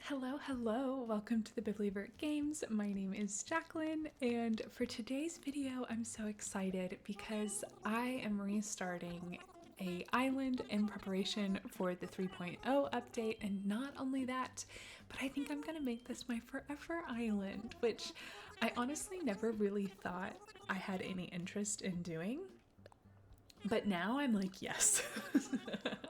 Hello, welcome to the Biblievert Games. My name is Jacqueline, and for today's video, I'm so excited because I am restarting a island in preparation for the 3.0 update, and not only that, but I think I'm gonna make this my forever island, which I honestly never really thought I had any interest in doing. But now I'm like, yes,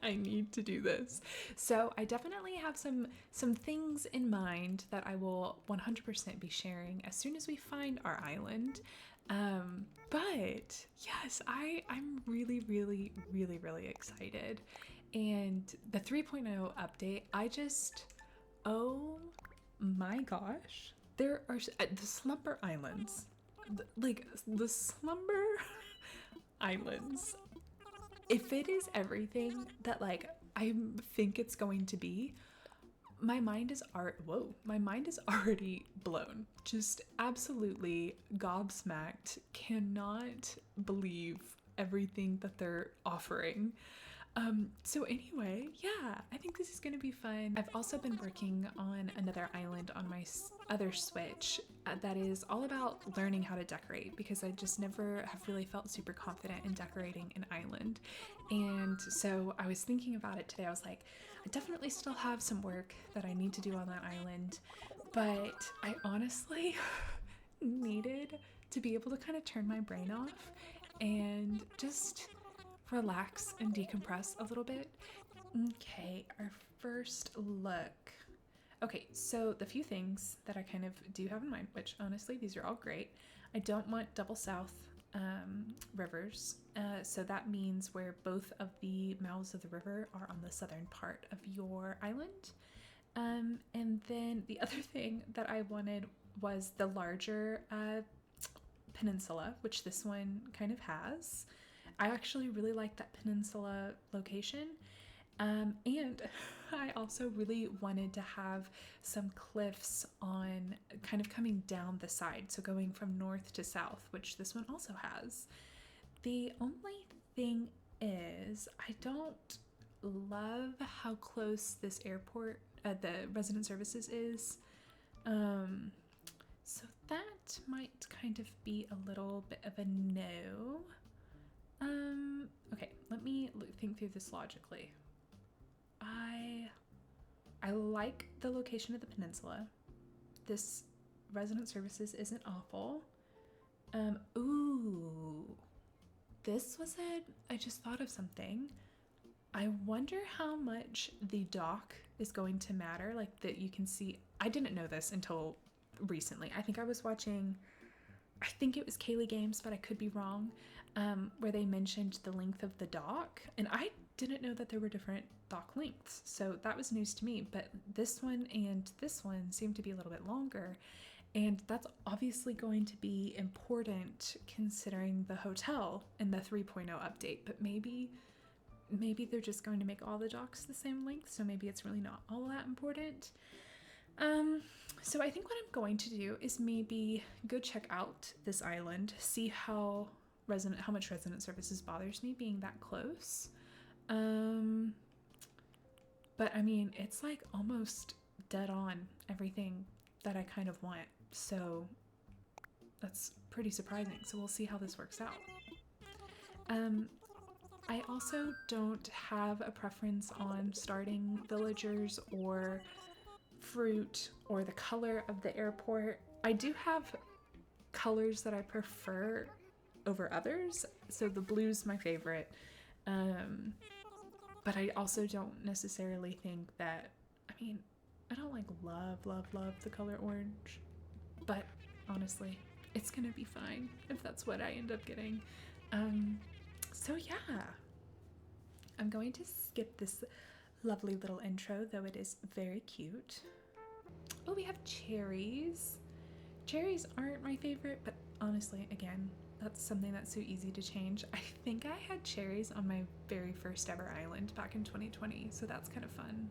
I need to do this. So I definitely have some things in mind that I will 100% be sharing as soon as we find our island. But yes, I'm really excited. And the 3.0 update, oh my gosh, there are the slumber islands. The slumber islands. If it is everything that I think it's going to be, my mind is already blown. Just absolutely gobsmacked. Cannot believe everything that they're offering. So anyway, yeah, I think this is gonna be fun. I've also been working on another island on my other Switch that is all about learning how to decorate, because I just never have really felt super confident in decorating an island. And so I was thinking about it today. I was like, I definitely still have some work that I need to do on that island, but I honestly needed to be able to kind of turn my brain off and just relax and decompress a little bit. Okay, our first look. Okay, so the few things that I kind of do have in mind, which honestly, these are all great. I don't want double south rivers. So that means where both of the mouths of the river are on the southern part of your island. And then the other thing that I wanted was the larger peninsula, which this one kind of has. I actually really like that peninsula location. And I also really wanted to have some cliffs on kind of coming down the side, so going from north to south, which this one also has. The only thing is, I don't love how close this airport, the resident services is. So that might kind of be a little bit of a no. Okay, let me think through this logically. I like the location of the peninsula. This resident services isn't awful. Ooh. This was it. I just thought of something. I wonder how much the dock is going to matter. Like, that you can see. I didn't know this until recently. I think I was watching, I think it was Kaylee Games, but I could be wrong, where they mentioned the length of the dock, and I didn't know that there were different dock lengths, so that was news to me. But this one and this one seem to be a little bit longer, and that's obviously going to be important considering the hotel in the 3.0 update. But maybe they're just going to make all the docks the same length, so maybe it's really not all that important. So I think what I'm going to do is maybe go check out this island, see how much resident services bothers me being that close. But I mean, it's like almost dead on everything that I kind of want, so that's pretty surprising. So we'll see how this works out. I also don't have a preference on starting villagers or fruit or the color of the airport. I do have colors that I prefer over others, so the blue's my favorite, but I also don't necessarily think that, I mean, I don't like love the color orange, but honestly, it's gonna be fine if that's what I end up getting. So yeah, I'm going to skip this lovely little intro, though it is very cute. Oh, we have cherries. Cherries aren't my favorite, but honestly, again, that's something that's so easy to change. I think I had cherries on my very first ever island back in 2020, so that's kind of fun.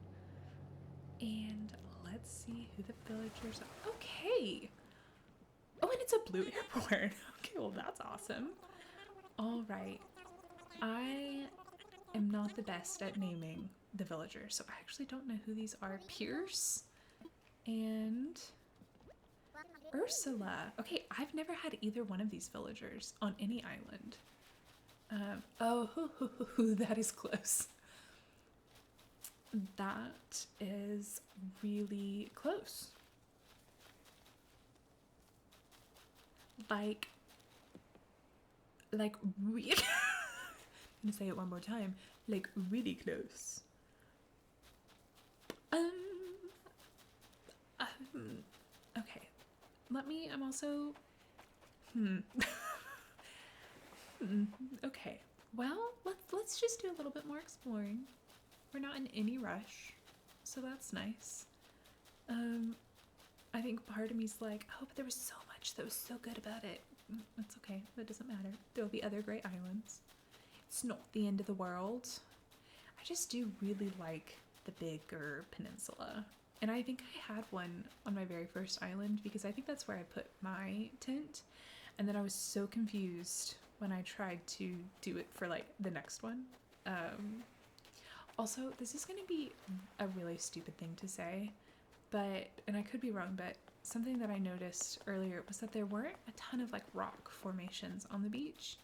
And let's see who the villagers are. Okay. Oh, and it's a blue airport. Okay, well, that's awesome. All right. I am not the best at naming the villagers, so I actually don't know who these are. Pierce? and Ursula. Okay, I've never had either one of these villagers on any island. Oh, that is close. That is really close. Like really. I'm gonna say it one more time. Like really close. Okay. Let me. I'm also. Okay. Well, let's just do a little bit more exploring. We're not in any rush, so that's nice. I think part of me's like, oh, but there was so much that was so good about it. That's okay. That doesn't matter. There'll be other great islands. It's not the end of the world. I just do really like the bigger peninsula. And I think I had one on my very first island because I think that's where I put my tent. And then I was so confused when I tried to do it for like the next one. Also, this is going to be a really stupid thing to say, but, and I could be wrong, but something that I noticed earlier was that there weren't a ton of like rock formations on the beach.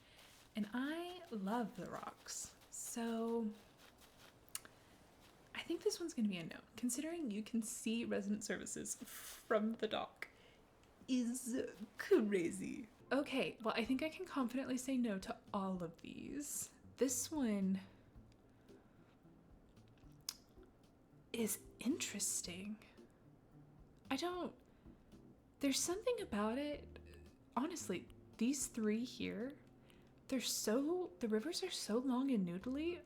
And I love the rocks. So I think this one's going to be a no, considering you can see resident services from the dock. Is crazy. Okay, well, I think I can confidently say no to all of these. This one is interesting. There's something about it. Honestly, these three here, the rivers are so long and noodly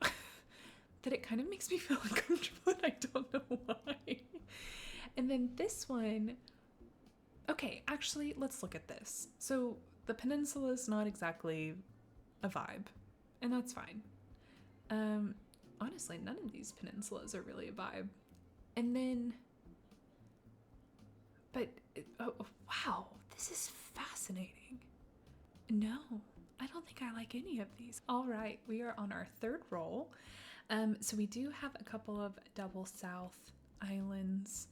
that it kind of makes me feel uncomfortable and I don't know why. And then this one, okay, actually, let's look at this. So the peninsula is not exactly a vibe, and that's fine. Honestly, none of these peninsulas are really a vibe. And then, but, oh, wow, this is fascinating. No, I don't think I like any of these. All right, we are on our third roll. So we do have a couple of double south islands.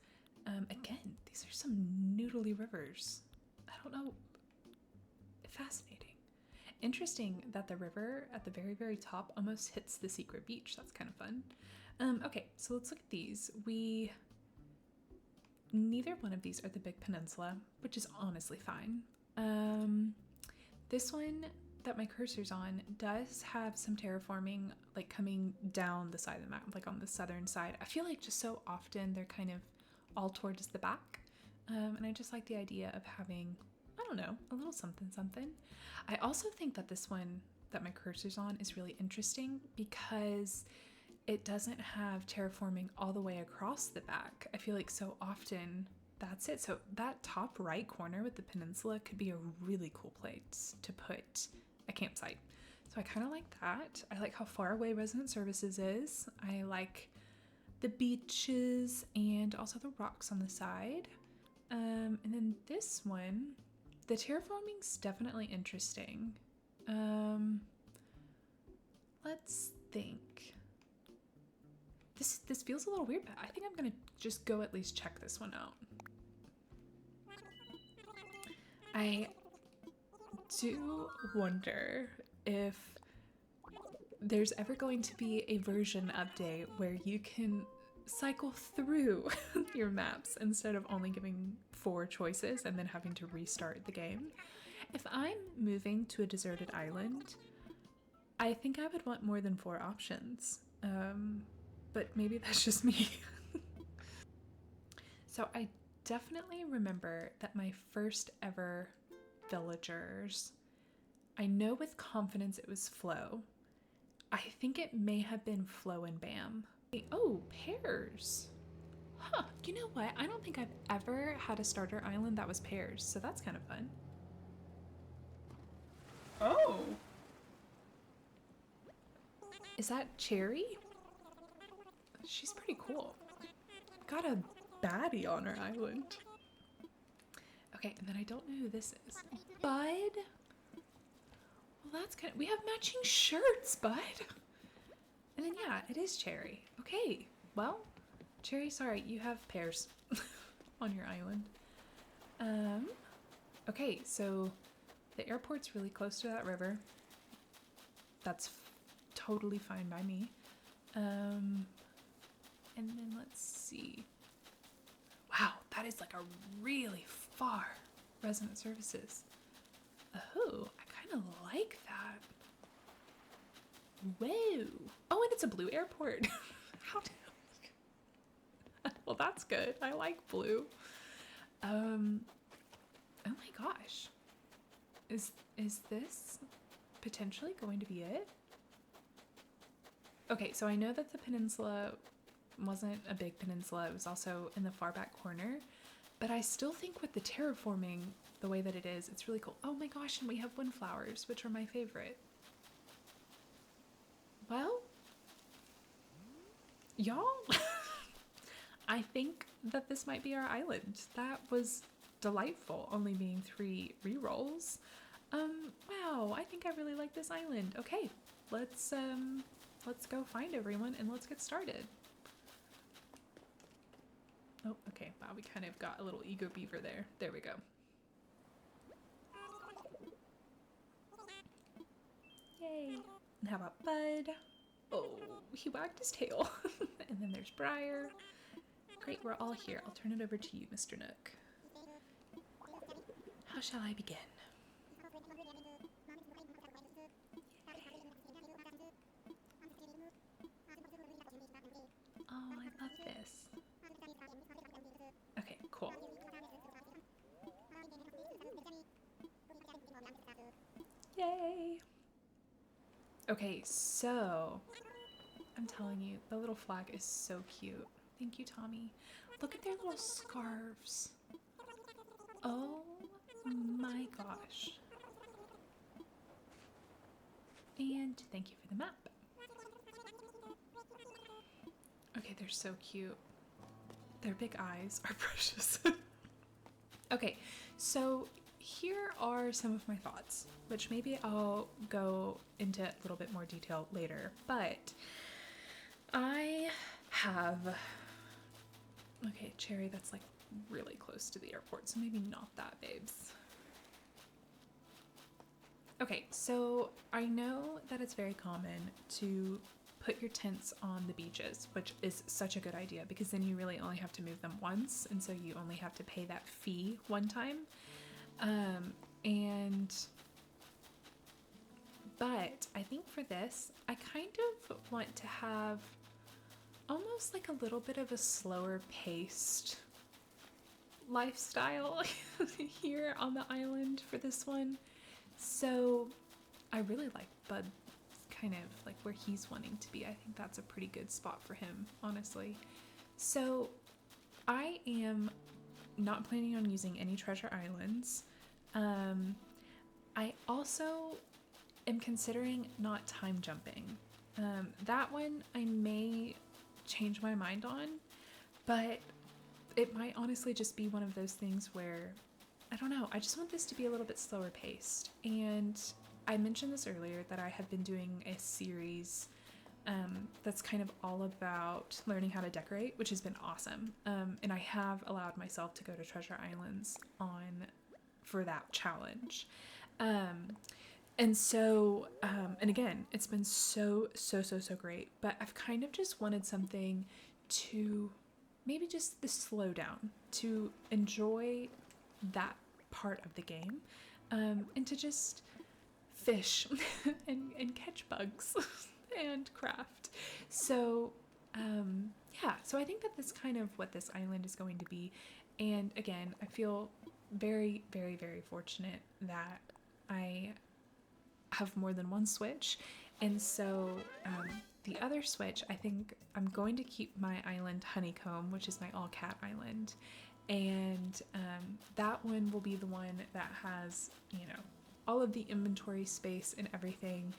Again, these are some noodly rivers. I don't know. Fascinating. Interesting that the river at the very, very top almost hits the secret beach. That's kind of fun. Okay, so let's look at these. Neither one of these are the big peninsula, which is honestly fine. This one that my cursor's on does have some terraforming like coming down the side of the map, like on the southern side. I feel like just so often they're kind of all towards the back. And I just like the idea of having, I don't know, a little something something. I also think that this one that my cursor's on is really interesting because it doesn't have terraforming all the way across the back. I feel like so often that's it. So that top right corner with the peninsula could be a really cool place to put a campsite. So I kind of like that. I like how far away resident services is. I like the beaches and also the rocks on the side. And then this one, the terraforming's definitely interesting. Let's think. This feels a little weird, but I think I'm gonna just go at least check this one out. I do wonder if there's ever going to be a version update where you can cycle through your maps instead of only giving 4 choices and then having to restart the game. If I'm moving to a deserted island, I think I would want more than 4 options. But maybe that's just me. So I definitely remember that my first ever villagers, I know with confidence it was Flo. I think it may have been Flo and Bam. Oh, pears. Huh, you know what? I don't think I've ever had a starter island that was pears, so that's kind of fun. Oh. Is that Cherry? She's pretty cool. Got a baddie on her island. Okay, and then I don't know who this is. Bud? Well, that's kind of, we have matching shirts, Bud. And then yeah, it is Cherry. Okay, well, Cherry, sorry, you have pears. on your island. Okay, so the airport's really close to that river. That's totally fine by me. And then let's see. Wow, that is like a really far resident services. Oh, I kind of like that. Whoa. Oh, and it's a blue airport. How do well, that's good. I like blue. Oh my gosh. Is this potentially going to be it? Okay, so I know that the peninsula wasn't a big peninsula. It was also in the far back corner. But I still think with the terraforming, the way that it is, it's really cool. Oh my gosh, and we have windflowers, which are my favorite. Well, y'all, I think that this might be our island. That was delightful, only being 3 rerolls. Wow, I think I really like this island. Okay, let's go find everyone and let's get started. Oh, okay, wow, we kind of got a little ego beaver there. There we go. Yay. And how about Bud? Oh, he wagged his tail. And then there's Briar. Great, we're all here. I'll turn it over to you, Mr. Nook. How shall I begin? Oh, I love this. Okay, cool. Yay! Okay, so I'm telling you, the little flag is so cute. Thank you, Tommy. Look at their little scarves. Oh my gosh. And thank you for the map. Okay, they're so cute. Their big eyes are precious. Okay, so here are some of my thoughts, which maybe I'll go into a little bit more detail later, but I have, okay, Cherry, that's like really close to the airport, so maybe not that, babes. Okay, so I know that it's very common to put your tents on the beaches, which is such a good idea because then you really only have to move them once, and so you only have to pay that fee one time. But I think for this, I kind of want to have almost like a little bit of a slower paced lifestyle here on the island for this one. So I really like Bud, kind of like where he's wanting to be. I think that's a pretty good spot for him, honestly. So I am not planning on using any treasure islands. I also am considering not time jumping. That one I may change my mind on, but it might honestly just be one of those things where, I don't know, I just want this to be a little bit slower paced. And I mentioned this earlier that I have been doing a series that's kind of all about learning how to decorate, which has been awesome. And I have allowed myself to go to treasure islands for that challenge. And so, and again, it's been so great, but I've kind of just wanted something to maybe just the slow down, to enjoy that part of the game, and to just fish and catch bugs and craft. So, yeah, so I think that that's kind of what this island is going to be. And again, I feel very fortunate that I have more than one Switch. And so the other Switch, I think I'm going to keep my island Honeycomb, which is my all cat island. And that one will be the one that has, you know, all of the inventory space and everything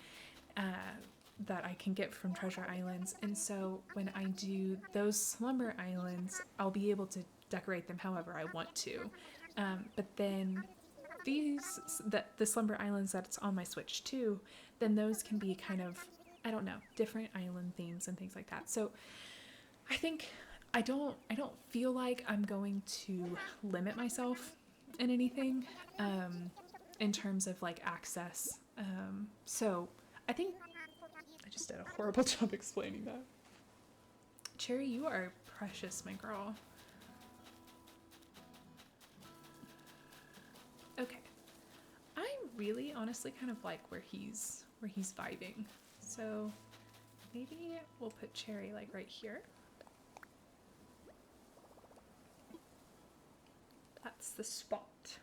that I can get from treasure islands. And so when I do those slumber islands, I'll be able to decorate them however I want to. But then the slumber islands that's on my Switch too, then those can be kind of, I don't know, different island themes and things like that. So I think I don't feel like I'm going to limit myself in anything in terms of like access. So I think I just did a horrible job explaining that. Cherry, you are precious, my girl. Okay. I really honestly kind of like where he's vibing. So maybe we'll put Cherry like right here. That's the spot.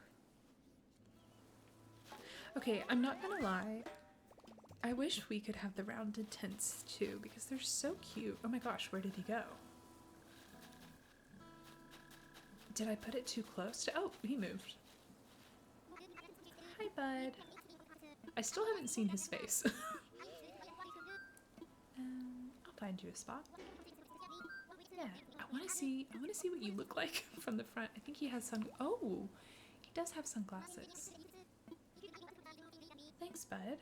Okay, I'm not gonna lie. I wish we could have the rounded tints too because they're so cute. Oh my gosh, where did he go? Did I put it too close to? Oh, he moved. Hi, bud. I still haven't seen his face. I'll find you a spot. Yeah, I want to see what you look like from the front. I think he has oh, he does have sunglasses. Thanks, bud.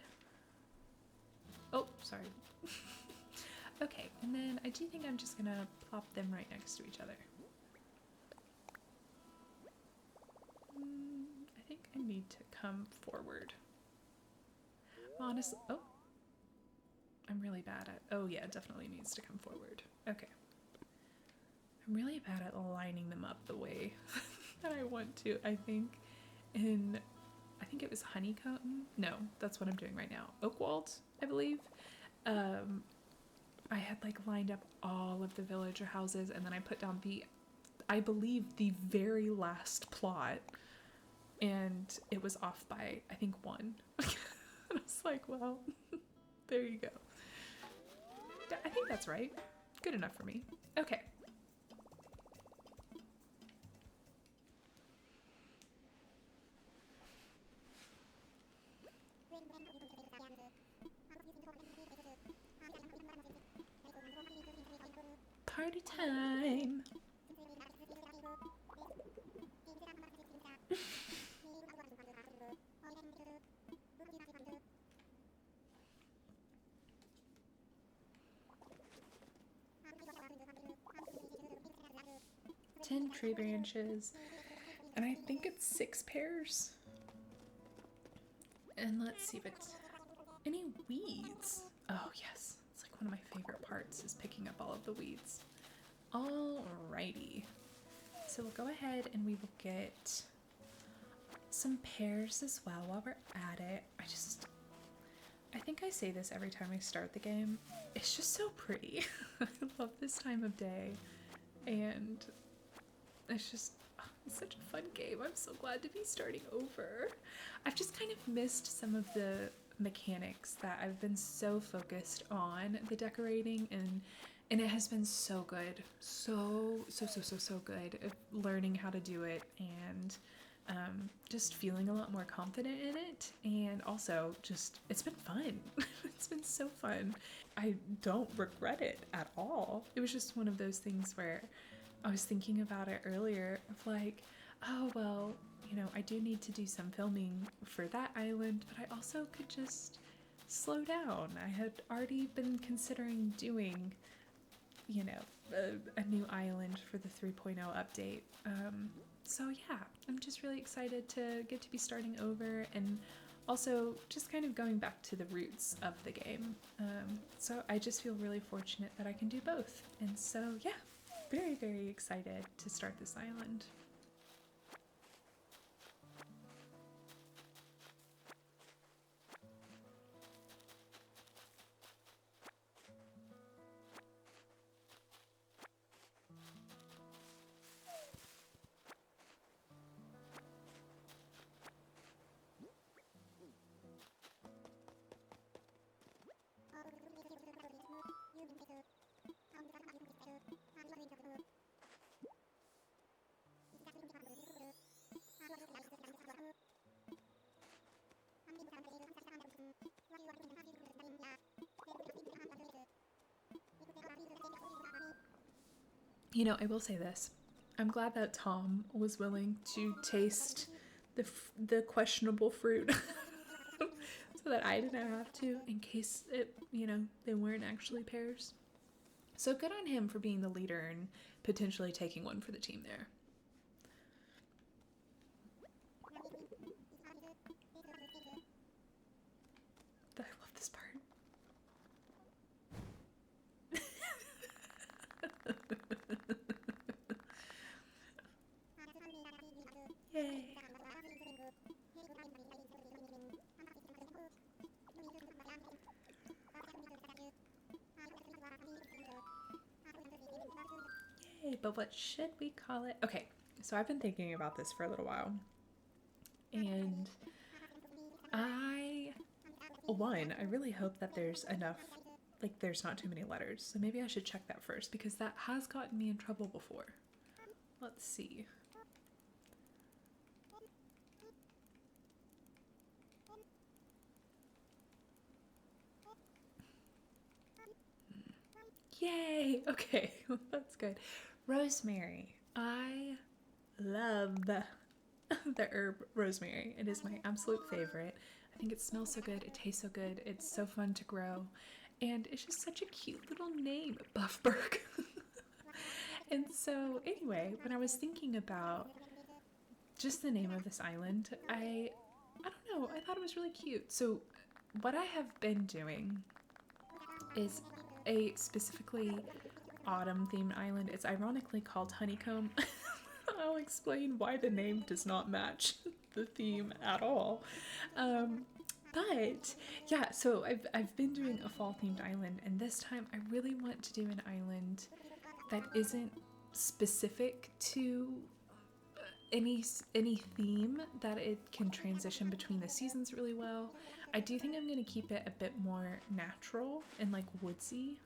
Oh, sorry. Okay, and then I do think I'm just gonna plop them right next to each other. I think I need to come forward. Honestly, oh, I'm really bad at, oh yeah, it definitely needs to come forward. Okay. I'm really bad at lining them up the way that I want to. I think it was honeycomb. No, that's what I'm doing right now. Oakwald, I believe. I had like lined up all of the villager houses and then I put down I believe the very last plot and it was off by, I think, one. And I was like, well, there you go. I think that's right. Good enough for me. Okay. Party time. 10 tree branches, and I think it's 6 pairs. And let's see if it's any weeds. Oh yes, it's like one of my favorite parts is picking up all of the weeds. Alrighty, so we'll go ahead and we will get some pears as well while we're at it. I think I say this every time I start the game. It's just so pretty. I love this time of day, and it's just, it's such a fun game. I'm so glad to be starting over. I've just kind of missed some of the mechanics that I've been so focused on the decorating, and it has been so good. So good at learning how to do it, and just feeling a lot more confident in it, and also just it's been fun. It's been so fun. I don't regret it at all. It was just one of those things where I was thinking about it earlier of like, oh well, I do need to do some filming for that island, but I also could just slow down. I had already been considering doing a new island for the 3.0 update. So yeah, I'm just really excited to get to be starting over and also just kind of going back to the roots of the game. So I just feel really fortunate that I can do both. And so yeah, very, very excited to start this island. I will say this. I'm glad that Tom was willing to taste the questionable fruit so that I didn't have to, in case they weren't actually pears. So good on him for being the leader and potentially taking one for the team there. I love this part. Yay. Yay, but what should we call it? Okay, so I've been thinking about this for a little while. And I really hope that there's enough, like there's not too many letters. So maybe I should check that first because that has gotten me in trouble before. Let's see. Yay! Okay, that's good. Rosemary. I love the herb rosemary. It is my absolute favorite. I think it smells so good. It tastes so good. It's so fun to grow. And it's just such a cute little name, Buffberg. And so, anyway, when I was thinking about just the name of this island, I don't know, I thought it was really cute. So, what I have been doing is a specifically autumn themed island. It's ironically called Honeycomb. I'll explain why the name does not match the theme at all. But yeah, so I've been doing a fall themed island, and this time I really want to do an island that isn't specific to any theme, that it can transition between the seasons really well. I do think I'm going to keep it a bit more natural and like woodsy.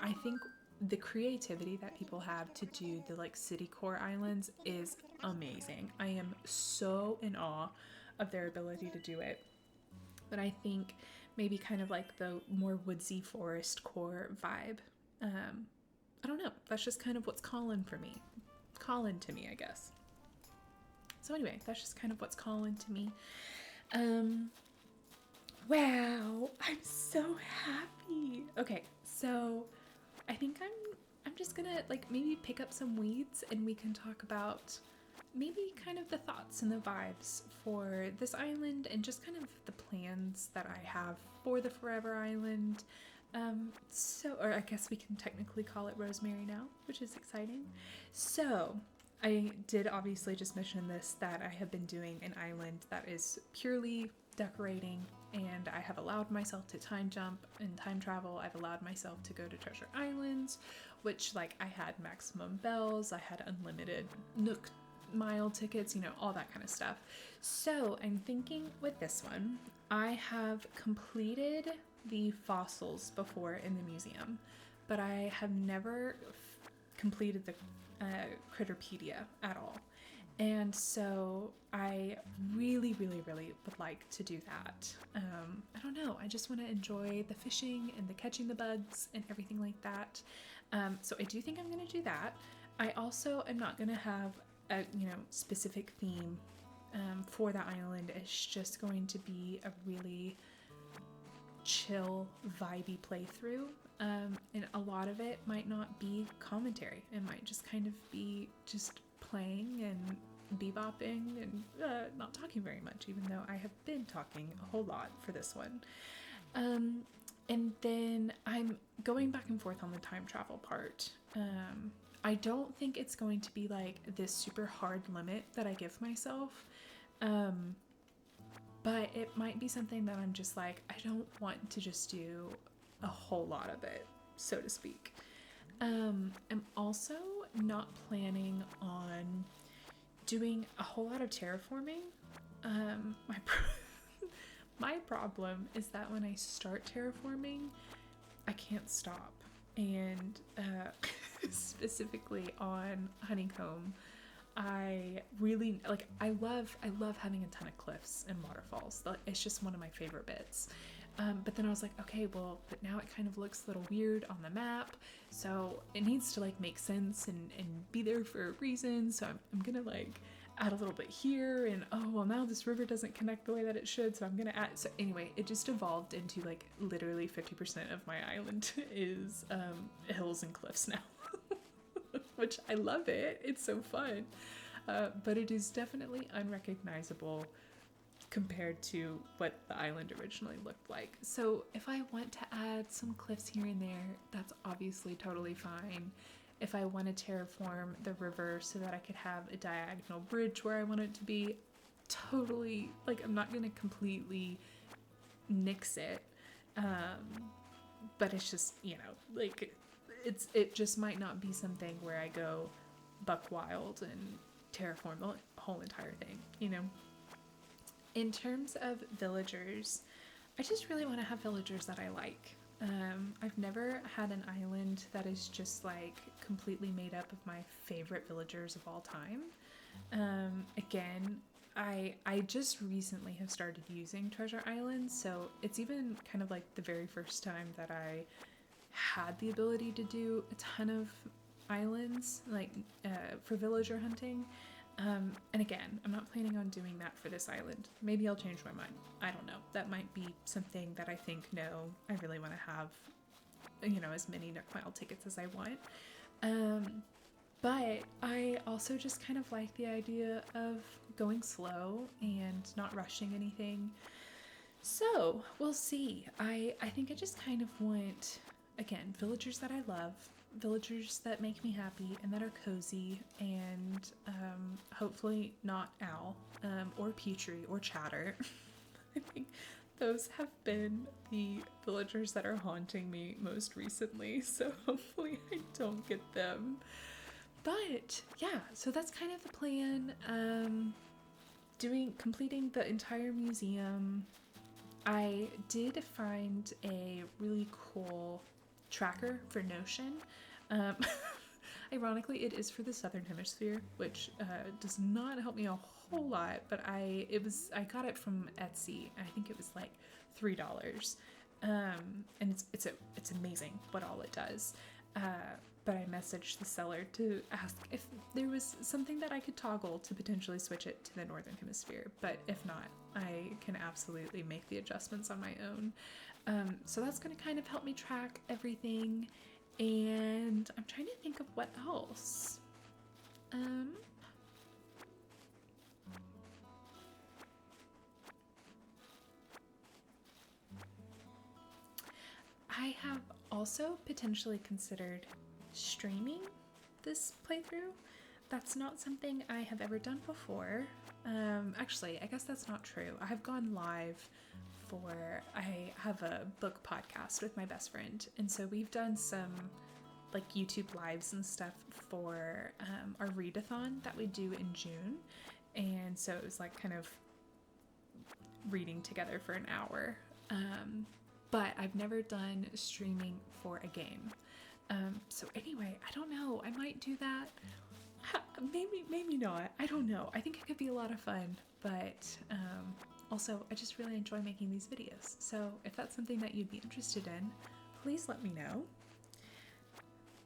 I think the creativity that people have to do the like city core islands is amazing. I am so in awe of their ability to do it. But I think maybe kind of like the more woodsy forest core vibe. I don't know. That's just kind of what's calling to me, I guess. So anyway, that's just kind of what's calling to me. Wow, I'm so happy. Okay, so I think I'm just gonna like maybe pick up some weeds and we can talk about maybe kind of the thoughts and the vibes for this island and just kind of the plans that I have for the Forever Island. Or I guess we can technically call it Rosemary now, which is exciting. So I did obviously just mention this, that I have been doing an island that is purely decorating, and I have allowed myself to time jump and time travel. I've allowed myself to go to Treasure Islands, which like I had maximum bells, I had unlimited Nook mile tickets, you know, all that kind of stuff. So I'm thinking with this one, I have completed the fossils before in the museum, but I have never completed the Critterpedia at all. And so I really, really, really would like to do that. I don't know, I just want to enjoy the fishing and the catching the bugs and everything like that. So I do think I'm going to do that. I also am not going to have a specific theme for the island. It's just going to be a really chill, vibey playthrough. And a lot of it might not be commentary. It might just kind of be just playing and bebopping and not talking very much, even though I have been talking a whole lot for this one. And then I'm going back and forth on the time travel part. I don't think it's going to be like this super hard limit that I give myself. But it might be something that I'm just like, I don't want to just do a whole lot of it, so to speak. I'm also not planning on doing a whole lot of terraforming. My problem is that when I start terraforming, I can't stop. And specifically on Honeycomb, I really I love having a ton of cliffs and waterfalls. It's just one of my favorite bits. But then I was like, okay, well, but now it kind of looks a little weird on the map, so it needs to like make sense and be there for a reason. So I'm gonna like add a little bit here, and oh well, now this river doesn't connect the way that it should, so I'm gonna add. So anyway, it just evolved into like literally 50% of my island is hills and cliffs now, which I love it. It's so fun, but it is definitely unrecognizable compared to what the island originally looked like. So if I want to add some cliffs here and there, that's obviously totally fine. If I want to terraform the river so that I could have a diagonal bridge where I want it to be, totally, like, I'm not going to completely nix it. But it's just, you know, like, it just might not be something where I go buck wild and terraform the whole entire thing, you know? In terms of villagers, I just really want to have villagers that I like. I've never had an island that is just like completely made up of my favorite villagers of all time. Again, I just recently have started using Treasure Island, so it's even kind of like the very first time that I had the ability to do a ton of islands, like for villager hunting. And again, I'm not planning on doing that for this island. Maybe I'll change my mind. I don't know. That might be something that I think, no, I really want to have, you know, as many Nook Mile tickets as I want. But I also just kind of like the idea of going slow and not rushing anything. So we'll see. I think I just kind of want, again, villagers that I love, villagers that make me happy and that are cozy, and hopefully not Owl or Petrie or Chatter. I think those have been the villagers that are haunting me most recently, so hopefully I don't get them. But yeah, so that's kind of the plan. Completing the entire museum. I did find a really cool tracker for Notion. Ironically, it is for the Southern Hemisphere, which does not help me a whole lot, but I got it from Etsy. I think it was like $3, and it's amazing what all it does. But I messaged the seller to ask if there was something that I could toggle to potentially switch it to the Northern Hemisphere, but if not, I can absolutely make the adjustments on my own. So that's going to kind of help me track everything, and I'm trying to think of what else. I have also potentially considered streaming this playthrough. That's not something I have ever done before. Actually, I guess that's not true. I have gone live I have a book podcast with my best friend, and so we've done some like YouTube lives and stuff for our readathon that we do in June, and so it was like kind of reading together for an hour. But I've never done streaming for a game. So anyway, I don't know. I might do that. Maybe not. I don't know. I think it could be a lot of fun, but also I just really enjoy making these videos. So if that's something that you'd be interested in, please let me know.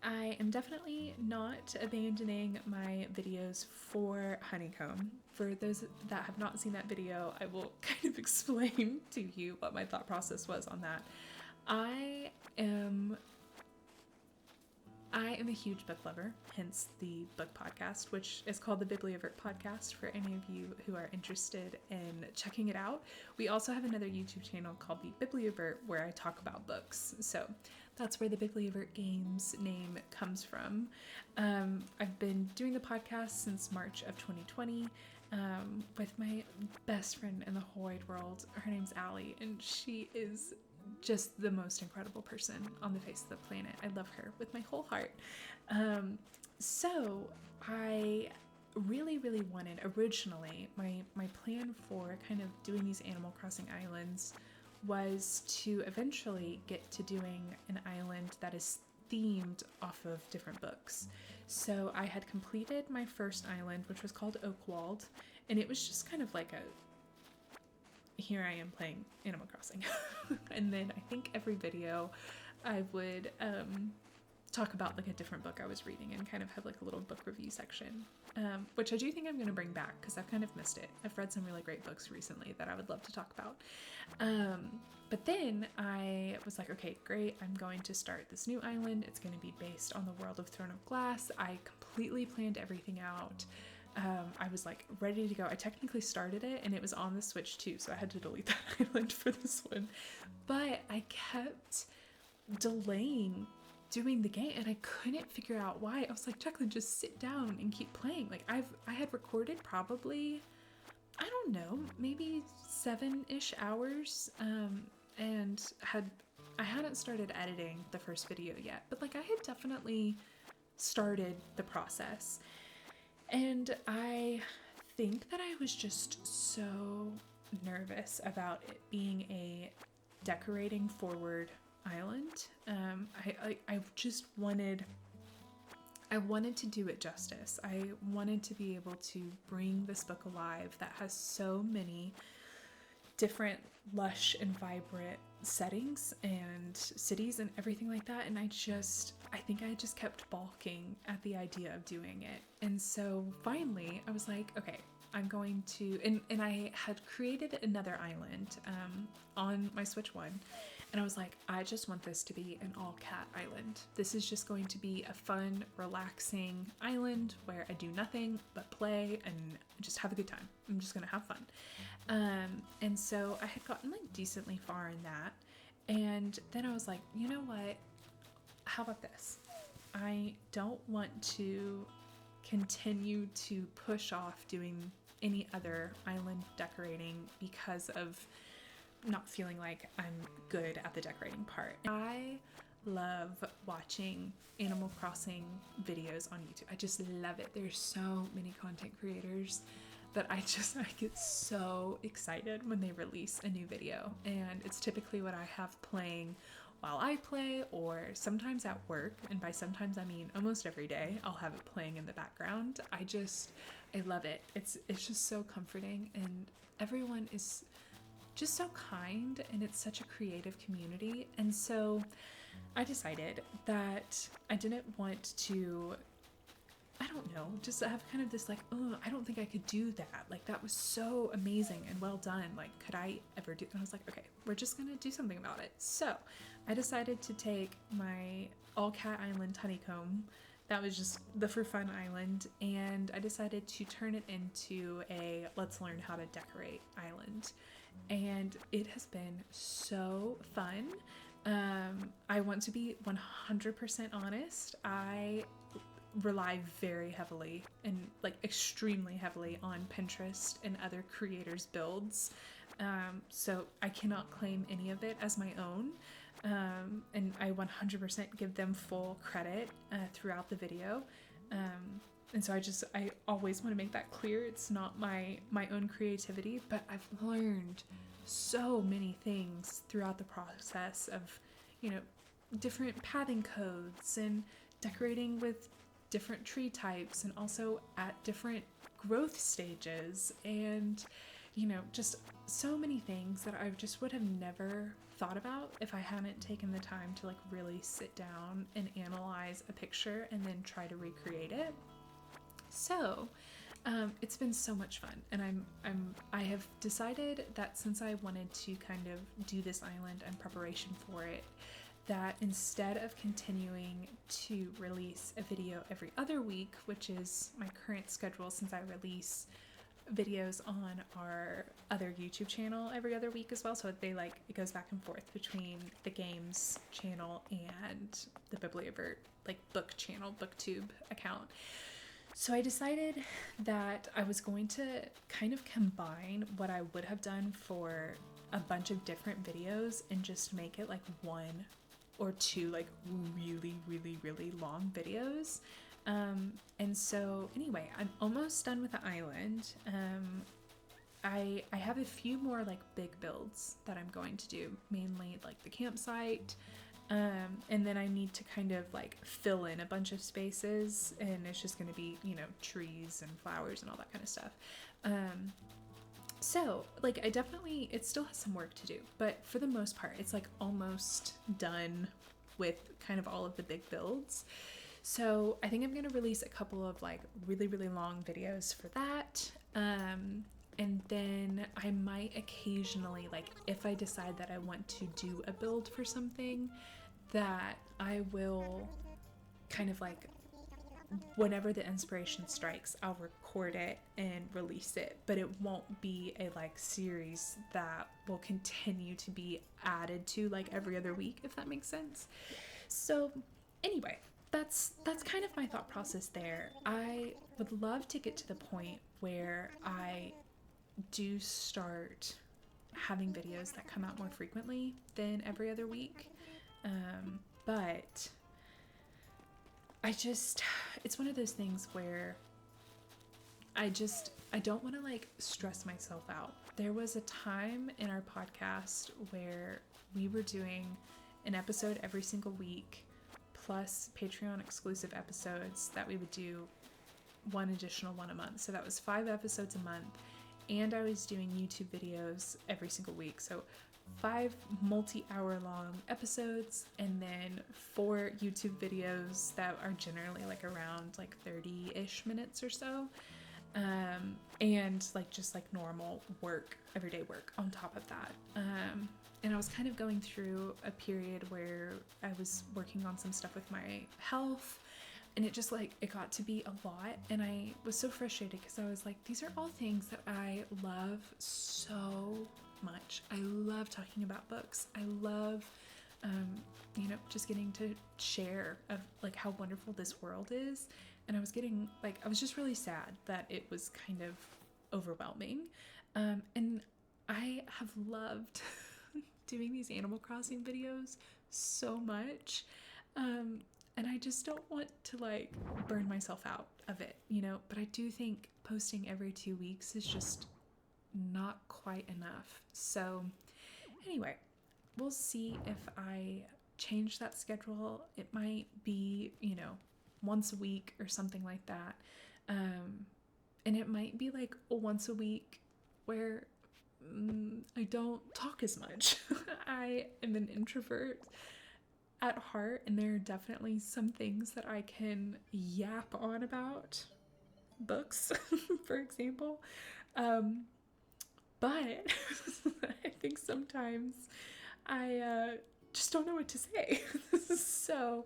I am definitely not abandoning my videos for Honeycomb. For those that have not seen that video, I will kind of explain to you what my thought process was on that. I am a huge book lover, hence the book podcast, which is called the Bibliovert Podcast for any of you who are interested in checking it out. We also have another YouTube channel called the Bibliovert where I talk about books. So that's where the Bibliovert Games name comes from. I've been doing the podcast since March of 2020 with my best friend in the whole wide world. Her name's Allie, and she is just the most incredible person on the face of the planet. I love her with my whole heart. So I really wanted, originally, my plan for kind of doing these Animal Crossing islands was to eventually get to doing an island that is themed off of different books. So I had completed my first island, which was called Oakwald, and it was just kind of like here I am playing Animal Crossing. And then I think every video I would talk about like a different book I was reading and kind of have like a little book review section, which I do think I'm going to bring back because I've kind of missed it. I've read some really great books recently that I would love to talk about. But then I was like, okay, great. I'm going to start this new island. It's going to be based on the world of Throne of Glass. I completely planned everything out. I was like ready to go. I technically started it and it was on the Switch too, so I had to delete that island for this one. But I kept delaying doing the game and I couldn't figure out why. I was like, Jacqueline, just sit down and keep playing. Like I had recorded probably, I don't know, maybe 7-ish hours, and I hadn't started editing the first video yet, but like I had definitely started the process. And I think that I was just so nervous about it being a decorating forward island. I just wanted to do it justice. I wanted to be able to bring this book alive that has so many different lush and vibrant settings and cities and everything like that, and I think I just kept balking at the idea of doing it. And so finally I was like, okay, I'm going to, and I had created another island on my Switch 1, and I was like, I just want this to be an all cat island. This is just going to be a fun, relaxing island where I do nothing but play and just have a good time. I'm just gonna have fun. And so I had gotten like decently far in that, and then I was like, you know what? How about this? I don't want to continue to push off doing any other island decorating because of not feeling like I'm good at the decorating part. I love watching Animal Crossing videos on YouTube. I just love it. There's so many content creators that I get so excited when they release a new video, and it's typically what I have playing while I play, or sometimes at work, and by sometimes I mean almost every day I'll have it playing in the background. I love it. It's just so comforting, and everyone is just so kind, and it's such a creative community. And so I decided that I didn't want to, I don't know, just have kind of this like, oh, I don't think I could do that. Like, that was so amazing and well done. Like, could I ever do? And I was like, okay, we're just gonna do something about it. So I decided to take my all cat island Honeycomb. That was just the for fun island, and I decided to turn it into a let's learn how to decorate island. And it has been so fun. I want to be 100% honest. I rely very heavily and like extremely heavily on Pinterest and other creators' builds. So I cannot claim any of it as my own. And I 100% give them full credit throughout the video. And so I always want to make that clear. It's not my own creativity, but I've learned so many things throughout the process of, different pathing codes and decorating with different tree types, and also at different growth stages, and just so many things that I just would have never thought about if I hadn't taken the time to like really sit down and analyze a picture and then try to recreate it. So it's been so much fun, and I have decided that since I wanted to kind of do this island in preparation for it, that instead of continuing to release a video every other week, which is my current schedule since I release videos on our other YouTube channel every other week as well, so it goes back and forth between the games channel and the Bibliovert book channel, booktube account. So I decided that I was going to kind of combine what I would have done for a bunch of different videos and just make it like one or two like really, really, really long videos. And so anyway, I'm almost done with the island. I have a few more like big builds that I'm going to do, mainly like the campsite. And then I need to kind of like fill in a bunch of spaces, and it's just going to be, trees and flowers and all that kind of stuff. So like it still has some work to do, but for the most part, it's like almost done with kind of all of the big builds. So I think I'm going to release a couple of like really, really long videos for that. And then I might occasionally, like if I decide that I want to do a build for something, that I will kind of like, whenever the inspiration strikes, I'll record it and release it, but it won't be a like series that will continue to be added to like every other week, if that makes sense. So anyway, that's kind of my thought process there. I would love to get to the point where I do start having videos that come out more frequently than every other week. But it's one of those things where I don't want to like stress myself out. There was a time in our podcast where we were doing an episode every single week, plus Patreon exclusive episodes that we would do one additional one a month. So that was 5 episodes a month. And I was doing YouTube videos every single week. So 5 multi-hour long episodes, and then 4 YouTube videos that are generally like around like 30-ish minutes or so. And like just like normal work, everyday work on top of that. And I was kind of going through a period where I was working on some stuff with my health, and it just like, it got to be a lot, and I was so frustrated because I was like, these are all things that I love so much. I love talking about books. I love, just getting to share of like how wonderful this world is. And I was getting like, I was just really sad that it was kind of overwhelming. And I have loved doing these Animal Crossing videos so much. And I just don't want to like burn myself out of it, but I do think posting every 2 weeks is just not quite enough. So anyway, we'll see if I change that schedule. It might be, once a week or something like that. And it might be like once a week where I don't talk as much. I am an introvert at heart, and there are definitely some things that I can yap on about, books, for example. But I think sometimes I just don't know what to say. So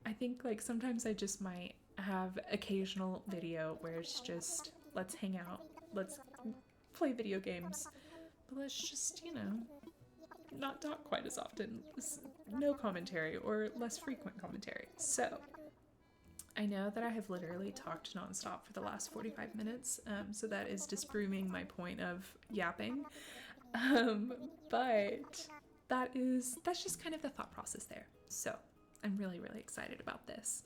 I think like sometimes I just might have occasional video where it's just, let's hang out, let's play video games, but let's just, not talk quite as often. No commentary, or less frequent commentary. So I know that I have literally talked nonstop for the last 45 minutes, so that is disproving my point of yapping. But that's just kind of the thought process there. So I'm really, really excited about this.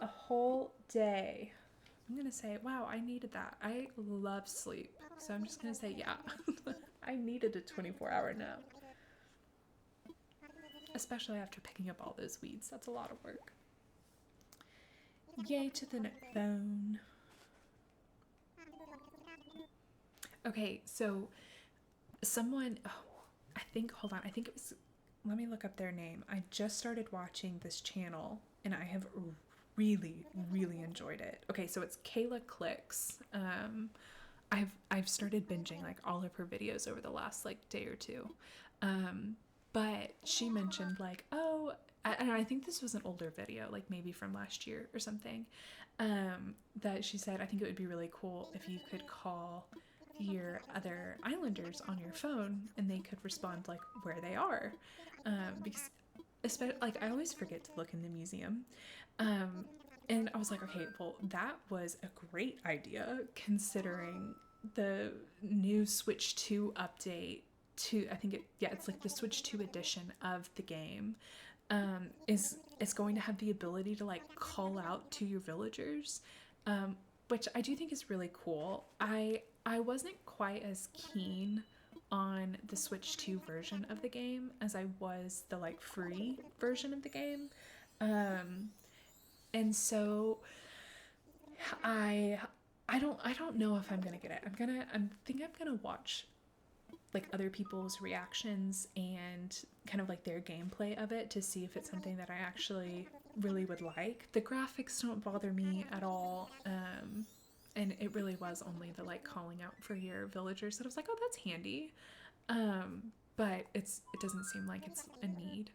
A whole day. I'm gonna say, wow, I needed that. I love sleep. So I'm just gonna say, yeah, I needed a 24-hour nap. Especially after picking up all those weeds. That's a lot of work. Yay to the phone. Okay, so someone, I think it was, let me look up their name. I just started watching this channel and I have really, really enjoyed it. Okay, so it's Kayla Clicks. I've started binging like all of her videos over the last like day or two. But she mentioned like, oh, and I think this was an older video, like maybe from last year or something, that she said, I think it would be really cool if you could call your other islanders on your phone and they could respond like where they are, because especially like I always forget to look in the museum, and I was like, okay, well that was a great idea considering the new Switch 2 update to, I think it's like the Switch 2 edition of the game, is going to have the ability to like call out to your villagers, which I do think is really cool. I wasn't quite as keen on the Switch 2 version of the game as I was the like free version of the game. Um, and so I I don't know if I'm gonna get it. I'm gonna watch like other people's reactions and kind of like their gameplay of it to see if it's something that I actually really would like. The graphics don't bother me at all. And it really was only the like calling out for your villagers that I was like, oh, that's handy. But it doesn't seem like it's a need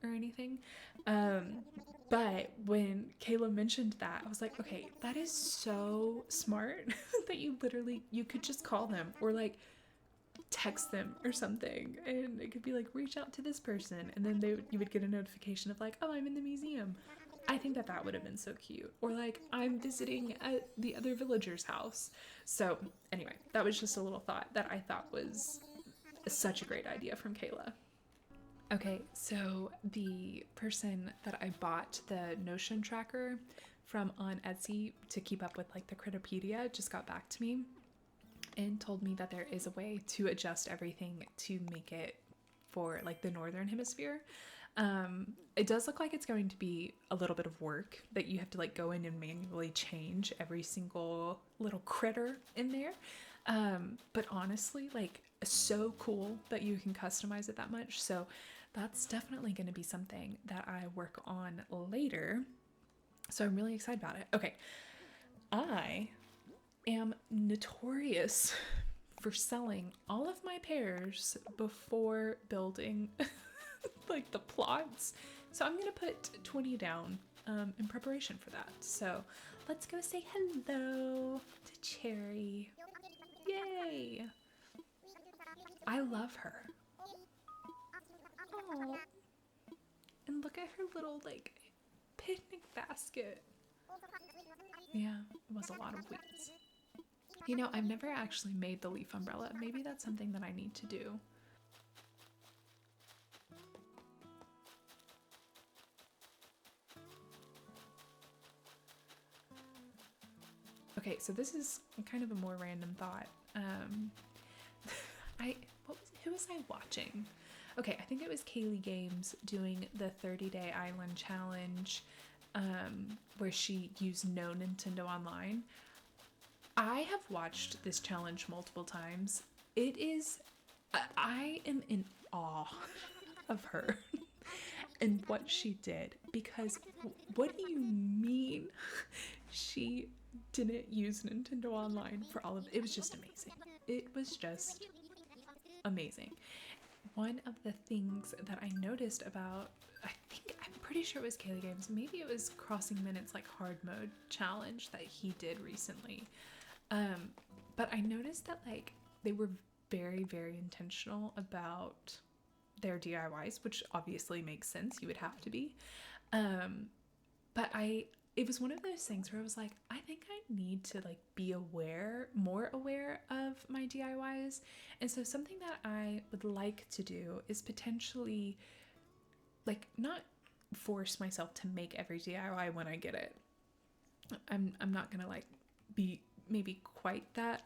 or anything. But when Kayla mentioned that, I was like, okay, that is so smart that you could just call them or like text them or something, and it could be like reach out to this person, and then you would get a notification of like, oh, I'm in the museum. I think that would have been so cute. Or like, I'm visiting at the other villager's house. So anyway, that was just a little thought that I thought was such a great idea from Kayla. Okay, so the person that I bought the Notion tracker from on Etsy to keep up with like the Critterpedia just got back to me and told me that there is a way to adjust everything to make it for like the northern hemisphere. It does look like it's going to be a little bit of work that you have to like go in and manually change every single little critter in there. But honestly, like so cool that you can customize it that much. So that's definitely going to be something that I work on later. So I'm really excited about it. Okay. I am notorious for selling all of my pairs before building like the plots. So I'm gonna put 20 down in preparation for that. So let's go say hello to Cherry. Yay! I love her. Oh, and look at her little like picnic basket. Yeah, it was a lot of weeds. You know, I've never actually made the leaf umbrella. Maybe that's something that I need to do. Okay, so this is kind of a more random thought. Who was I watching? Okay, I think it was Kaylee Games doing the 30-day island challenge, where she used no Nintendo Online. I have watched this challenge multiple times. It is, I am in awe of her and what she did, because what do you mean she didn't use Nintendo Online for all of it? It was just amazing. It was just amazing. One of the things that I noticed about, I'm pretty sure it was Kaylee Games, maybe it was Crossing Minutes like hard mode challenge that he did recently. But I noticed that like they were very, very intentional about their DIYs, which obviously makes sense. You would have to be. But it was one of those things where I was like, I think I need to like be more aware of my DIYs. And so something that I would like to do is potentially like not force myself to make every DIY when I get it. I'm not gonna like be maybe quite that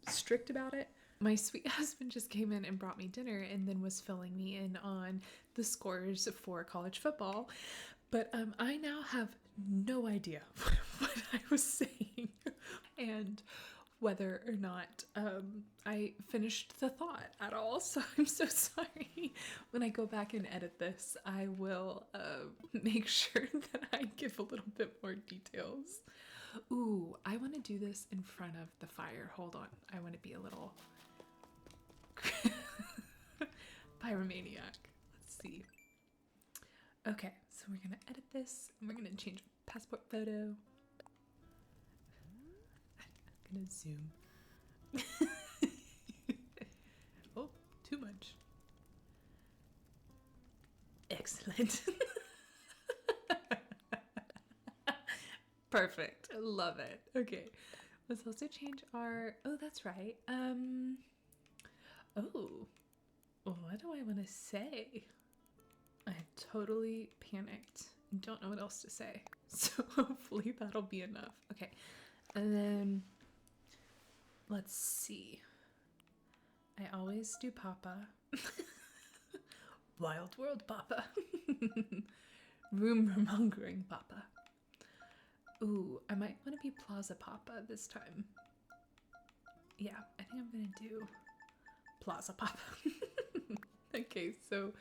strict about it. My sweet husband just came in and brought me dinner and then was filling me in on the scores for college football. But I now have no idea what I was saying and whether or not I finished the thought at all. So I'm so sorry. When I go back and edit this, I will make sure that I give a little bit more details. Ooh, I want to do this in front of the fire. Hold on. I want to be a little pyromaniac. Let's see. Okay, so we're gonna edit this and we're gonna change passport photo. I'm gonna zoom. Oh, too much. Excellent. Perfect. I love it. Okay. Let's also change our, oh, that's right. Oh, what do I want to say? I totally panicked don't know what else to say. So hopefully that'll be enough. Okay. And then let's see. I always do Papa. Wild World Papa. Rumor mongering Papa. Ooh, I might want to be Plaza Papa this time. Yeah, I think I'm gonna do Plaza Papa. Okay, so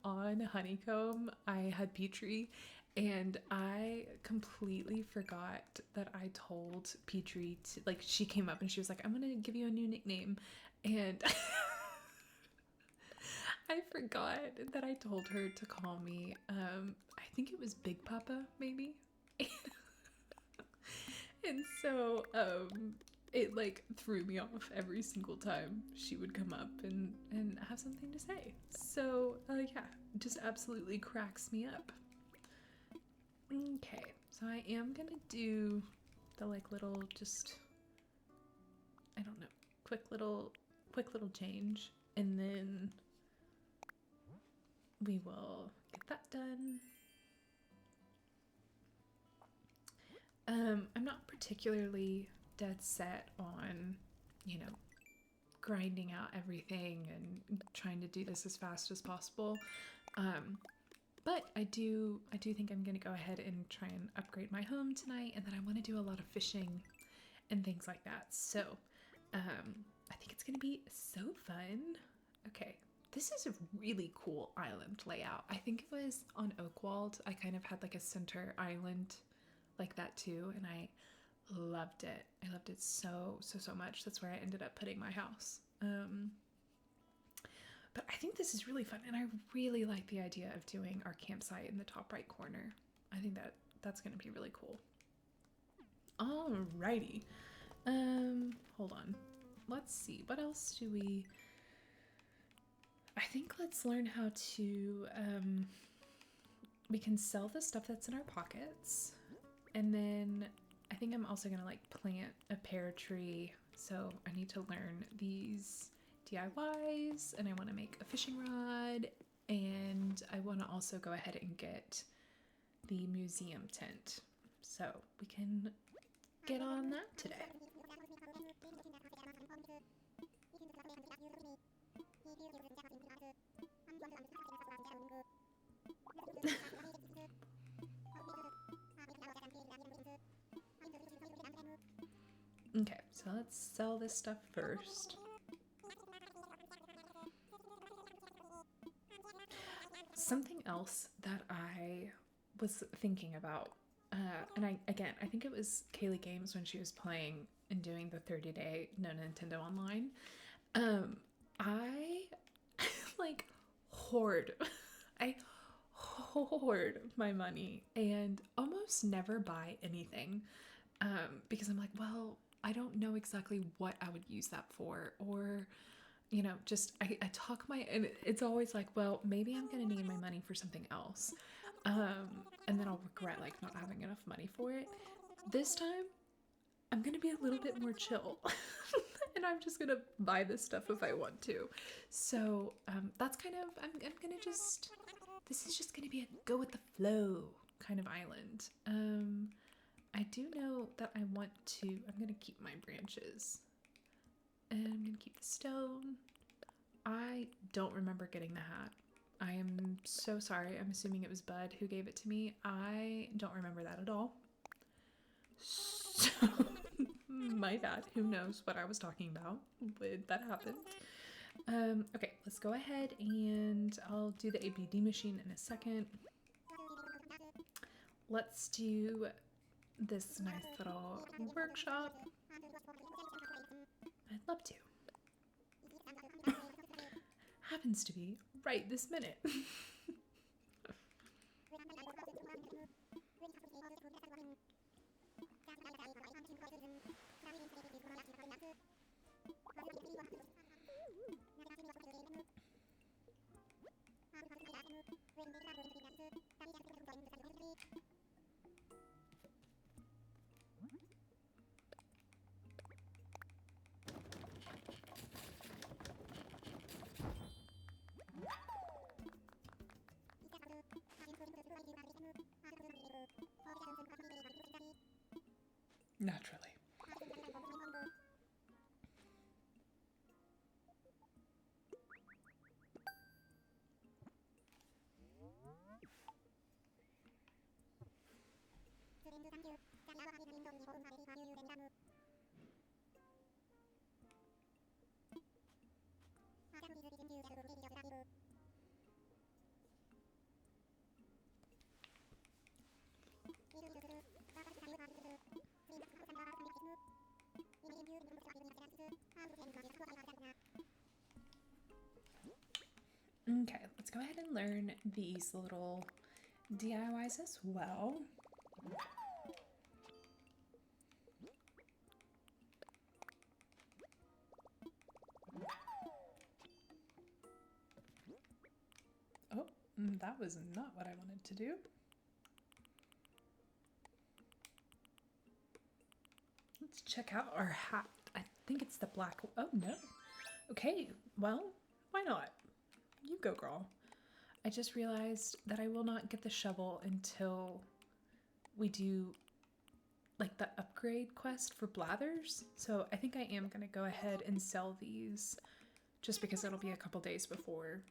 on Honeycomb, I had Petrie, and I completely forgot that I told Petrie to, like, she came up and she was like, I'm gonna give you a new nickname. And I forgot that I told her to call me, I think it was Big Papa, maybe. And so it like threw me off every single time she would come up and have something to say. So yeah, just absolutely cracks me up. Okay, so I am gonna do the like little, just, I don't know, quick little change, and then we will get that done. I'm not particularly dead set on, you know, grinding out everything and trying to do this as fast as possible. But I do think I'm gonna go ahead and try and upgrade my home tonight, and then I want to do a lot of fishing and things like that. So I think it's gonna be so fun. Okay, this is a really cool island layout. I think it was on Oakwald. I kind of had like a center island like that too, and I loved it. I loved it so much. That's where I ended up putting my house. But I think this is really fun, and I really like the idea of doing our campsite in the top right corner. I think that's going to be really cool. Alrighty. Hold on. Let's see. What else do we... I think let's learn how to... we can sell the stuff that's in our pockets. And then I think I'm also going to like plant a pear tree. So I need to learn these DIYs, and I want to make a fishing rod, and I want to also go ahead and get the museum tent. So we can get on that today. Okay, so let's sell this stuff first. Something else that I was thinking about, and I think it was Kaylee Games when she was playing and doing the 30-day No Nintendo Online. I like hoard. I hoard my money and almost never buy anything, because I'm like, well, I don't know exactly what I would use that for, or you know, just I talk my, and it's always like, well, maybe I'm gonna need my money for something else, and then I'll regret like not having enough money for it. This time I'm gonna be a little bit more chill and I'm just gonna buy this stuff if I want to. So that's kind of, I'm gonna just, this is just gonna be a go with the flow kind of island. I do know that I want to, I'm gonna keep my branches. And I'm gonna keep the stone. I don't remember getting the hat. I am so sorry. I'm assuming it was Bud who gave it to me. I don't remember that at all. So, my bad. Who knows what I was talking about when that happened. Okay, let's go ahead and I'll do the ABD machine in a second. Let's do this nice little workshop. I'd love to. Happens to be right this minute. Naturally. Okay, let's go ahead and learn these little DIYs as well. Oh, that was not what I wanted to do. Let's check out our hat. I think it's the black. Oh, no. Okay, well, why not? You go, girl. I just realized that I will not get the shovel until we do like the upgrade quest for blathers. So I think I am going to go ahead and sell these just because it'll be a couple days before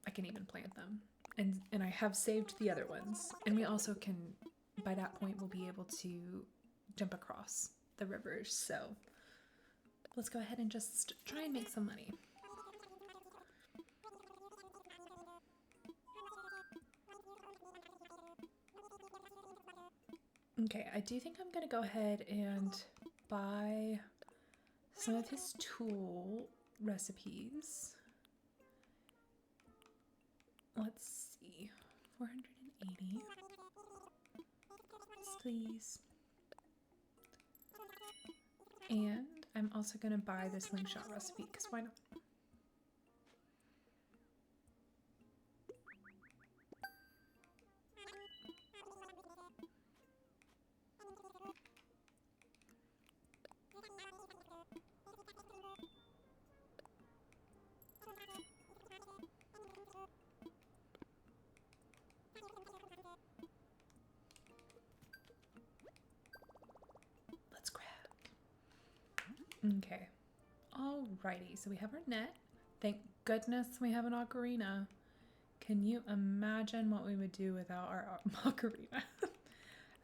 I can even plant them. And I have saved the other ones. And we also can, by that point, we'll be able to jump across the rivers. So let's go ahead and just try and make some money. Okay, I do think I'm gonna go ahead and buy some of his tool recipes. Let's see, 480. Please. And I'm also gonna buy the slingshot recipe, because why not? Let's grab. Okay. Alrighty, so we have our net. Thank goodness we have an ocarina. Can you imagine what we would do without our ocarina?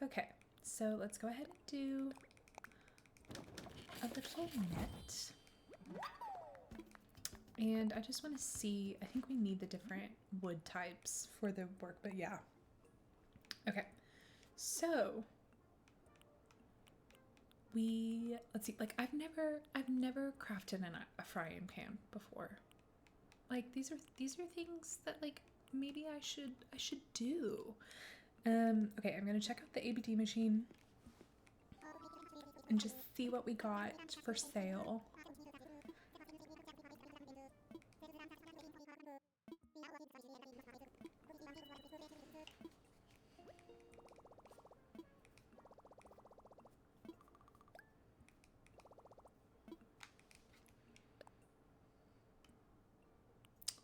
Okay, so let's go ahead and do a little net. And I just want to see, I think we need the different wood types for the work, but yeah. Okay, so let's see, like I've never crafted in a frying pan before. Like these are things that like maybe I should do. Okay, I'm gonna check out the ABD machine and just see what we got for sale.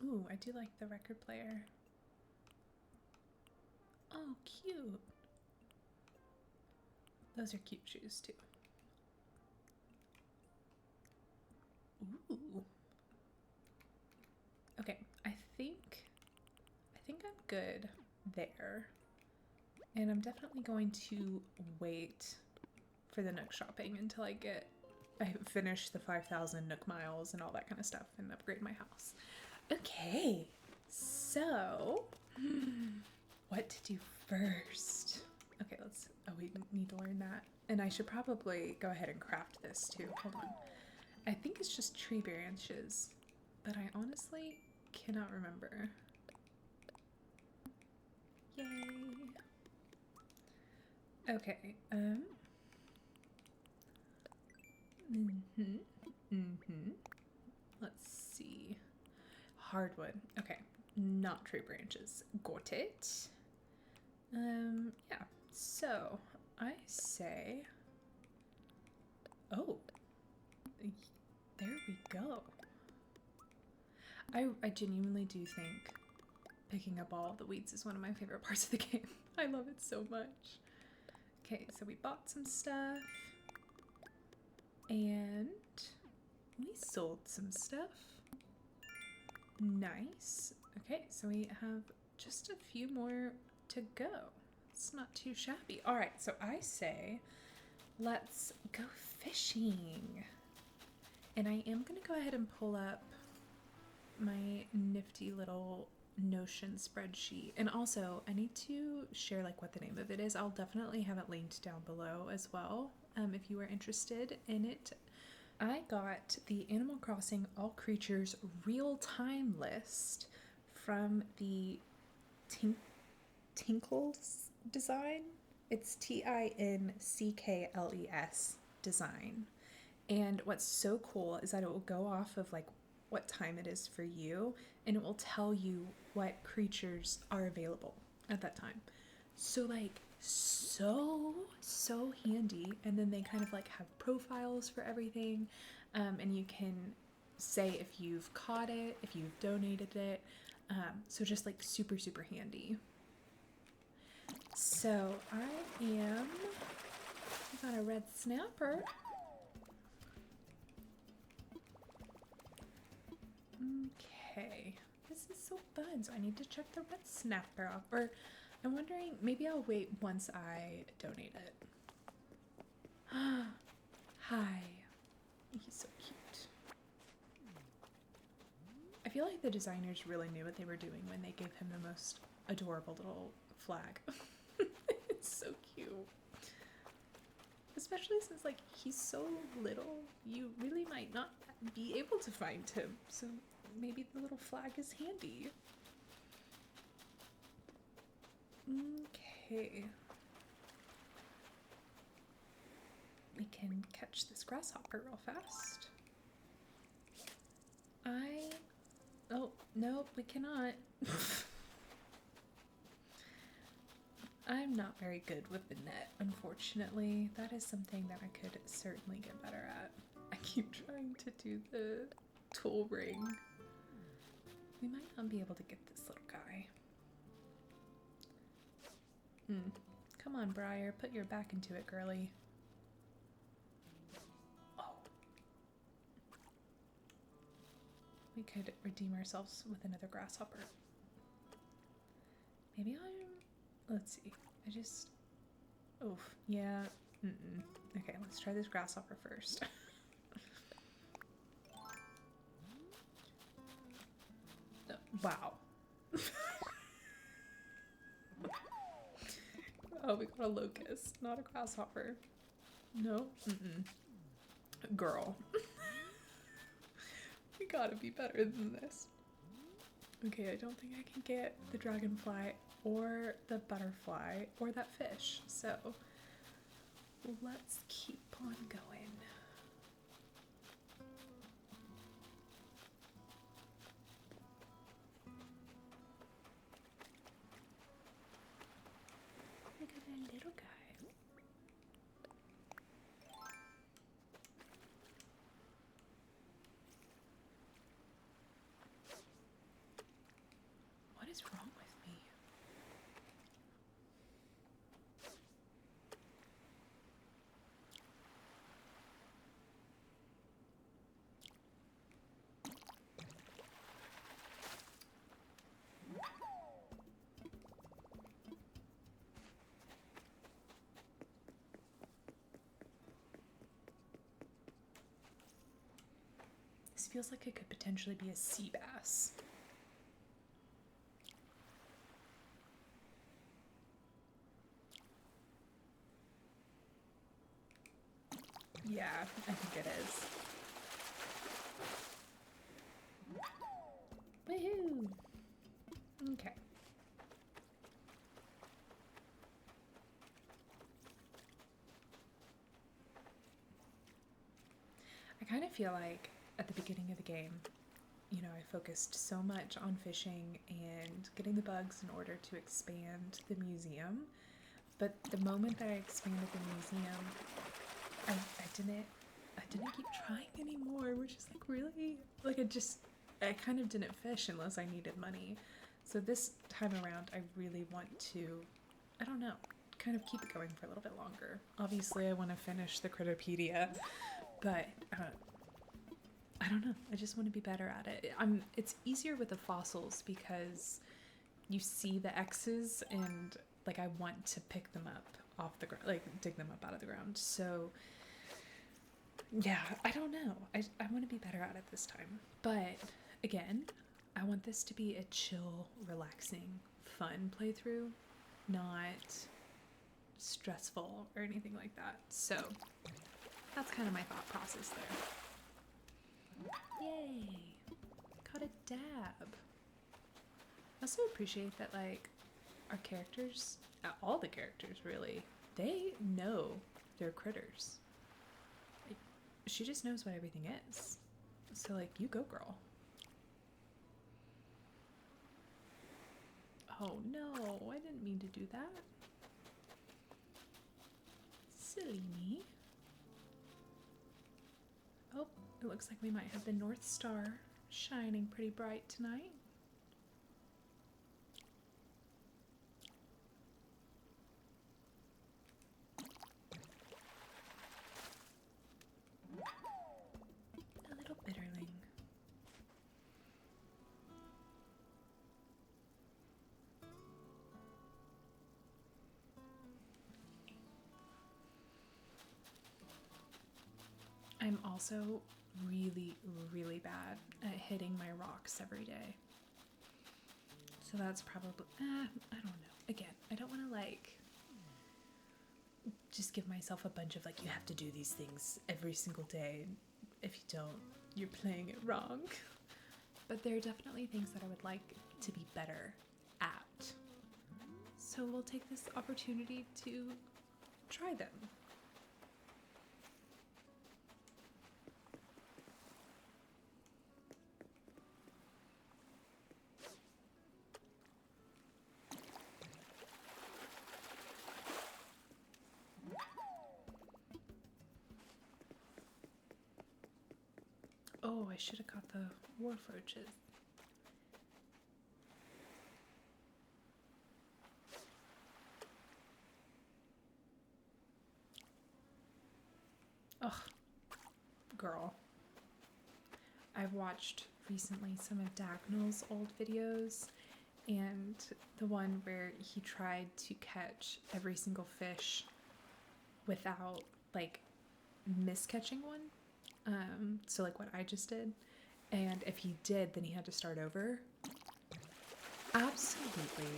Ooh, I do like the record player. Oh, cute. Those are cute shoes too. Ooh. Okay, I think I'm good there. And I'm definitely going to wait for the Nook shopping until I finish the 5,000 Nook miles and all that kind of stuff and upgrade my house. Okay, so what to do first? Okay, we need to learn that. And I should probably go ahead and craft this too. Hold on. I think it's just tree branches, but I honestly cannot remember. Yay. Okay, let's see. Hardwood. Okay, not tree branches. Got it. Yeah. So I say, oh, there we go. I genuinely do think picking up all the weeds is one of my favorite parts of the game. I love it so much. Okay, so we bought some stuff. And we sold some stuff. Nice. Okay, so we have just a few more to go. It's not too shabby. All right, so I say let's go fishing. And I am going to go ahead and pull up my nifty little Notion spreadsheet. And also, I need to share like what the name of it is. I'll definitely have it linked down below as well, if you are interested in it. I got the Animal Crossing All Creatures real-time list from the Tinkles design. It's Tinkles design. And what's so cool is that it will go off of like what time it is for you, and it will tell you what creatures are available at that time. So like so handy. And then they kind of like have profiles for everything, and you can say if you've caught it, if you've donated it, so just like super handy. So I got a red snapper. Okay, this is so fun. So I need to check the red snapper off, or I'm wondering, maybe I'll wait once I donate it. Hi. He's so cute. I feel like the designers really knew what they were doing when they gave him the most adorable little flag. It's so cute. Especially since like he's so little, you really might not be able to find him. So maybe the little flag is handy. Okay. We can catch this grasshopper real fast. Oh, no, we cannot. I'm not very good with the net, unfortunately. That is something that I could certainly get better at. I keep trying to do the tool ring. We might not be able to get this little guy. Come on, Briar, put your back into it, girly. Oh. We could redeem ourselves with another grasshopper. Maybe let's see. Oof, yeah. Okay, let's try this grasshopper first. Wow. Oh, we got a locust, not a grasshopper. No? Girl. We gotta be better than this. Okay, I don't think I can get the dragonfly or the butterfly or that fish, so let's keep on going. Look at that little guy. What is wrong with me? This feels like it could potentially be a sea bass. Yeah, I think it is. Woohoo! Okay. I kind of feel like at the beginning of the game, you know, I focused so much on fishing and getting the bugs in order to expand the museum. But the moment that I expanded the museum, I didn't keep trying anymore, which is like really, like I kind of didn't fish unless I needed money. So this time around, I really want to, I don't know, kind of keep it going for a little bit longer. Obviously, I want to finish the Critterpedia, but I don't know. I just want to be better at it. It's easier with the fossils because you see the X's and like I want to pick them up off the ground, like dig them up out of the ground. So yeah, I don't know. I want to be better at it this time. But again, I want this to be a chill, relaxing, fun playthrough, not stressful or anything like that. So that's kind of my thought process there. Yay! Caught a dab. I also appreciate that, like, our characters, all the characters really, they know they're critters. Like, she just knows what everything is. So, like, you go, girl. Oh no, I didn't mean to do that. Silly me. Oh, it looks like we might have the North Star shining pretty bright tonight. A little bitterling. I'm also really, really bad at hitting my rocks every day. So that's probably, I don't know. Again, I don't want to like just give myself a bunch of like, you have to do these things every single day. If you don't, you're playing it wrong. But there are definitely things that I would like to be better at. So we'll take this opportunity to try them. Oh, I should have got the wharf roaches. Ugh, girl. I've watched recently some of Dagnall's old videos, and the one where he tried to catch every single fish without like miscatching one. So like what I just did. And if he did, then he had to start over. Absolutely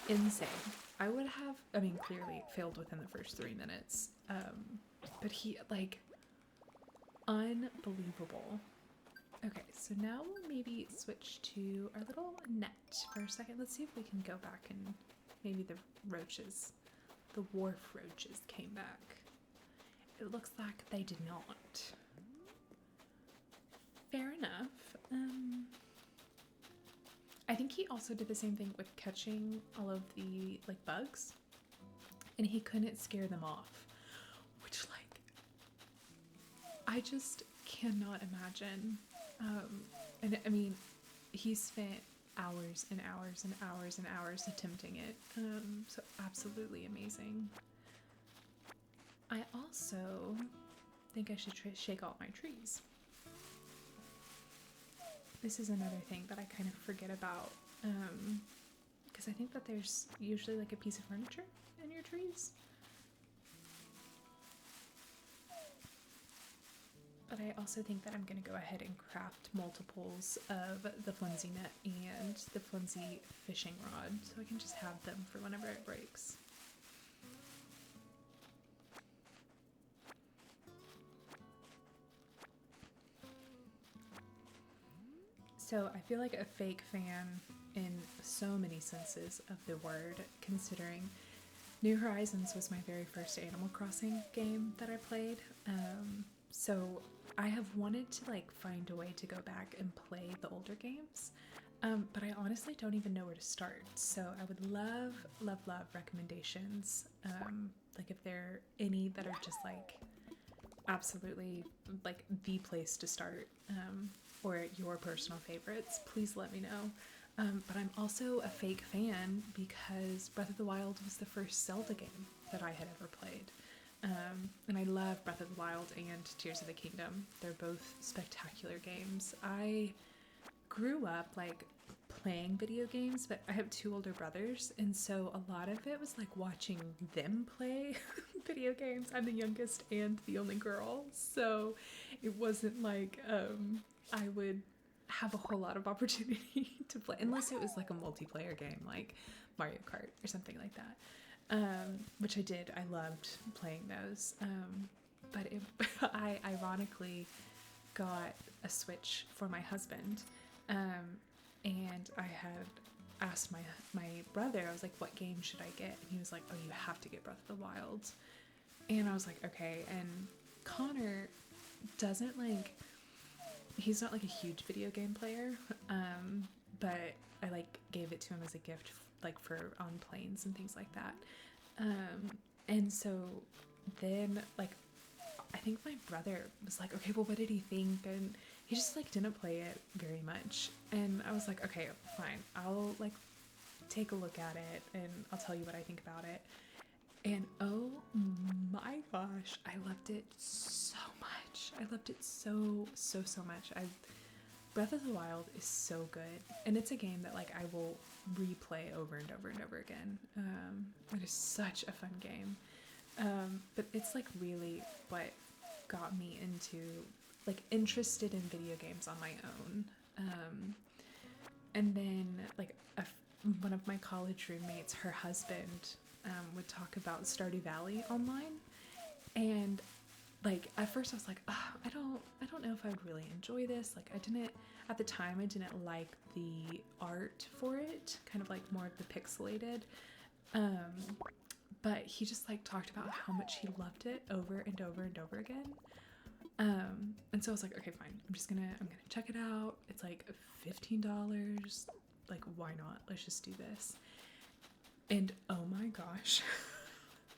insane. I would have, I mean, clearly failed within the first 3 minutes. But he, like, unbelievable. Okay, so now we'll maybe switch to our little net for a second. Let's see if we can go back and maybe the roaches, the wharf roaches came back. It looks like they did not. Fair enough. I think he also did the same thing with catching all of the like bugs, and he couldn't scare them off, which like I just cannot imagine. And I mean, he spent hours and hours and hours and hours attempting it. So absolutely amazing. I also think I should shake out my trees. This is another thing that I kind of forget about, because I think that there's usually like a piece of furniture in your trees. But I also think that I'm going to go ahead and craft multiples of the flimsy net and the flimsy fishing rod, so I can just have them for whenever it breaks. So I feel like a fake fan in so many senses of the word, considering New Horizons was my very first Animal Crossing game that I played. So I have wanted to like find a way to go back and play the older games, but I honestly don't even know where to start. So I would love, love, love recommendations. Like if there are any that are just like absolutely like the place to start, or your personal favorites, please let me know. But I'm also a fake fan because Breath of the Wild was the first Zelda game that I had ever played. And I love Breath of the Wild and Tears of the Kingdom. They're both spectacular games. I grew up like playing video games, but I have two older brothers, and so a lot of it was like watching them play video games. I'm the youngest and the only girl, so it wasn't like I would have a whole lot of opportunity to play unless it was like a multiplayer game like Mario Kart or something like that. Which I did. I loved playing those. But I ironically got a Switch for my husband, and I had asked my brother. I was like, "What game should I get?" And he was like, "Oh, you have to get Breath of the Wild." And I was like, "Okay." And Connor doesn't like. He's not like a huge video game player, but I like gave it to him as a gift, like for on planes and things like that. And so then like I think my brother was like, okay, well, what did he think? And he just like didn't play it very much. And I was like, okay, fine, I'll like take a look at it and I'll tell you what I think about it. And oh my gosh, I loved it so much. I loved it so much. Breath of the Wild is so good, and it's a game that like I will replay over and over and over again. It is such a fun game, but it's like really what got me into like interested in video games on my own. And then like one of my college roommates, her husband, would talk about Stardew Valley online, and like at first I was like, oh, I don't know if I would really enjoy this. Like I didn't at the time I didn't like the art for it, kind of like more of the pixelated. But he just like talked about how much he loved it over and over and over again. And so I was like, okay, fine. I'm gonna check it out. It's like $15. Like why not? Let's just do this. And oh my gosh,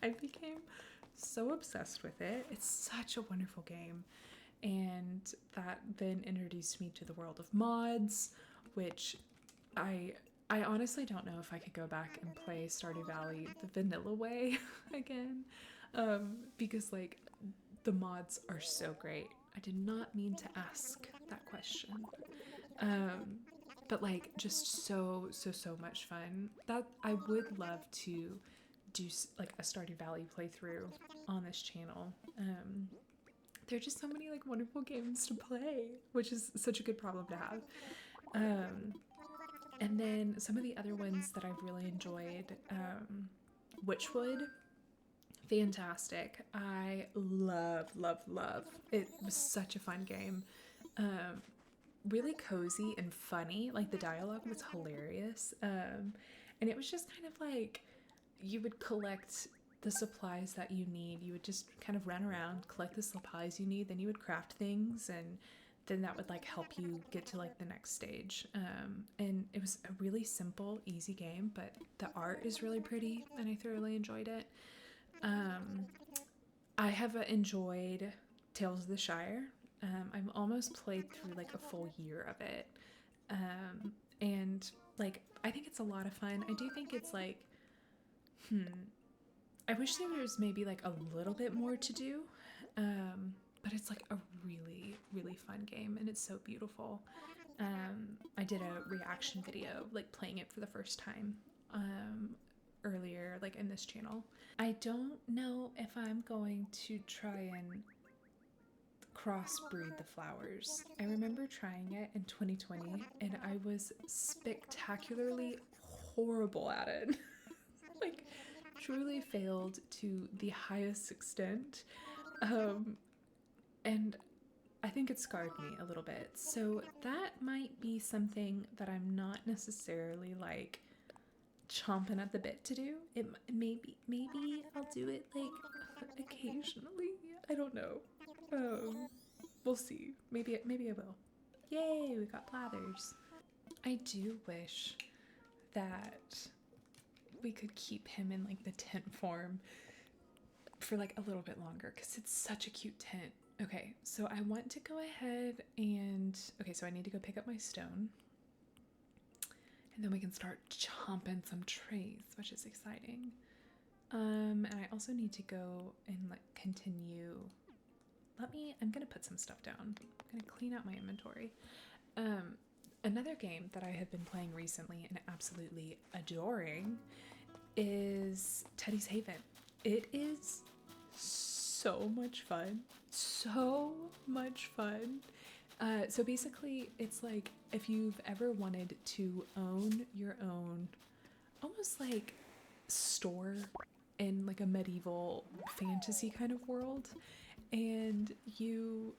I became so obsessed with it. It's such a wonderful game. And that then introduced me to the world of mods, which I honestly don't know if I could go back and play Stardew Valley the vanilla way again, because like the mods are so great. I did not mean to ask that question, but like just so much fun. That I would love to do like a Stardew Valley playthrough on this channel. There are just so many like wonderful games to play, which is such a good problem to have. And then some of the other ones that I've really enjoyed, Witchwood, fantastic. I love. It was such a fun game. Really cozy and funny. Like the dialogue was hilarious. And it was just kind of like you would collect the supplies that you need. You would just kind of run around, collect the supplies you need, then you would craft things, and then that would like help you get to like the next stage. And it was a really simple, easy game, but the art is really pretty and I thoroughly enjoyed it. I have enjoyed Tales of the Shire. I've almost played through like a full year of it. And like I think it's a lot of fun. I do think it's like I wish there was maybe like a little bit more to do, but it's like a really fun game and it's so beautiful. I did a reaction video like playing it for the first time earlier like in this channel. I don't know if I'm going to try and crossbreed the flowers. I remember trying it in 2020 and I was spectacularly horrible at it. Like truly failed to the highest extent. And I think it scarred me a little bit. So that might be something that I'm not necessarily like chomping at the bit to do. It maybe I'll do it like occasionally. I don't know. We'll see. Maybe I will. Yay, we got blathers. I do wish that we could keep him in like the tent form for like a little bit longer because it's such a cute tent. Okay, so I want to go ahead and so I need to go pick up my stone and then we can start chomping some trees, which is exciting. And I also need to go and like continue. I'm gonna put some stuff down. I'm gonna clean out my inventory. Another game that I have been playing recently and absolutely adoring is Teddy's Haven. It is so much fun. So much fun. So basically, it's like if you've ever wanted to own your own, almost like store in like a medieval fantasy kind of world, and you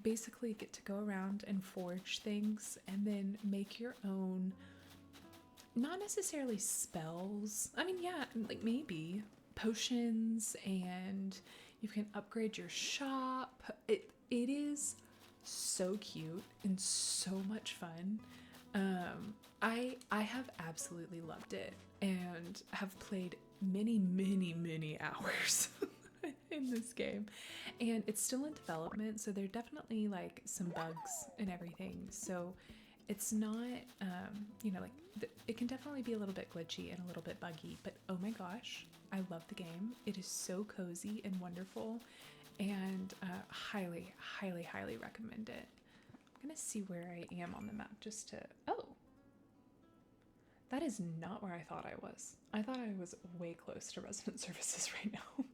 basically get to go around and forge things and then make your own, not necessarily spells. I mean, yeah, like maybe potions, and you can upgrade your shop. It is so cute and so much fun. I have absolutely loved it and have played many hours in this game, and it's still in development, so there are definitely like some bugs and everything. So it's not, like it can definitely be a little bit glitchy and a little bit buggy, but oh my gosh, I love the game. It is so cozy and wonderful, and highly recommend it. I'm gonna see where I am on the map just to, oh, that is not where I thought I was. I thought I was way close to resident services right now.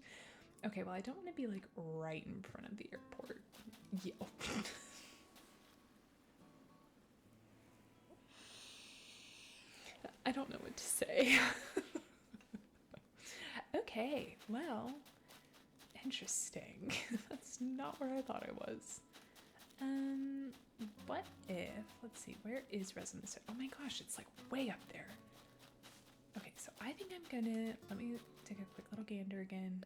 Okay, well, I don't want to be like right in front of the airport. Yeah. I don't know what to say. Okay, well, interesting. That's not where I thought I was. What if, let's see, where is residence? Oh my gosh, it's like way up there. Okay, so I think I'm gonna, let me take a quick little gander again.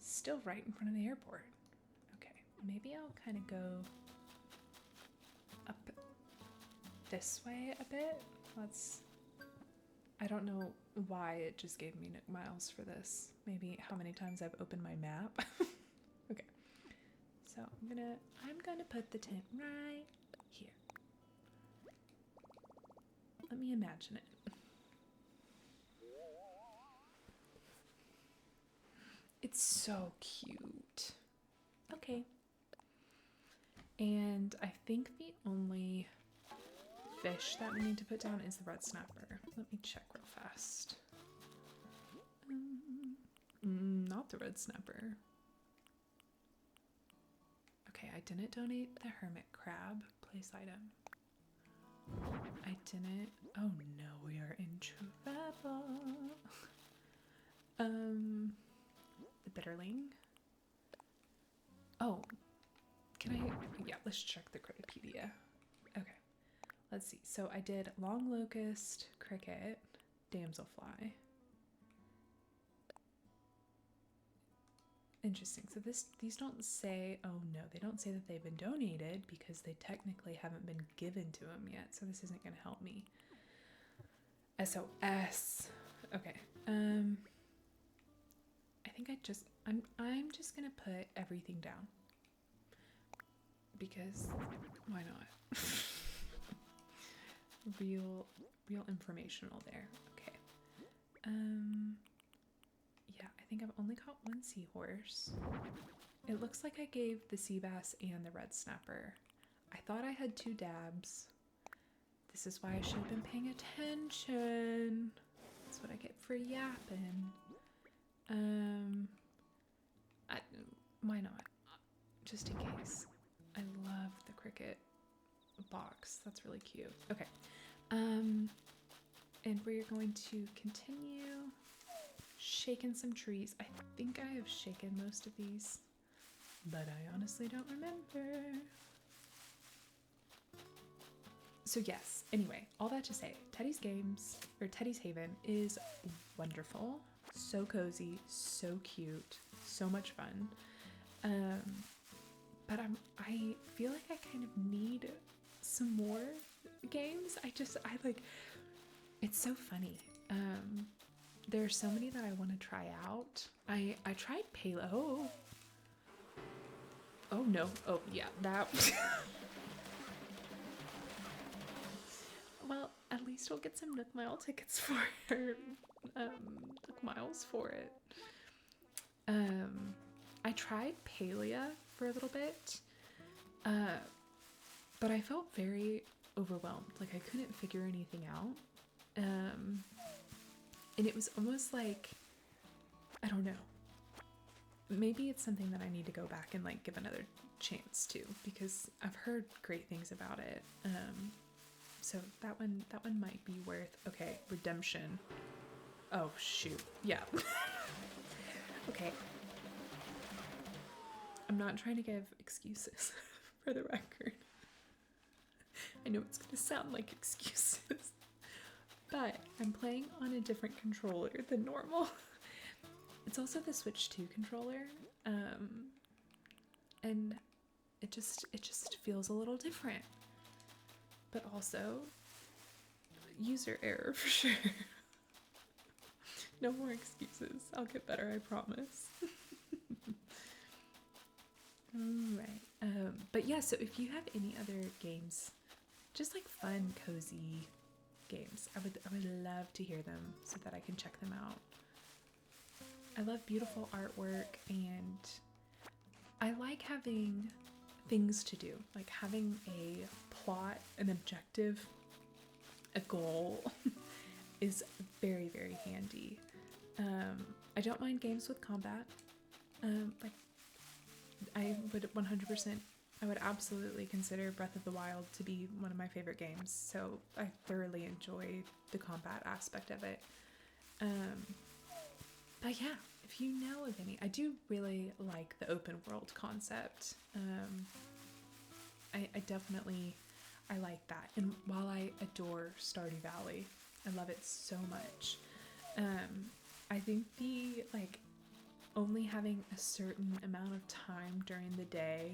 Still right in front of the airport. Okay, maybe I'll kind of go up this way a bit. I don't know why it just gave me Nook Miles for this. Maybe how many times I've opened my map. Okay, so I'm gonna put the tent right here. Let me imagine it. It's so cute. Okay. And I think the only fish that we need to put down is the red snapper. Let me check real fast. Not the red snapper. Okay, I didn't donate the hermit crab. Place item. I didn't. Oh no, we are in trouble. The bitterling. Oh, can I? Yeah, let's check the Critipedia. Okay, let's see. So I did long locust, cricket, damselfly. Interesting. So these don't say, oh no, they don't say that they've been donated because they technically haven't been given to them yet. So this isn't going to help me. SOS. Okay. I think I'm just going to put everything down because why not? real informational there. Okay. Yeah, I think I've only caught one seahorse. It looks like I gave the sea bass and the red snapper. I thought I had 2 dabs. This is why I should have been paying attention. That's what I get for yapping. Why not? Just in case. I love the cricket box. That's really cute. Okay. And we're going to continue shaking some trees. I think I have shaken most of these, but I honestly don't remember. So yes, anyway, all that to say, Teddy's Haven is wonderful. So cozy, so cute, so much fun. But I feel like I kind of need some more games. It's so funny. There are so many that I want to try out. I tried Palo. Oh no. Oh yeah, that. Well, at least we'll get some Nook Mile tickets for Nook Miles for it. I tried Palia for a little bit, but I felt very overwhelmed. Like I couldn't figure anything out. And it was almost like, I don't know. Maybe it's something that I need to go back and like give another chance to, because I've heard great things about it. So that one might be worth. Okay, Redemption. Oh shoot. Yeah. Okay. I'm not trying to give excuses for the record. I know it's gonna sound like excuses, but I'm playing on a different controller than normal. It's also the Switch 2 controller, and it just feels a little different. But also, user error for sure. No more excuses. I'll get better, I promise. Alright. But yeah, so if you have any other games, just like fun, cozy games, I would love to hear them so that I can check them out. I love beautiful artwork, and I like having things to do, like having a plot, an objective, a goal is very, very handy. I don't mind games with combat. Like I would 100%, I would absolutely consider Breath of the Wild to be one of my favorite games. So I thoroughly enjoy the combat aspect of it. But yeah, if you know of any, I do really like the open world concept. I definitely, I like that. And while I adore Stardew Valley, I love it so much. I think the like only having a certain amount of time during the day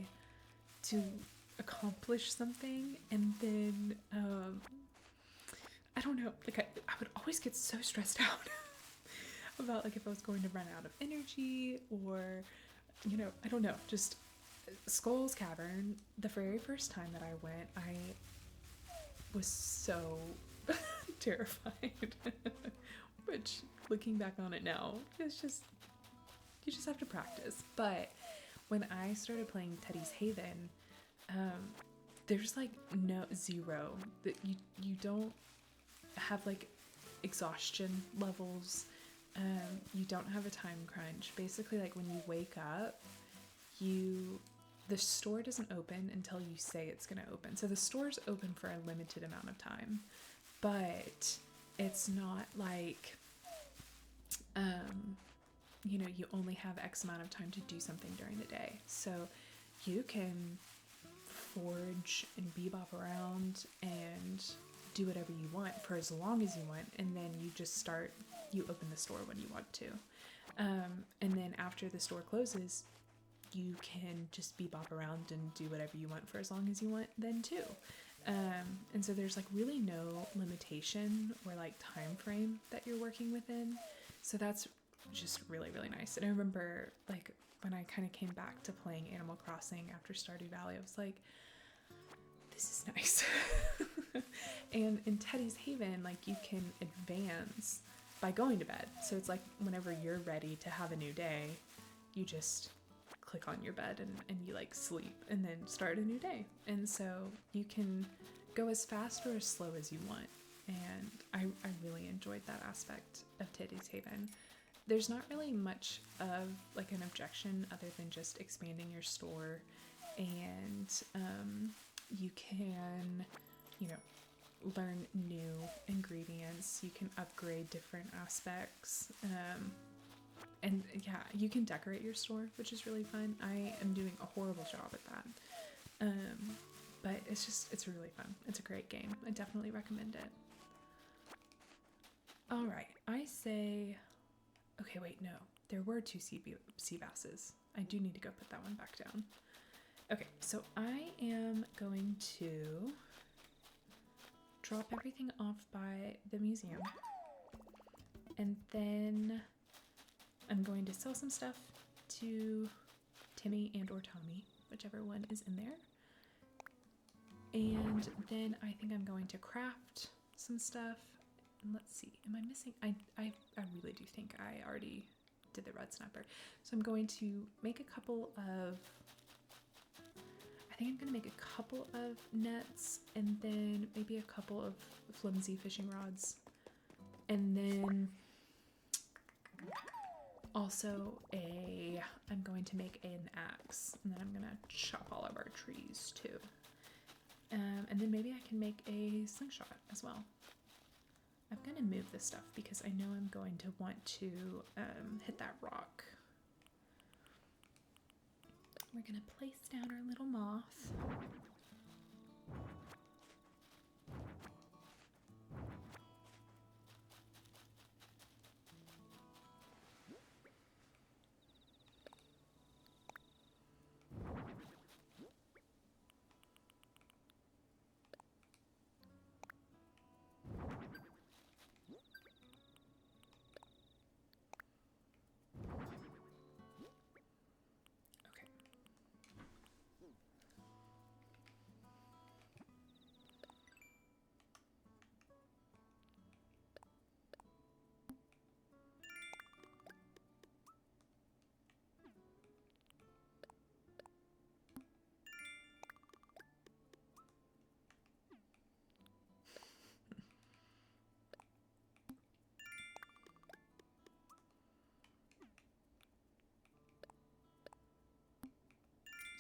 to accomplish something, and then I don't know, like I would always get so stressed out about like if I was going to run out of energy, or you know, I don't know, just Skull's Cavern, the very first time that I went, I was so terrified. Which, looking back on it now, it's just, you just have to practice. But when I started playing Teddy's Haven, there's like zero, that you don't have like exhaustion levels. You don't have a time crunch. Basically, like when you wake up, the store doesn't open until you say it's gonna open. So the store's open for a limited amount of time, but it's not like, you know, you only have X amount of time to do something during the day. So you can forge and bebop around and do whatever you want for as long as you want, and then you open the store when you want to. And then after the store closes, you can just bebop around and do whatever you want for as long as you want then too. And so there's like really no limitation or like time frame that you're working within. So that's just really, really nice. And I remember like when I kind of came back to playing Animal Crossing after Stardew Valley, I was like, this is nice. And in Teddy's Haven, like you can advance by going to bed. So it's like whenever you're ready to have a new day, you just click on your bed and you like sleep and then start a new day. And so you can go as fast or as slow as you want. And I really enjoyed that aspect of Teddy's Haven. There's not really much of like an objection other than just expanding your store, and you can, you know, learn new ingredients. You can upgrade different aspects. And yeah, you can decorate your store, which is really fun. I am doing a horrible job at that. But it's really fun. It's a great game. I definitely recommend it. All right, I say, okay, wait, no, there were two sea basses. I do need to go put that one back down. Okay, so I am going to drop everything off by the museum, and then I'm going to sell some stuff to Timmy and or Tommy, whichever one is in there. And then I think I'm going to craft some stuff. And let's see, am I missing? I really do think I already did the red snapper. So I'm going to make a couple of, I think I'm going to make a couple of nets and then maybe a couple of flimsy fishing rods. And then also I'm going to make an axe, and then I'm going to chop all of our trees too. And then maybe I can make a slingshot as well. I'm going to move this stuff because I know I'm going to want to hit that rock. We're going to place down our little moth.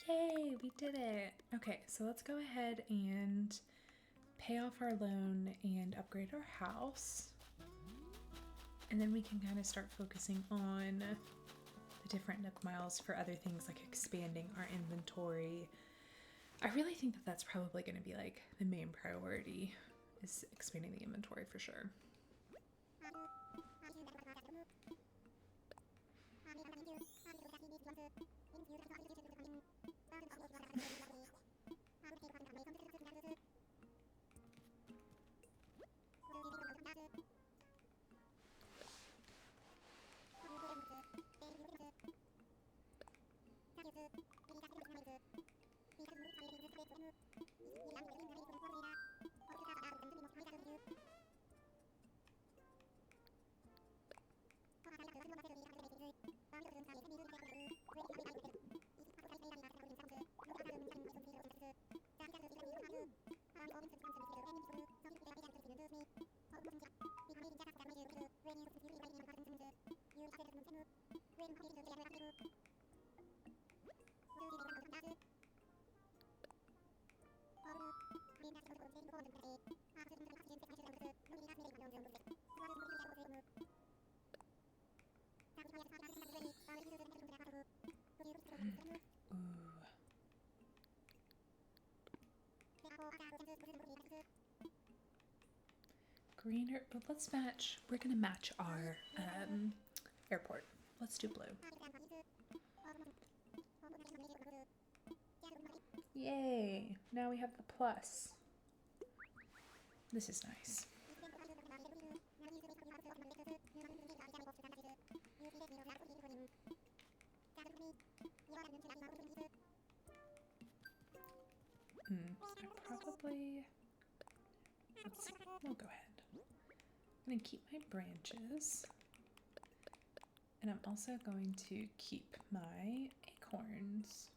Yay, we did it. Okay, so let's go ahead and pay off our loan and upgrade our house. And then we can kind of start focusing on the different Nook Miles for other things like expanding our inventory. I really think that that's probably going to be like the main priority, is expanding the inventory for sure. Greener, but let's match. We're gonna match our airport. Let's do blue. Yay! Now we have the plus. This is nice. So probably, we'll go ahead. I'm going to keep my branches, and I'm also going to keep my acorns.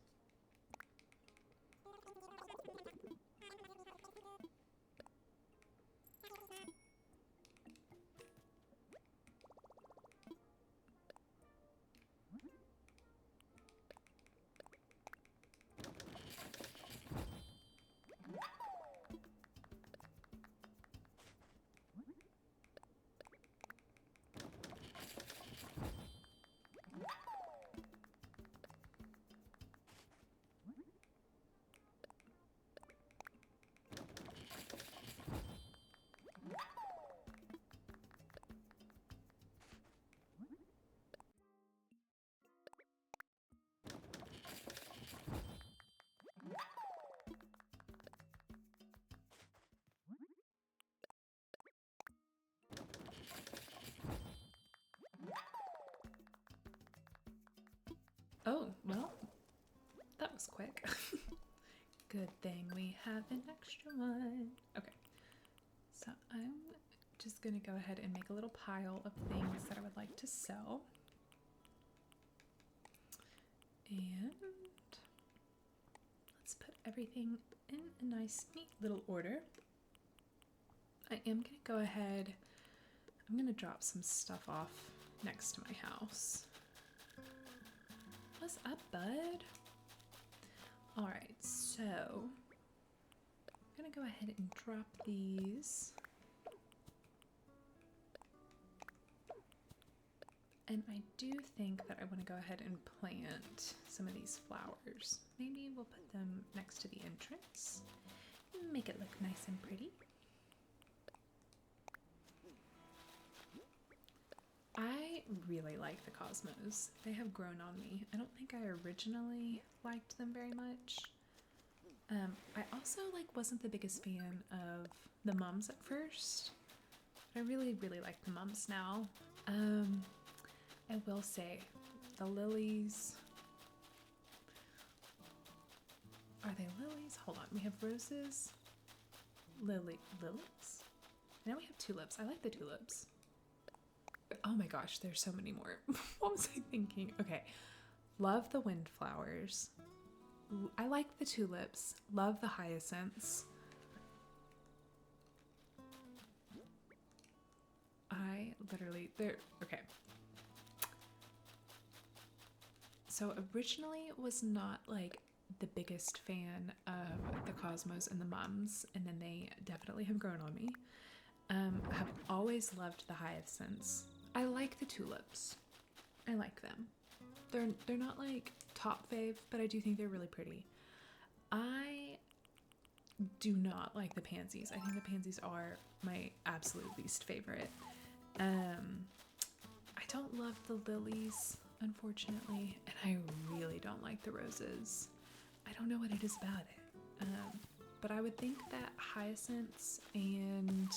Oh, well, that was quick. Good thing we have an extra one. Okay, So I'm just going to go ahead and make a little pile of things that I would like to sell. And let's put everything in a nice, neat little order. I am going to go ahead, I'm going to drop some stuff off next to my house. What's up, bud? Alright, so I'm going to go ahead and drop these. And I do think that I want to go ahead and plant some of these flowers. Maybe we'll put them next to the entrance. Make it look nice and pretty. I really like the Cosmos. They have grown on me. I don't think I originally liked them very much. I also wasn't the biggest fan of the mums at first. But I really, really like the mums now. I will say, the lilies. Are they lilies? Hold on. We have roses. Lilies? Now we have tulips. I like the tulips. Oh my gosh, there's so many more. What was I thinking? Okay. Love the windflowers. I like the tulips. Love the hyacinths. Okay. So originally was not the biggest fan of the Cosmos and the mums, and then they definitely have grown on me. Have always loved the hyacinths. I like the tulips. I like them. They're not top fave, but I do think they're really pretty. I do not like the pansies. I think the pansies are my absolute least favorite. I don't love the lilies, unfortunately, and I really don't like the roses. I don't know what it is about it. But I would think that hyacinths and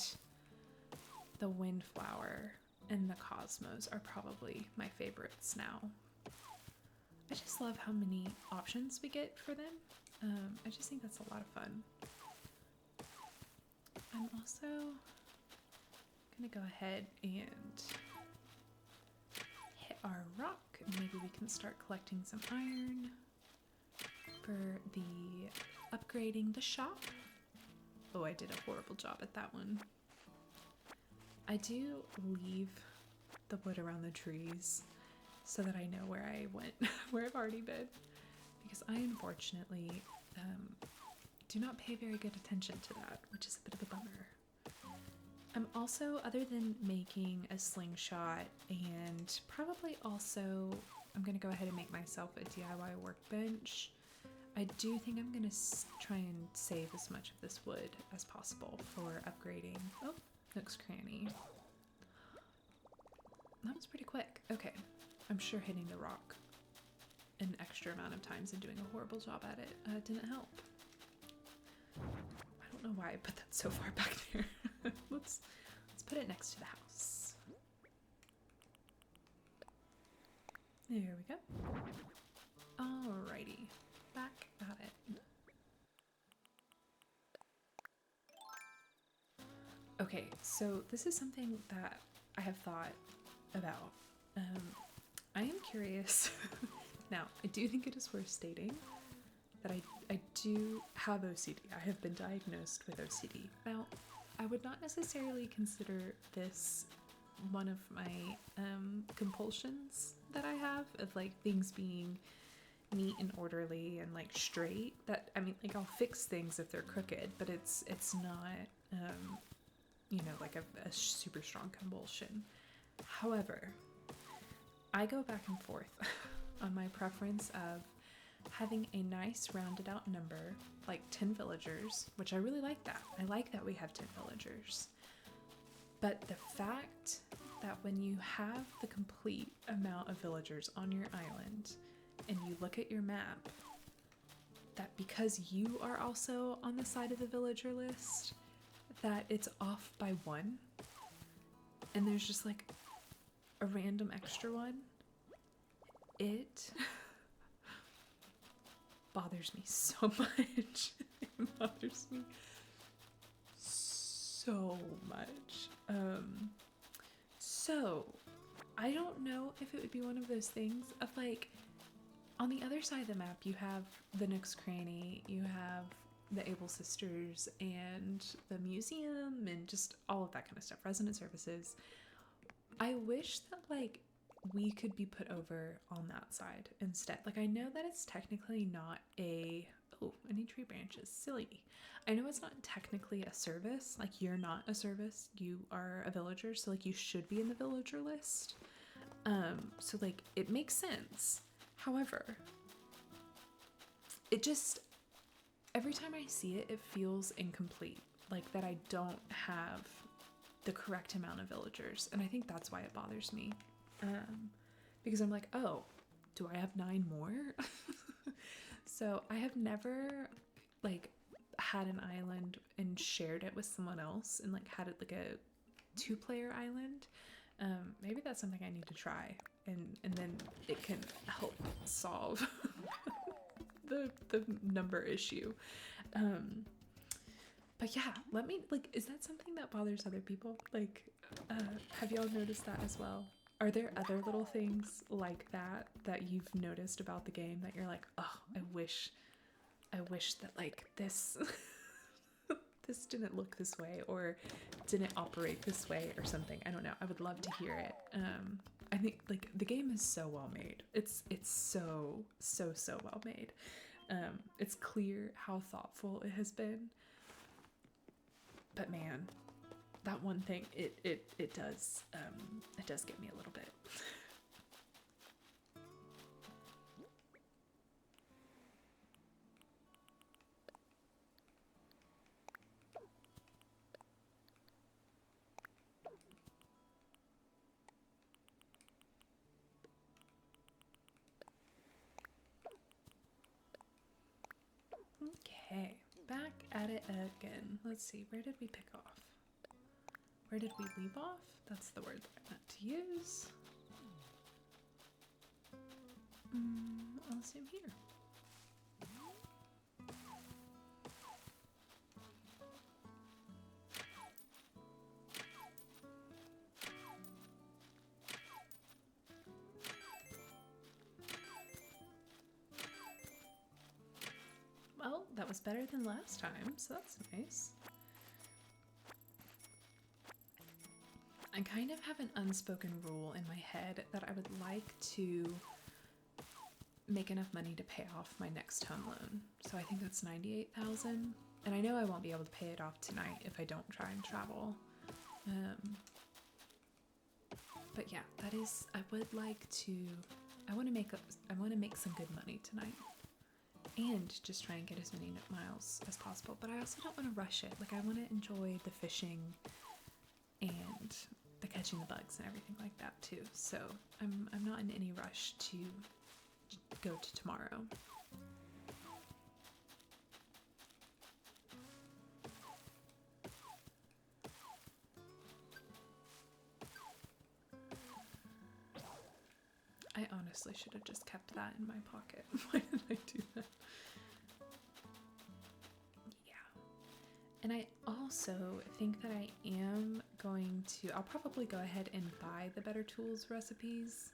the windflower and the Cosmos are probably my favorites now. I just love how many options we get for them. I just think that's a lot of fun. I'm also gonna go ahead and hit our rock, and maybe we can start collecting some iron for the upgrading the shop. Oh, I did a horrible job at that one. I do leave the wood around the trees so that I know where I went, where I've already been, because I unfortunately do not pay very good attention to that, which is a bit of a bummer. I'm also, other than making a slingshot, and probably also I'm going to go ahead and make myself a DIY workbench, I do think I'm going to try and save as much of this wood as possible for upgrading. Oh, Nook's Cranny. That was pretty quick. Okay, I'm sure hitting the rock an extra amount of times and doing a horrible job at it didn't help. I don't know why I put that so far back there. let's put it next to the house. There we go. Alrighty, back at it. Okay, so this is something that I have thought about. I am curious. Now, I do think it is worth stating that I do have OCD. I have been diagnosed with OCD. Now, I would not necessarily consider this one of my compulsions that I have of things being neat and orderly and straight. That, I mean, I'll fix things if they're crooked, but it's not a super strong compulsion. However, I go back and forth on my preference of having a nice rounded out number, like 10 villagers, which I really like that. I like that we have 10 villagers. But the fact that when you have the complete amount of villagers on your island and you look at your map, that because you are also on the side of the villager list, that it's off by 1, and there's just a random extra one, it bothers me so much. It bothers me so much. So I don't know if it would be one of those things of like, on the other side of the map, you have the Nook's Cranny, you have the Able Sisters, and the museum, and just all of that kind of stuff, resident services. I wish that like we could be put over on that side instead. Like, I know that it's technically not a, oh, I need tree branches, silly. I know it's not technically a service. Like, you're not a service, you are a villager, so like you should be in the villager list. So like it makes sense. However, it just, every time I see it, it feels incomplete. Like that I don't have the correct amount of villagers. And I think that's why it bothers me. Because I'm like, oh, do I have 9 more? So I have never like had an island and shared it with someone else and like had it like a 2-player island. Maybe that's something I need to try, and then it can help solve the number issue. But yeah, let me, like, is that something that bothers other people? Like, have y'all noticed that as well? Are there other little things like that that you've noticed about the game that you're like, oh, I wish that like this this didn't look this way or didn't operate this way or something. I don't know. I would love to hear it. I think like the game is so well made. It's so well made. It's clear how thoughtful it has been. But man, that one thing, it does get me a little bit. Okay, back at it again. Let's see, where did we pick off? Where did we leave off? That's the word that I meant to use. I'll assume here. Well, that was better than last time, so that's nice. I kind of have an unspoken rule in my head that I would like to make enough money to pay off my next home loan. So I think that's 98,000, and I know I won't be able to pay it off tonight if I don't try and travel. But yeah, that is, I would like to, I want to make some good money tonight. And just try and get as many miles as possible. But I also don't want to rush it. Like, I want to enjoy the fishing and the catching the bugs and everything like that too. So I'm not in any rush to go to tomorrow. I honestly should have just kept that in my pocket. Why did I do that? Yeah. And I also think that I am going to, I'll probably go ahead and buy the Better Tools recipes,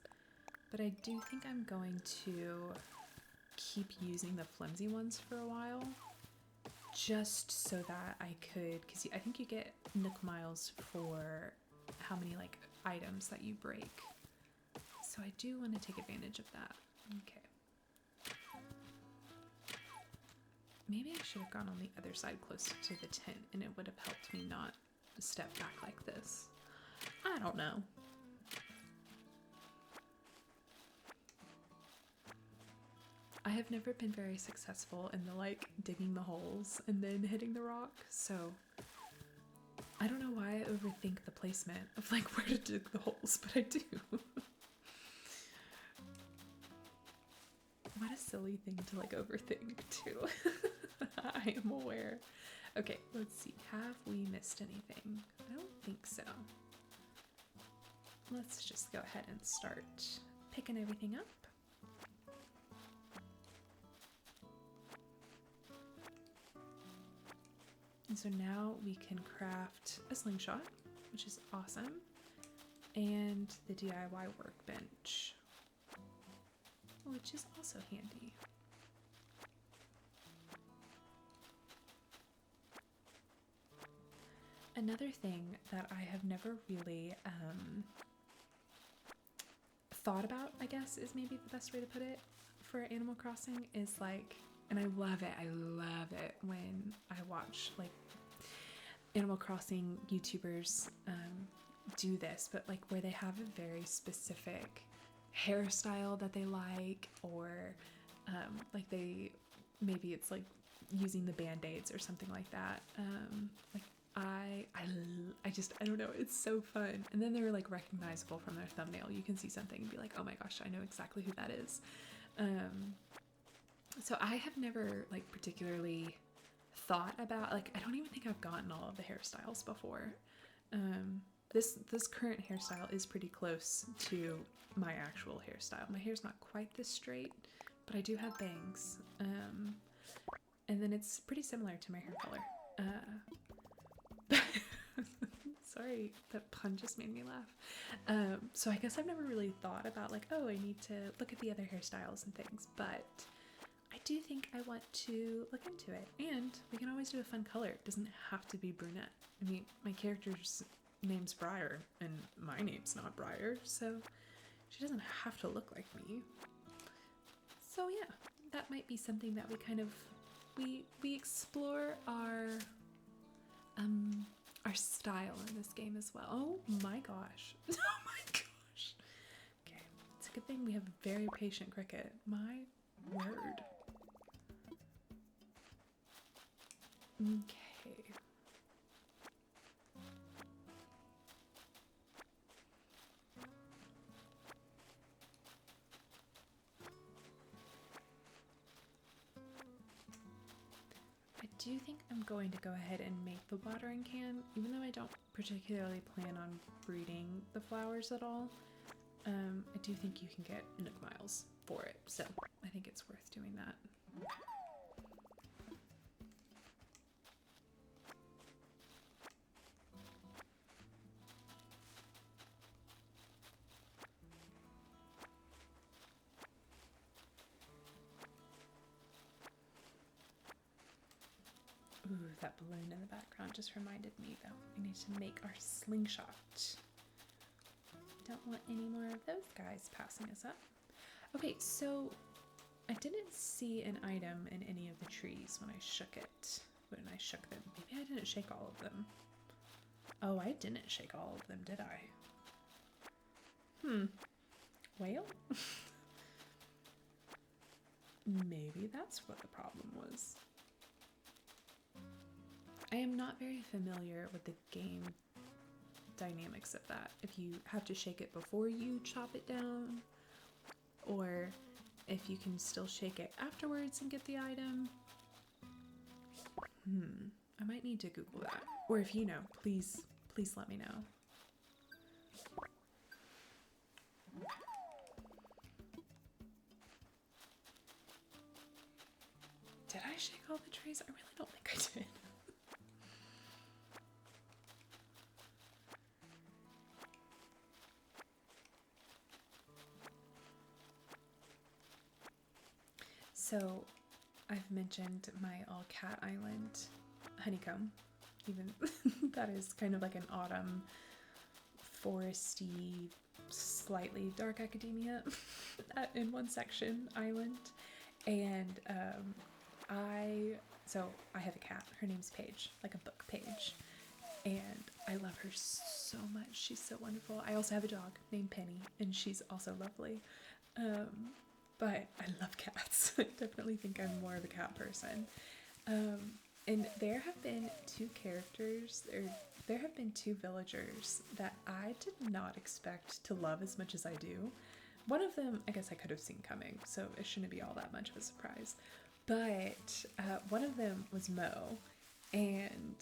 but I do think I'm going to keep using the flimsy ones for a while, just so that I could, because I think you get Nook miles for how many like items that you break. So I do want to take advantage of that. Okay. Maybe I should have gone on the other side closer to the tent and it would have helped me not step back like this. I don't know. I have never been very successful in the like digging the holes and then hitting the rock, so I don't know why I overthink the placement of like where to dig the holes, but I do. What a silly thing to like overthink too. I am aware. Okay, let's see. Have we missed anything? I don't think so. Let's just go ahead and start picking everything up. And so now we can craft a slingshot, which is awesome, and the DIY workbench, which is also handy. Another thing that I have never really thought about, I guess is maybe the best way to put it, for Animal Crossing is like, and I love it when I watch like Animal Crossing YouTubers do this, but like where they have a very specific hairstyle that they like, or like maybe it's like using the band-aids or something like that. Like I don't know, it's so fun. And then they're like recognizable from their thumbnail. You can see something and be like, oh my gosh, I know exactly who that is. So I have never like particularly thought about, like, I don't even think I've gotten all of the hairstyles before. This current hairstyle is pretty close to my actual hairstyle. My hair's not quite this straight, but I do have bangs. And then it's pretty similar to my hair color. Sorry, that pun just made me laugh. So I guess I've never really thought about like, oh, I need to look at the other hairstyles and things, but I do think I want to look into it. And we can always do a fun color. It doesn't have to be brunette. I mean, my character's name's Briar, and my name's not Briar, so she doesn't have to look like me. So yeah, that might be something that we kind of we explore our style in this game as well. Oh my gosh. Oh my gosh. Okay, it's a good thing we have a very patient cricket. My word. Okay. I do think I'm going to go ahead and make the watering can, even though I don't particularly plan on breeding the flowers at all. I do think you can get Nook Miles for it, so I think it's worth doing that. Ooh, that balloon in the background just reminded me though. We need to make our slingshot. Don't want any more of those guys passing us up. Okay, so I didn't see an item in any of the trees when I shook it. When I shook them. Maybe I didn't shake all of them. Oh, I didn't shake all of them, did I? Well? Maybe that's what the problem was. I am not very familiar with the game dynamics of that. If you have to shake it before you chop it down, or if you can still shake it afterwards and get the item. I might need to Google that. Or if you know, please let me know. Did I shake all the trees? I really don't think I did. So I've mentioned my all cat island honeycomb. Even that is kind of like an autumn foresty, slightly dark academia in one section island. And I have a cat. Her name's Paige, like a book Paige. And I love her so much. She's so wonderful. I also have a dog named Penny, and she's also lovely. But I love cats. I definitely think I'm more of a cat person. And there have been two characters, there have been two villagers that I did not expect to love as much as I do. One of them, I guess I could have seen coming, so it shouldn't be all that much of a surprise. But one of them was Mo, and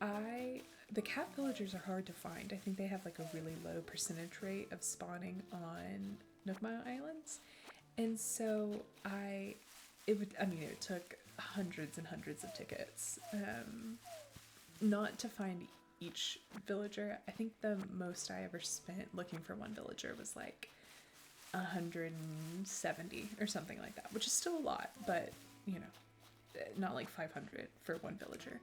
the cat villagers are hard to find. I think they have like a really low percentage rate of spawning on Nook Mile Islands. And so it took hundreds and hundreds of tickets not to find each villager. I think the most I ever spent looking for one villager was like 170 or something like that, which is still a lot, but you know, not like 500 for one villager.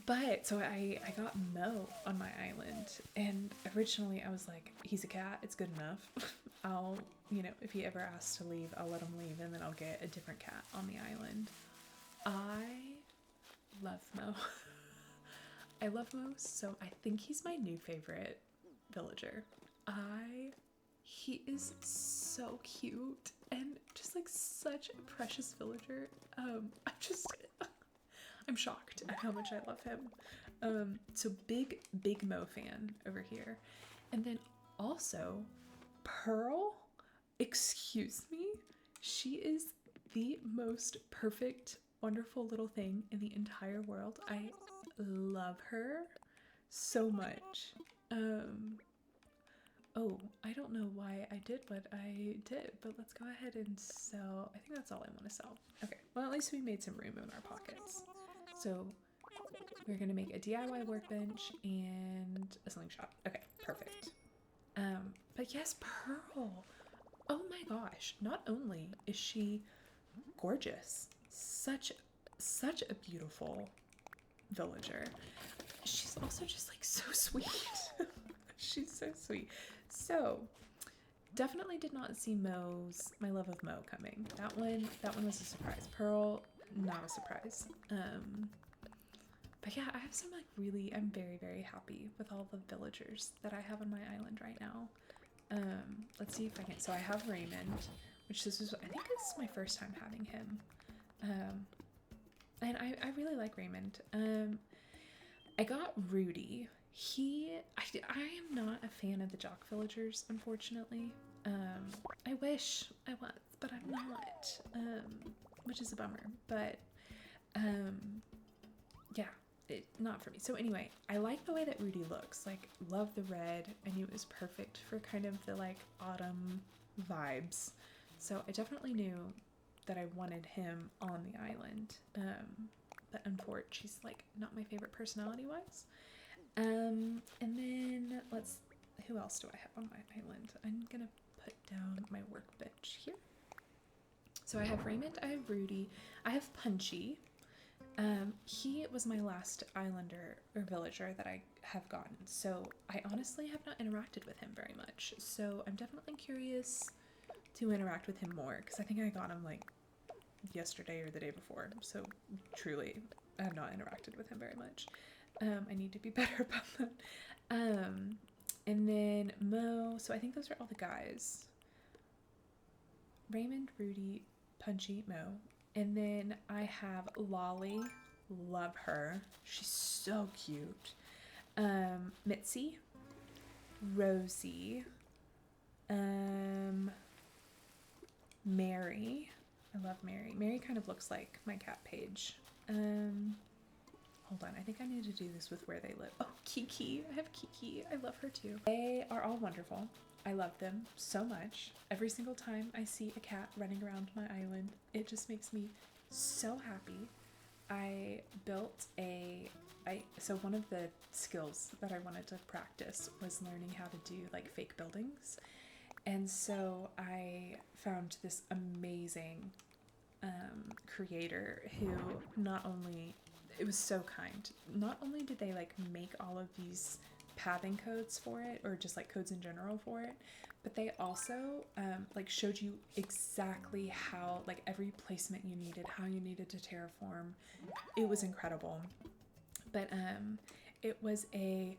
But so I got Mo on my island, and originally I was like, he's a cat, it's good enough. I'll, you know, if he ever asks to leave, I'll let him leave, and then I'll get a different cat on the island. I love Mo. I love Mo, so I think he's my new favorite villager. He is so cute and just like such a precious villager. I'm shocked at how much I love him. So big Mo fan over here. And then also Pearl, excuse me, she is the most perfect, wonderful little thing in the entire world. I love her so much. Oh, I don't know why I did what I did, but let's go ahead and sell. I think that's all I want to sell. Okay, well, at least we made some room in our pockets. So we're gonna make a DIY workbench and a slingshot. Okay, perfect. But yes, Pearl. Oh my gosh, not only is she gorgeous, such a beautiful villager, she's also just like so sweet. She's so sweet. So definitely did not see my love of Mo coming. That one was a surprise. Pearl, not a surprise. But yeah, I have some like really, I'm very happy with all the villagers that I have on my island right now. Let's see if I can. So I have Raymond, which I think this is my first time having him. And I really like Raymond. I got Rudy. I am not a fan of the jock villagers, unfortunately. I wish I was, but I'm not, which is a bummer. But yeah, not for me. So anyway, I like the way that Rudy looks. Like, love the red. I knew it was perfect for kind of the like autumn vibes. So I definitely knew that I wanted him on the island. But unfortunately, she's like not my favorite personality wise. And then who else do I have on my island? I'm gonna put down my workbench here. So I have Raymond, I have Rudy, I have Punchy. He was my last islander or villager that I have gotten, so I honestly have not interacted with him very much. So I'm definitely curious to interact with him more, because I think I got him like yesterday or the day before. So truly, I have not interacted with him very much. I need to be better about that. And then Mo. So I think those are all the guys. Raymond, Rudy, Punchy, Mo. And then I have Lolly. Love her. She's so cute. Mitzi. Rosie. Mary. I love Mary. Mary kind of looks like my cat Paige. Hold on, I think I need to do this with where they live. Oh, Kiki. I have Kiki. I love her too. They are all wonderful. I love them so much. Every single time I see a cat running around my island, it just makes me so happy. I built so one of the skills that I wanted to practice was learning how to do like fake buildings. And so I found this amazing creator who it was so kind. Not only did they like make all of these pathing codes for it, or just like codes in general for it, but they also like showed you exactly how, like every placement you needed, how you needed to terraform. It was incredible. But it was a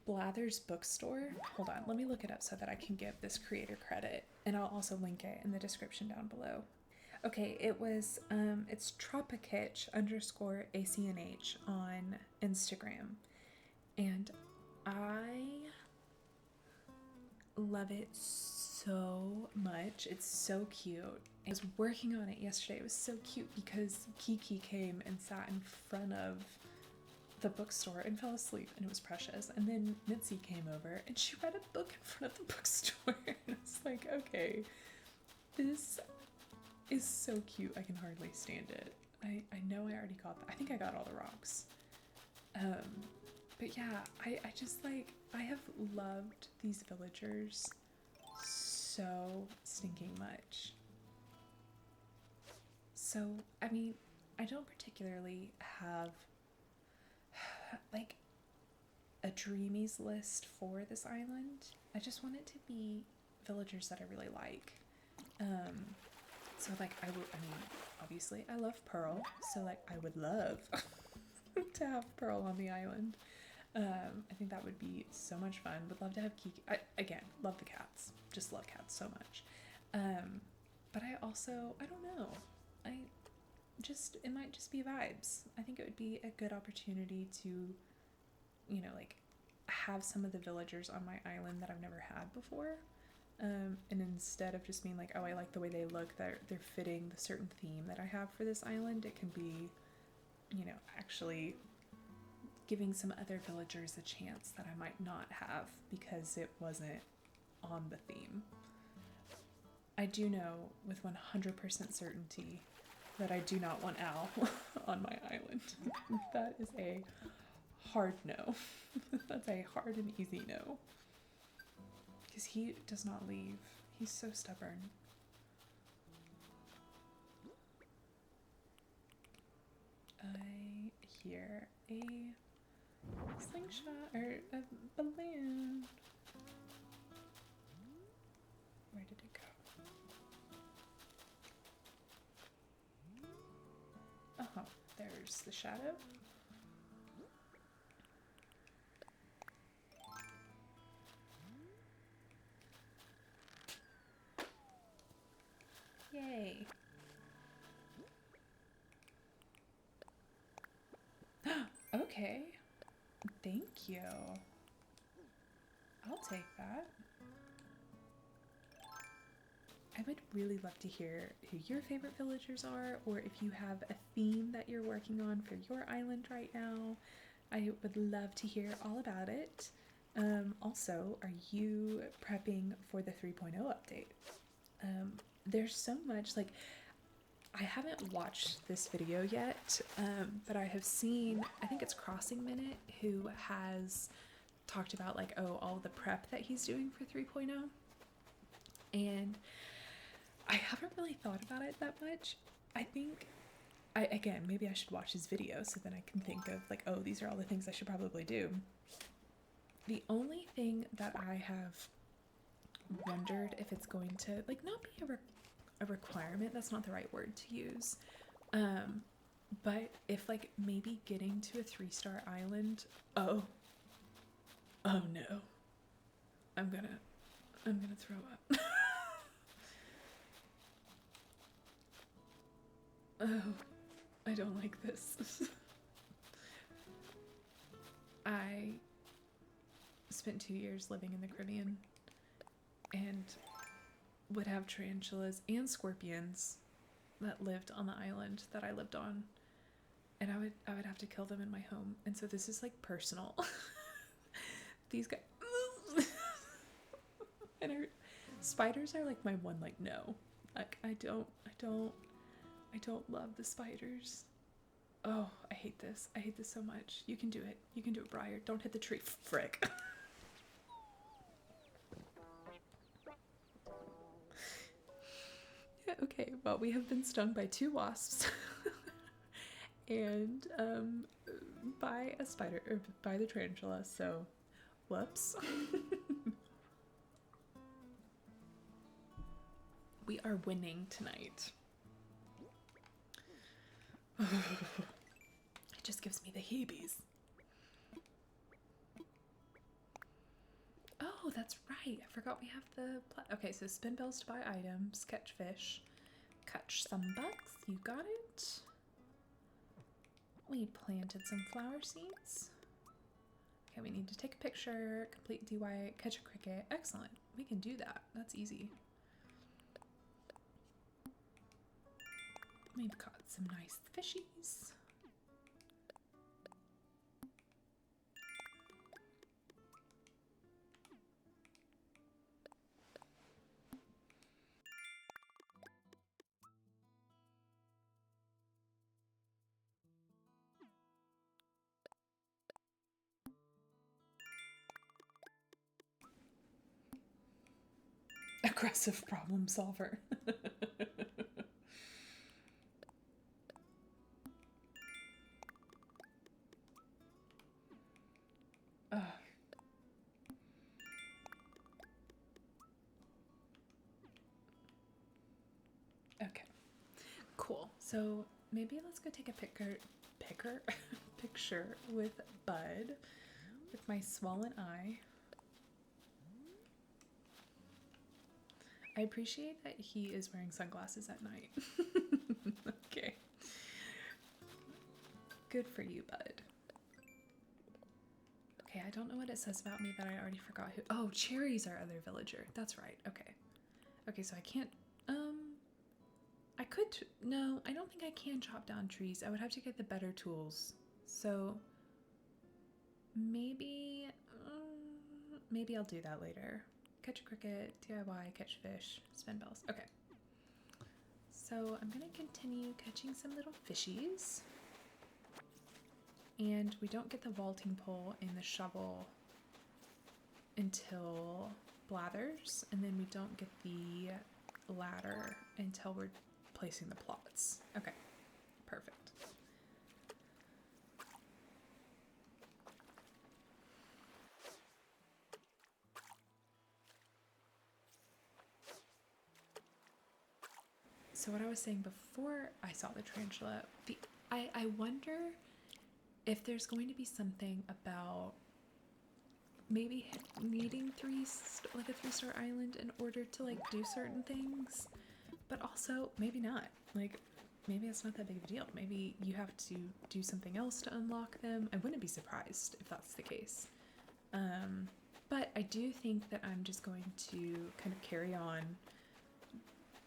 Blather's bookstore. Hold on, let me look it up so that I can give this creator credit, and I'll also link it in the description down below. Okay, it was, it's Tropikitch_ACNH on Instagram, and I love it so much. It's so cute. I was working on it yesterday. It was so cute because Kiki came and sat in front of the bookstore and fell asleep, and it was precious. And then Mitzi came over and she read a book in front of the bookstore. And I was like, okay, this is so cute. I can hardly stand it. I know I already got that. I think I got all the rocks. But yeah, I just like, I have loved these villagers so stinking much. So, I mean, I don't particularly have like a dreamies list for this island. I just want it to be villagers that I really like. So like I mean, obviously I love Pearl, so like I would love to have Pearl on the island. I think that would be so much fun. Would love to have Kiki. Again, love the cats. Just love cats so much. But I also, I don't know. It might just be vibes. I think it would be a good opportunity to, you know, like have some of the villagers on my island that I've never had before. And instead of just being like, oh, I like the way they look, they're fitting the certain theme that I have for this island, it can be, you know, actually giving some other villagers a chance that I might not have because it wasn't on the theme. I do know with 100% certainty that I do not want Al on my island. That is a hard no. That's a hard and easy no. Because he does not leave. He's so stubborn. I hear a slingshot or a balloon. Where did it go? Oh, there's the shadow. Yay. Okay. Thank you. I'll take that. I would really love to hear who your favorite villagers are, or if you have a theme that you're working on for your island right now. I would love to hear all about it. Also, are you prepping for the 3.0 update? There's so much, like, I haven't watched this video yet, but I have seen, I think it's Crossing Minute, who has talked about, like, oh, all the prep that he's doing for 3.0. And I haven't really thought about it that much. I think, again, maybe I should watch his video so then I can think of, like, oh, these are all the things I should probably do. The only thing that I have wondered if it's going to, like, not be a requirement, that's not the right word to use, but if, like, maybe getting to a 3-star island, oh no, I'm gonna throw up. Oh, I don't like this. I spent 2 years living in the Caribbean and would have tarantulas and scorpions that lived on the island that I lived on, and I would have to kill them in my home. And so this is, like, personal. These guys and spiders are, like, my one, like, no. Like, I don't love the spiders. Oh, I hate this. I hate this so much. You can do it. You can do it, Briar. Don't hit the tree. Frick. Yeah, okay. Well, we have been stung by 2 wasps. And by a spider, or by the tarantula, so whoops. We are winning tonight. It just gives me the heebies. Oh, that's right. I forgot we have the... Okay, so spin bells to buy items, catch fish, catch some bugs. You got it. We planted some flower seeds. Okay, we need to take a picture, complete DIY, catch a cricket. Excellent. We can do that. That's easy. We've caught some nice fishies. Aggressive problem solver. Ugh. Okay. Cool. So maybe let's go take a picture with Bud with my swollen eye. I appreciate that he is wearing sunglasses at night. Okay. Good for you, Bud. Okay, I don't know what it says about me that I already forgot who. Oh, Cherry's our other villager. That's right. Okay. Okay, so I can't. I could. No, I don't think I can chop down trees. I would have to get the better tools. So maybe. Maybe I'll do that later. Catch a cricket, DIY, catch fish, spin bells. Okay. So I'm gonna continue catching some little fishies. And we don't get the vaulting pole and the shovel until Blathers, and then we don't get the ladder until we're placing the plots. Okay, perfect. So what I was saying before I saw the tarantula, I wonder if there's going to be something about maybe needing like a 3-star island in order to like do certain things, but also maybe not. Like maybe it's not that big of a deal. Maybe you have to do something else to unlock them. I wouldn't be surprised if that's the case. But I do think that I'm just going to kind of carry on,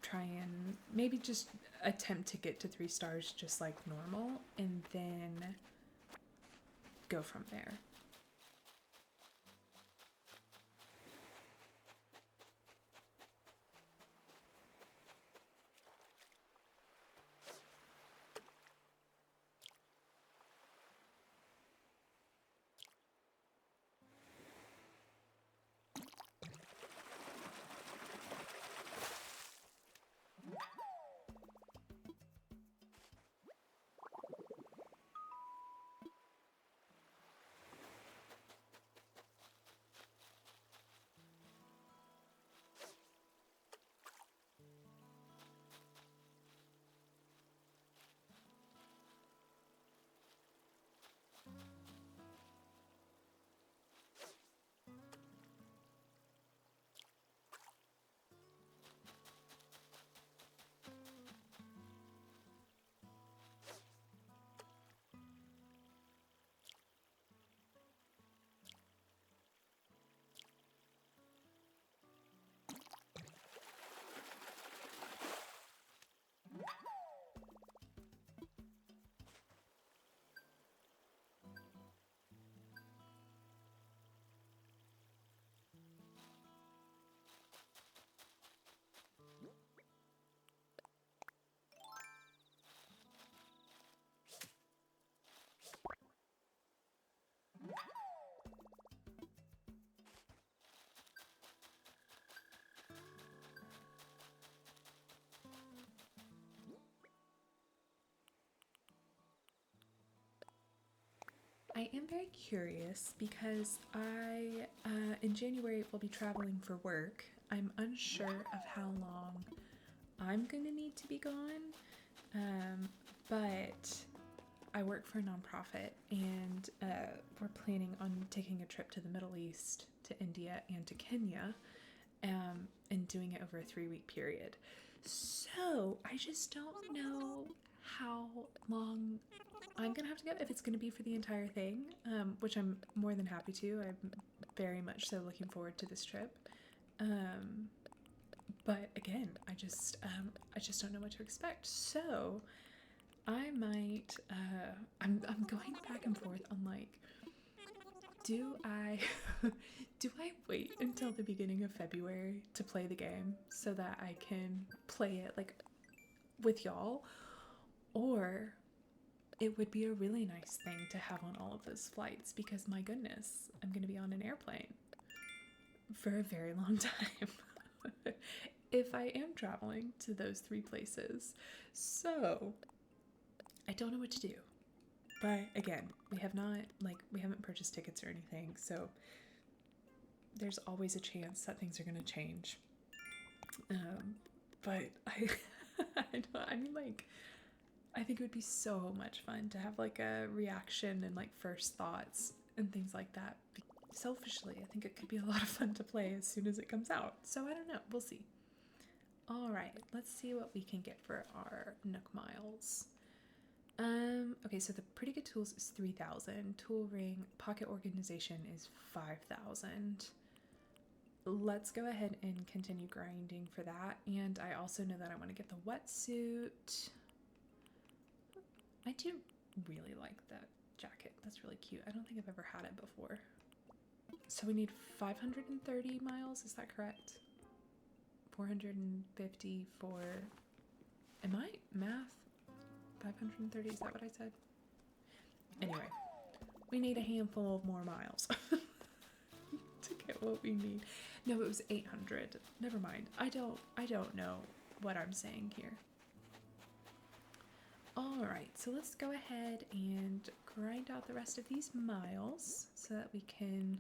try and maybe just attempt to get to 3 stars just like normal, and then go from there. I am very curious because in January, will be traveling for work. I'm unsure of how long I'm going to need to be gone, but I work for a nonprofit, and we're planning on taking a trip to the Middle East, to India, and to Kenya, and doing it over a 3-week period. So I just don't know how long I'm gonna have to go, if it's gonna be for the entire thing, which I'm more than happy to. I'm very much so looking forward to this trip. But again, I just don't know what to expect. So I might I'm going back and forth on like, do I do I wait until the beginning of February to play the game so that I can play it like with y'all, or it would be a really nice thing to have on all of those flights, because my goodness, I'm going to be on an airplane for a very long time. if I am traveling to those three places. So I don't know what to do. But again, we haven't purchased tickets or anything, so there's always a chance that things are going to change. But I mean, like, I think it would be so much fun to have like a reaction and like first thoughts and things like that. Selfishly, I think it could be a lot of fun to play as soon as it comes out. So I don't know. We'll see. All right, let's see what we can get for our Nook Miles. Okay, so the Pretty Good Tools is 3,000. Tool Ring, Pocket Organization is 5,000. Let's go ahead and continue grinding for that. And I also know that I want to get the wetsuit. I do really like that jacket. That's really cute. I don't think I've ever had it before. So we need 530 miles, is that correct? 450 for... Am I math? 530, is that what I said? Anyway, we need a handful of more miles to get what we need. No, it was 800. Never mind. I don't know what I'm saying here. All right, so let's go ahead and grind out the rest of these miles so that we can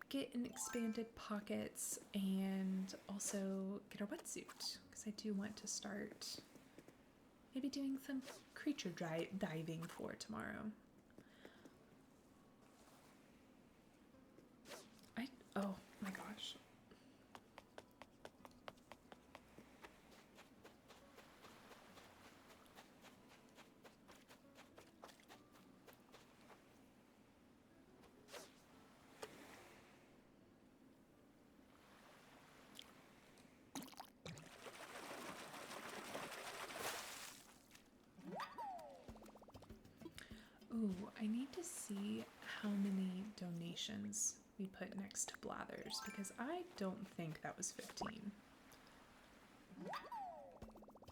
get an expanded pockets and also get our wetsuit, because I do want to start maybe doing some creature diving for tomorrow. Oh my gosh. Ooh, I need to see how many donations we put next to Blathers, because I don't think that was 15.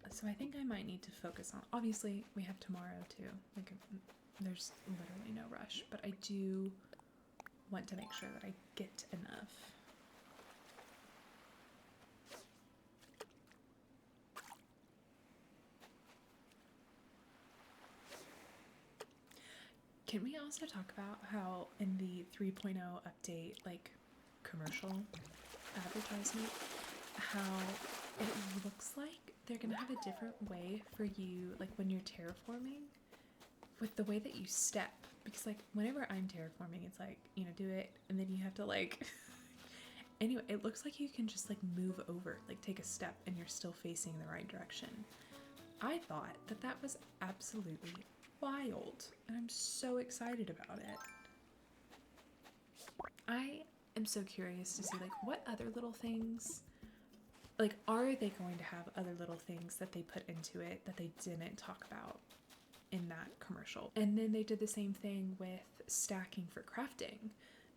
So I think I might need to focus on, obviously we have tomorrow too, like there's literally no rush, but I do want to make sure that I get enough. Can we also talk about how in the 3.0 update, like commercial advertisement, how it looks like they're gonna have a different way for you, like when you're terraforming, with the way that you step, because like whenever I'm terraforming, it's like, you know, do it and then you have to like anyway, it looks like you can just like move over, like take a step and you're still facing the right direction. I thought that that was absolutely wild, and I'm so excited about it. I am so curious to see like what other little things, like, are they going to have other little things that they put into it that they didn't talk about in that commercial? And then they did the same thing with stacking for crafting,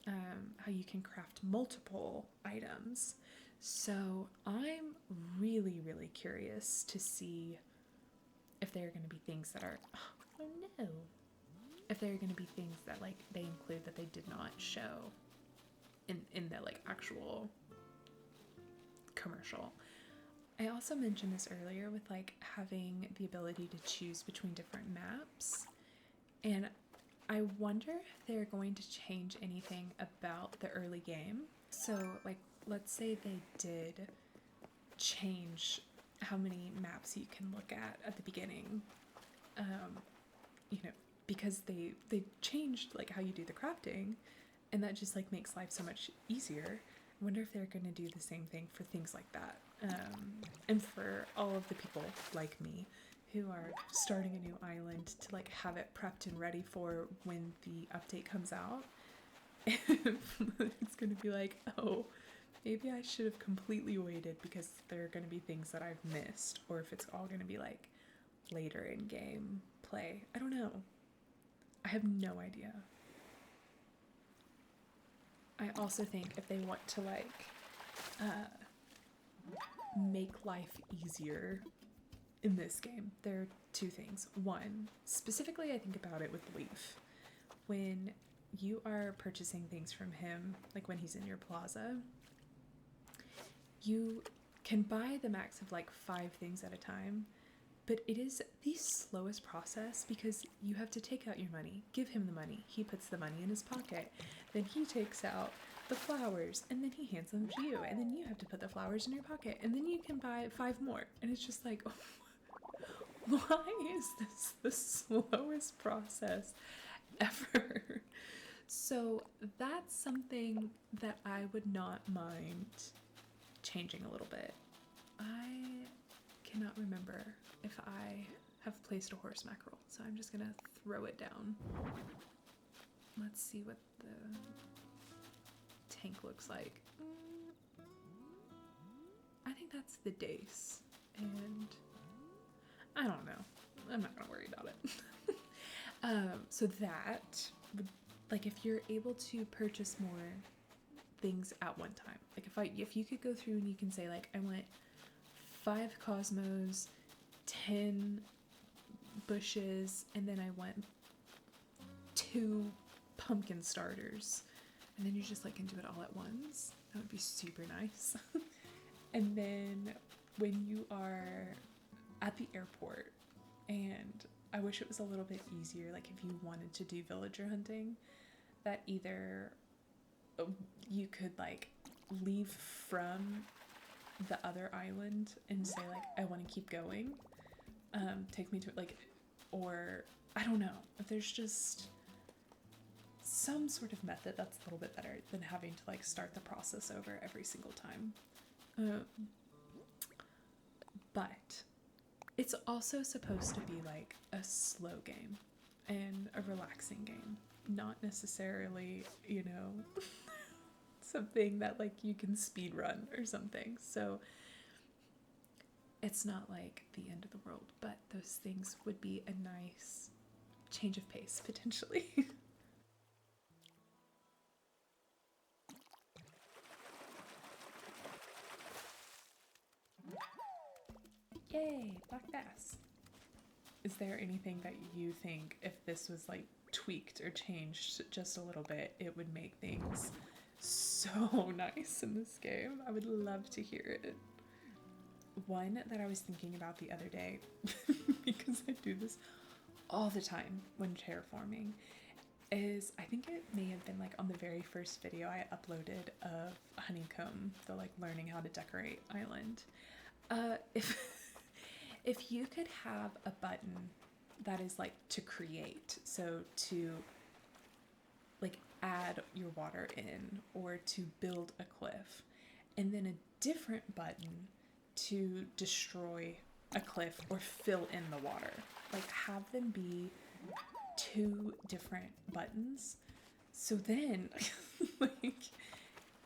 how you can craft multiple items. So I'm really, really curious to see if there are going to be things that are, oh no, if there are going to be things that like they include that they did not show in the like actual commercial. I also mentioned this earlier with like having the ability to choose between different maps, and I wonder if they're going to change anything about the early game. So like, let's say they did change how many maps you can look at the beginning, you know, because they changed like how you do the crafting, and that just like makes life so much easier. I wonder if they're going to do the same thing for things like that, and for all of the people like me who are starting a new island to like have it prepped and ready for when the update comes out. It's going to be like, oh, maybe I should have completely waited because there are going to be things that I've missed, or if it's all going to be like later in game play. I don't know. I have no idea. I also think if they want to like make life easier in this game, there are two things. One, specifically I think about it with Leaf. When you are purchasing things from him, like when he's in your plaza, You can buy the max of like 5 things at a time, but it is the slowest process because you have to take out your money, give him the money, he puts the money in his pocket, then he takes out the flowers and then he hands them to you, and then you have to put the flowers in your pocket, and then you can buy 5 more. And it's just like, why is this the slowest process ever? So that's something that I would not mind changing a little bit. I cannot remember if I have placed a horse mackerel, so I'm just gonna throw it down. Let's see what the tank looks like. I think that's the dace, and I don't know. I'm not gonna worry about it. So that would, like, if you're able to purchase more things at one time, like if you could go through and you can say like, I want 5 cosmos, 10 bushes, and then I want 2 pumpkin starters, and then you just like can do it all at once. That would be super nice. And then when you are at the airport, and I wish it was a little bit easier, like if you wanted to do villager hunting, that either you could like leave from the other island and say like, I want to keep going, take me to like, or I don't know, if there's just some sort of method that's a little bit better than having to like start the process over every single time. But it's also supposed to be like a slow game and a relaxing game, not necessarily, you know, something that like you can speed run or something. So it's not like the end of the world, but those things would be a nice change of pace potentially. Yay, black bass. Is there anything that you think, if this was like tweaked or changed just a little bit, it would make things so nice in this game? I would love to hear it. One that I was thinking about the other day, because I do this all the time when terraforming, is I think it may have been like on the very first video I uploaded of Honeycomb, the like learning how to decorate island. If if you could have a button that is like to create, so to like add your water in or to build a cliff, and then a different button to destroy a cliff or fill in the water, like have them be 2 different buttons. So then like,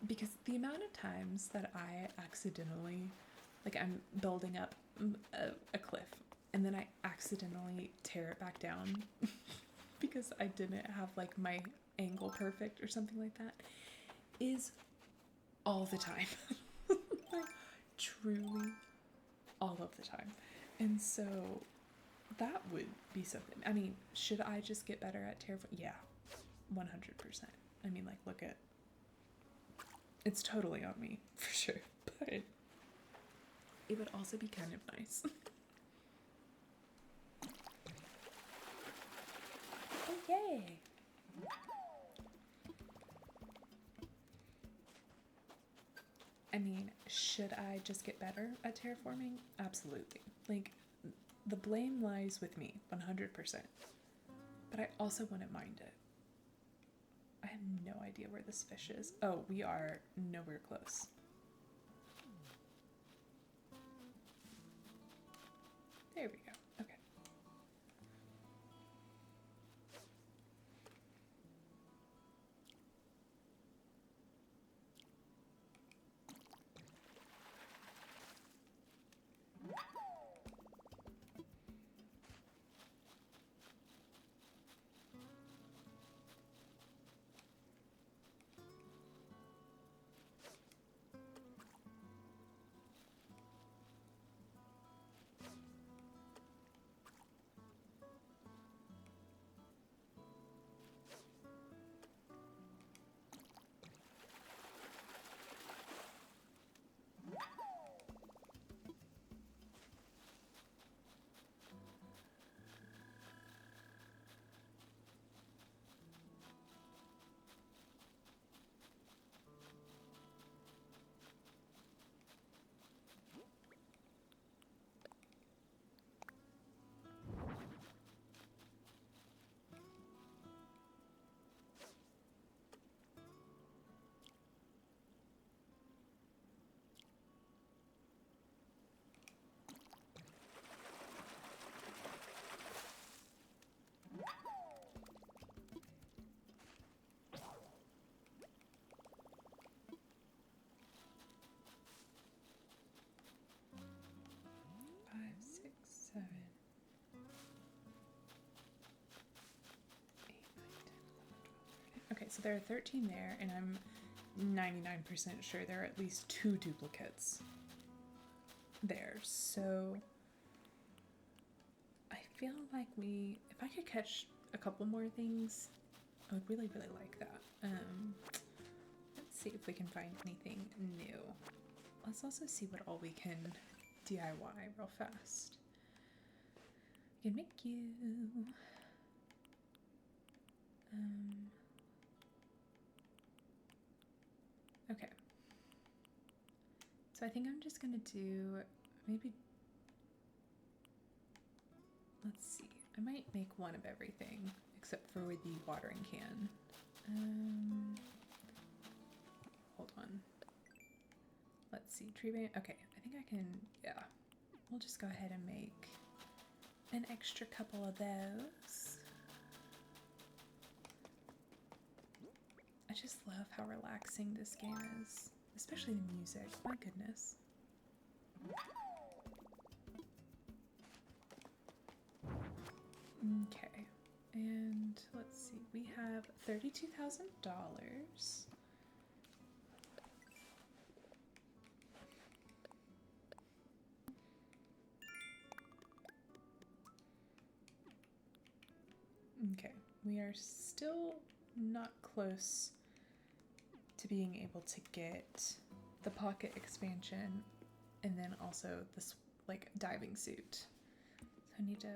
because the amount of times that I accidentally, like I'm building up a cliff and then I accidentally tear it back down because I didn't have like my angle perfect or something like that, is all the time. Like truly all of the time. And so that would be something. I mean, should I just get better at terraforming? Yeah, 100%. I mean, like, look at, it's totally on me for sure, but it would also be kind of nice. Oh, yay! I mean, should I just get better at terraforming? Absolutely. Like, the blame lies with me, 100%. But I also wouldn't mind it. I have no idea where this fish is. Oh, we are nowhere close. There we go. Okay. so there are 13 there, and I'm 99% sure there are at least 2 duplicates there. So I feel like if I could catch a couple more things, I would really, really like that. Let's see if we can find anything new. Let's also see what all we can DIY real fast. We can make you. Okay. So I think I'm just gonna do maybe. Let's see. I might make one of everything except for the watering can. Hold on. Let's see. Tree bank. Okay, I think I can. Yeah. We'll just go ahead and make an extra couple of those. I just love how relaxing this game is, especially the music. My goodness. Okay, and let's see, we have $32,000. Okay, we are still not close to being able to get the pocket expansion and then also this like diving suit. So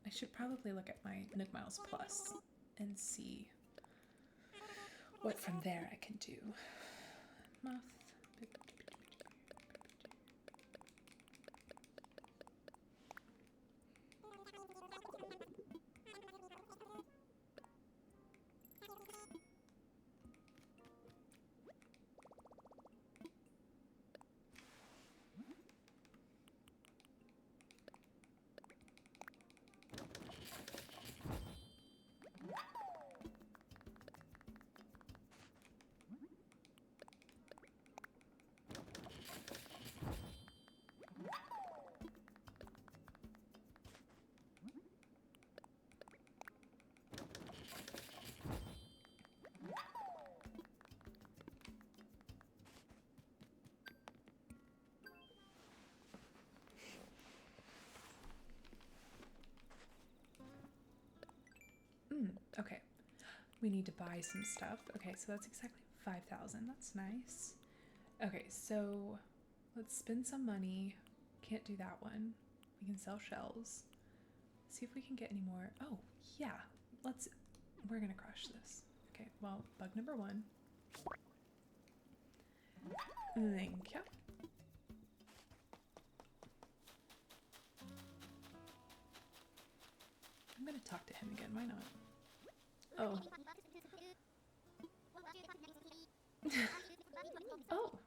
I should probably look at my Nook Miles Plus and see what from there I can do. Muff. Okay, we need to buy some stuff. Okay, so that's exactly 5,000. That's nice. Okay, so let's spend some money. Can't do that one. We can sell shells. See if we can get any more. Oh, yeah. We're gonna crush this. Okay, well, bug number 1. Thank you. I'm gonna talk to him again. Why not? Oh. Oh.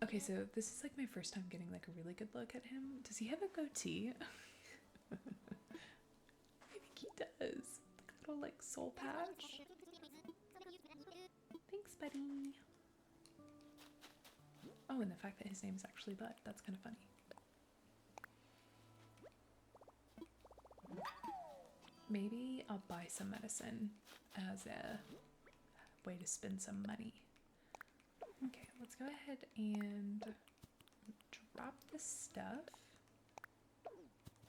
Okay, so this is like my first time getting like a really good look at him. Does he have a goatee? I think he does. Like a little like soul patch. Thanks, buddy. Oh, and the fact that his name's actually Bud. That's kind of funny. Maybe I'll buy some medicine as a way to spend some money. Okay, let's go ahead and drop this stuff.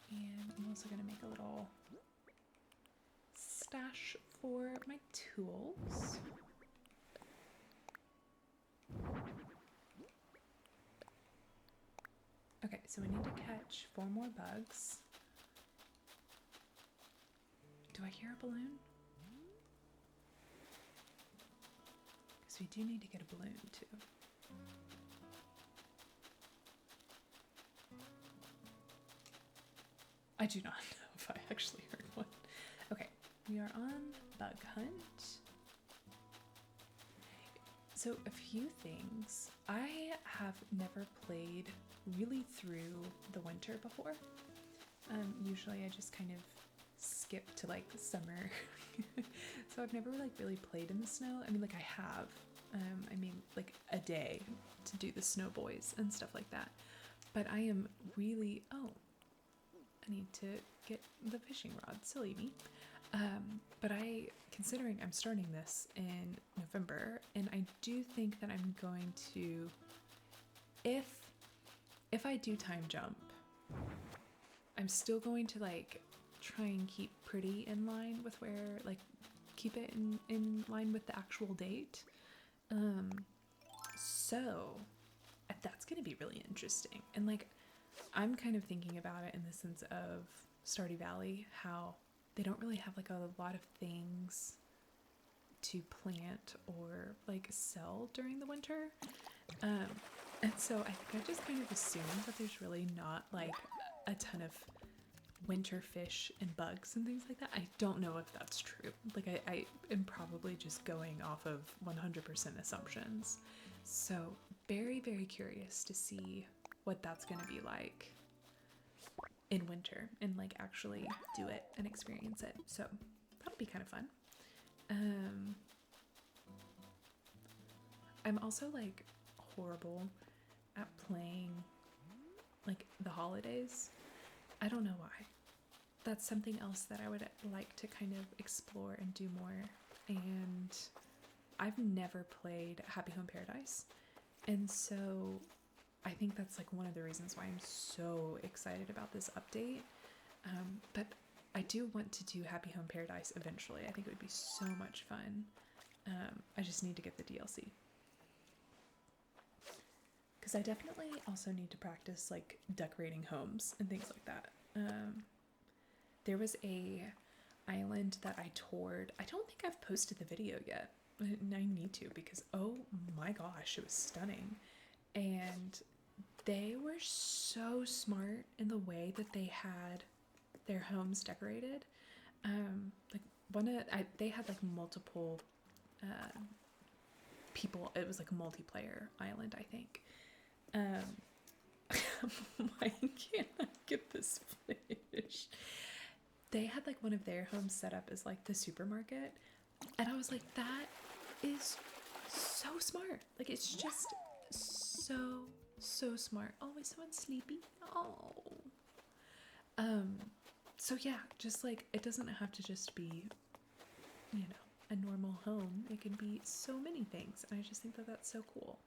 And I'm also going to make a little stash for my tools. Okay, so we need to catch 4 more bugs. Do I hear a balloon? Because we do need to get a balloon too. I do not know if I actually heard one. Okay, we are on bug hunt. So a few things. I have never played really through the winter before. Usually I just kind of skip to like summer. So I've never like really played in the snow. I mean, like I have. I mean, like a day to do the snow boys and stuff like that. But I am really, oh, I need to get the fishing rod. Silly me. But considering I'm starting this in November, and I do think that I'm going to, if I do time jump, I'm still going to like try and keep pretty in line with where, like, keep it in line with the actual date. So that's gonna be really interesting. And like, I'm kind of thinking about it in the sense of Stardew Valley, how they don't really have like a lot of things to plant or like sell during the winter. And so I think I just kind of assume that there's really not like a ton of winter fish and bugs and things like that. I don't know if that's true. Like I am probably just going off of 100% assumptions. So very, very curious to see what that's going to be like in winter and like actually do it and experience it. So that'll be kind of fun. I'm also like horrible at playing like the holidays. I don't know why. That's something else that I would like to kind of explore and do more. And I've never played Happy Home Paradise. And so I think that's like one of the reasons why I'm so excited about this update. But I do want to do Happy Home Paradise eventually. I think it would be so much fun. I just need to get the DLC. Because I definitely also need to practice like decorating homes and things like that. There was a island that I toured. I don't think I've posted the video yet. And I need to, because oh my gosh, it was stunning. And they were so smart in the way that they had their homes decorated. Like they had like multiple people. It was like a multiplayer island, I think. Why can't I get this fish? They had like one of their homes set up as like the supermarket, and I was like, that is so smart. Like, it's just so smart. Oh, is someone sleepy? Oh. So yeah, just like, it doesn't have to just be, you know, a normal home. It can be so many things, and I just think that that's so cool.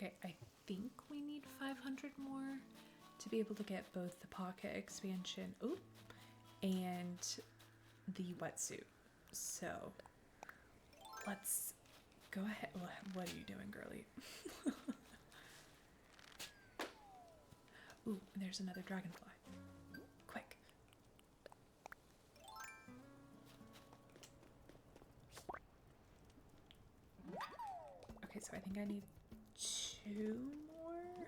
Okay, I think we need 500 more to be able to get both the pocket expansion and the wetsuit. So let's go ahead. What are you doing, girly? Ooh, and there's another dragonfly. Quick. Okay, so I think I need 2 more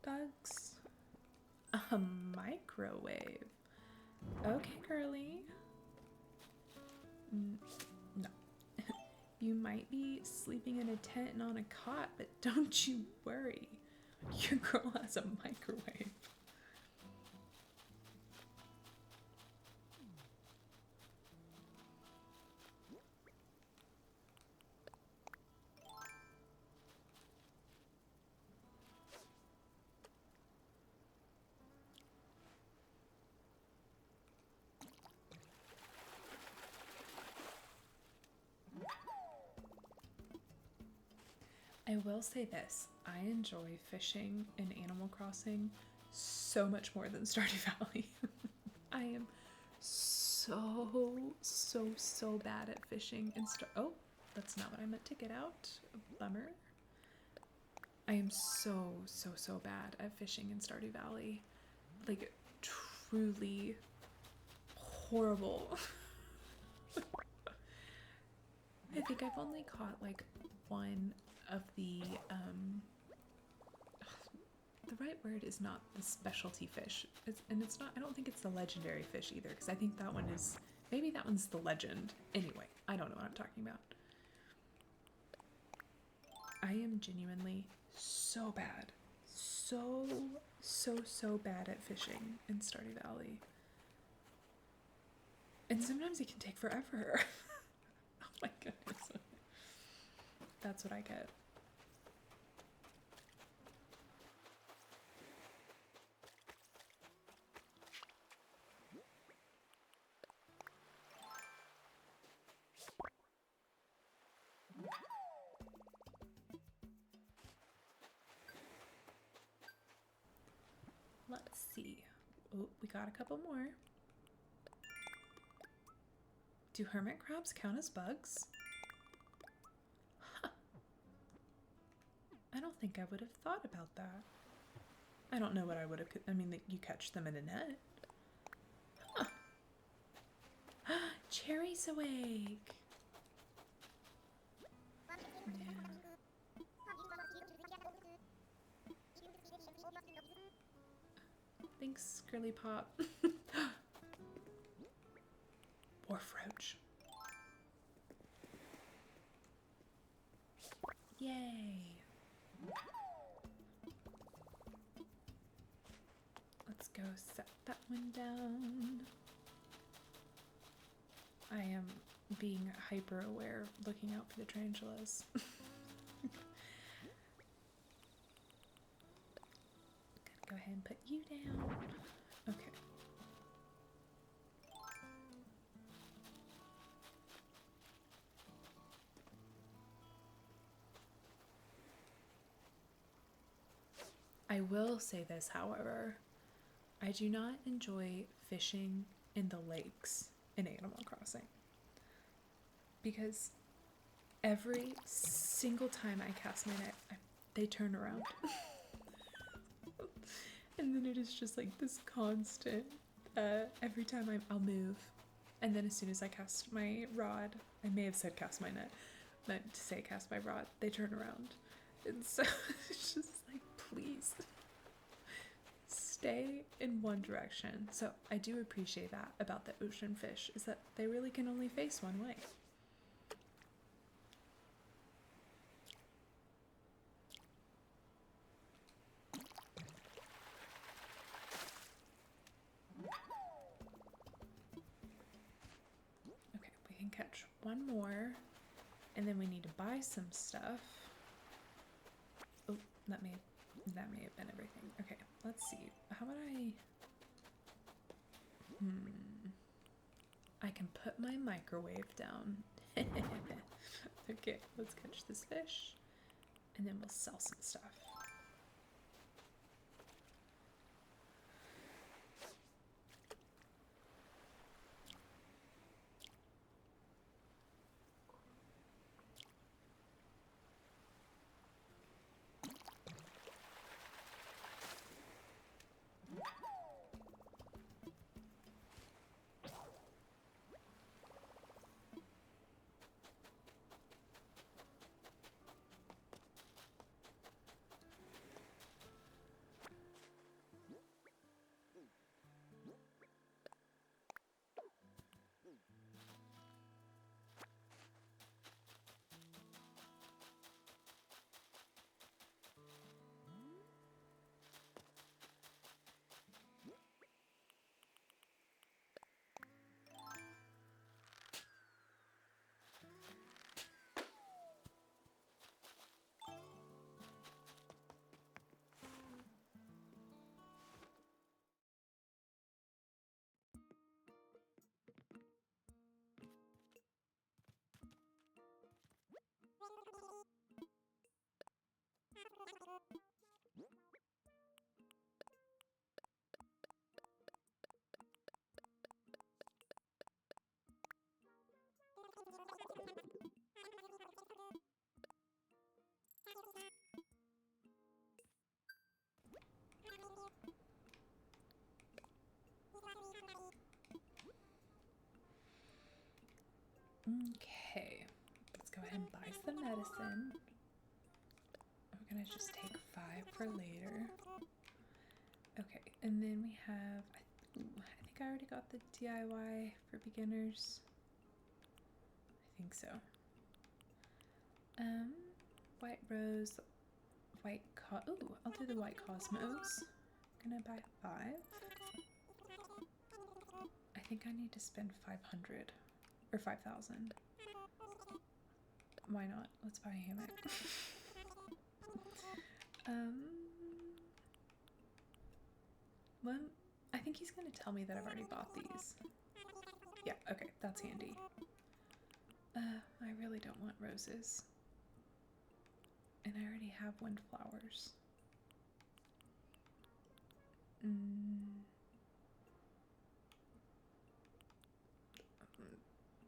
bugs. A microwave. Okay, girly. No. You might be sleeping in a tent and on a cot, but don't you worry. Your girl has a microwave. I will say this, I enjoy fishing in Animal Crossing so much more than Stardew Valley. I am so bad at fishing in oh, that's not what I meant to get out. Bummer. I am so bad at fishing in Stardew Valley. Like, truly horrible. I think I've only caught like one of the right word is not the specialty fish. And it's not, I don't think it's the legendary fish either, because I think that one is, maybe that one's the legend. Anyway, I don't know what I'm talking about. I am genuinely so bad. So bad at fishing in Stardew Valley. And sometimes it can take forever. Oh my goodness. That's what I get. Let's see. Oh, we got a couple more. Do hermit crabs count as bugs? Huh. I don't think I would have thought about that. I don't know what I would have. I mean, you catch them in a net. Huh. Cherry's awake. Yeah. Thanks, Girly Pop. Wharf roach. Yay. Let's go set that one down. I am being hyper aware, looking out for the tarantulas. Go ahead and put you down. Okay. I will say this, however, I do not enjoy fishing in the lakes in Animal Crossing, because every single time I cast my net, they turn around. And then it is just like this constant, every time I'll move, and then as soon as I cast my rod, I may have said cast my net, meant to say cast my rod, they turn around. And so it's just like, please stay in one direction. So I do appreciate that about the ocean fish, is that they really can only face one way. Okay, we can catch one more, and then we need to buy some stuff. Oh, that may have been everything. Okay, let's see. How about I can put my microwave down. Okay, let's catch this fish, and then we'll sell some stuff. Okay, let's go ahead and buy some medicine. We're gonna just take 5 for later. Okay, and then we have, I think I already got the DIY for beginners. I think so. White rose, ooh, I'll do the white cosmos. I'm gonna buy 5. I think I need to spend 500 or 5,000. Why not? Let's buy a hammock. Well, I think he's gonna tell me that I've already bought these. Yeah, okay, that's handy. I really don't want roses. And I already have windflowers.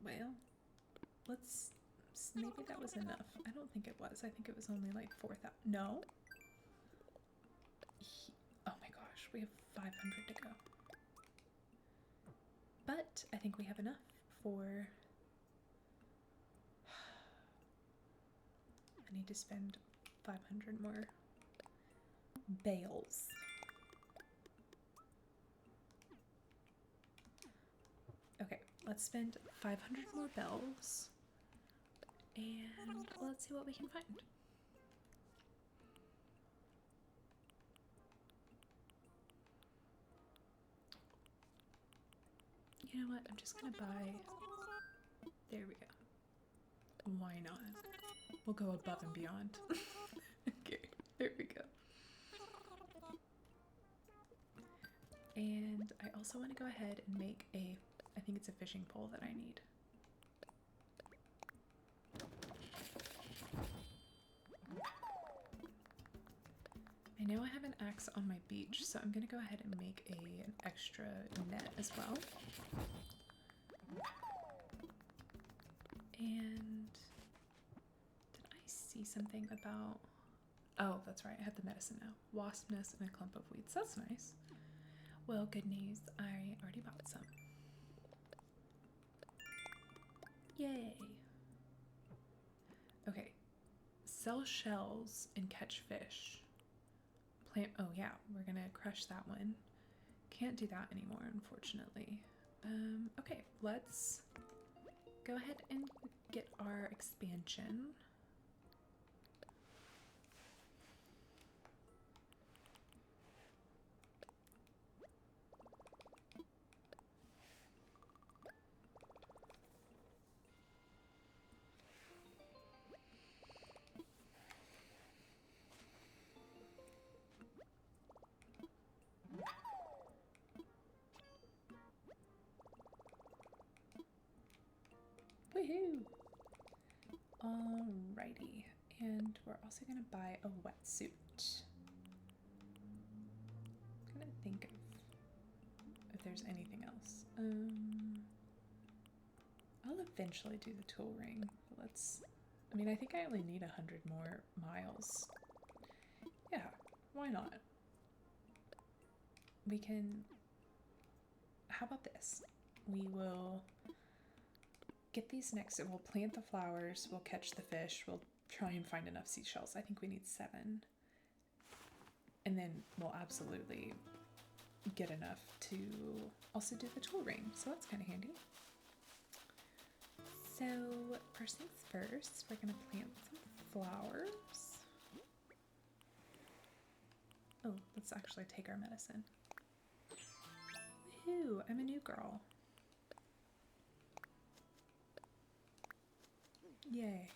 Well, maybe that was enough. I don't think it was. I think it was only like 4,000. No? Oh my gosh, we have 500 to go. But I think we have enough for... I need to spend 500 more bales. Okay, let's spend 500 more bells and let's see what we can find. You know what? I'm just gonna buy. There we go. Why not? We'll go above and beyond. Okay, there we go. And I also want to go ahead and make I think it's a fishing pole that I need. I know I have an axe on my beach, so I'm going to go ahead and make an extra net as well. And did I see something about... Oh, that's right, I have the medicine now. Wasp nest and a clump of weeds. That's nice. Well, good news, I already bought some. Yay! Okay, sell shells and catch fish. Plant, oh yeah, we're gonna crush that one. Can't do that anymore, unfortunately. Okay, let's go ahead and get our expansion. Woohoo! Alrighty, and we're also gonna buy a wetsuit. I'm gonna think of if there's anything else. I'll eventually do the tool ring. I mean, I think I only need 100 more miles. Yeah, why not? We can, how about this? We will get these next, we'll plant the flowers, we'll catch the fish, we'll try and find enough seashells. I think we need 7. And then we'll absolutely get enough to also do the tool ring. So that's kind of handy. So first things first, we're gonna plant some flowers. Oh, let's actually take our medicine. Woohoo, I'm a new girl. Yay.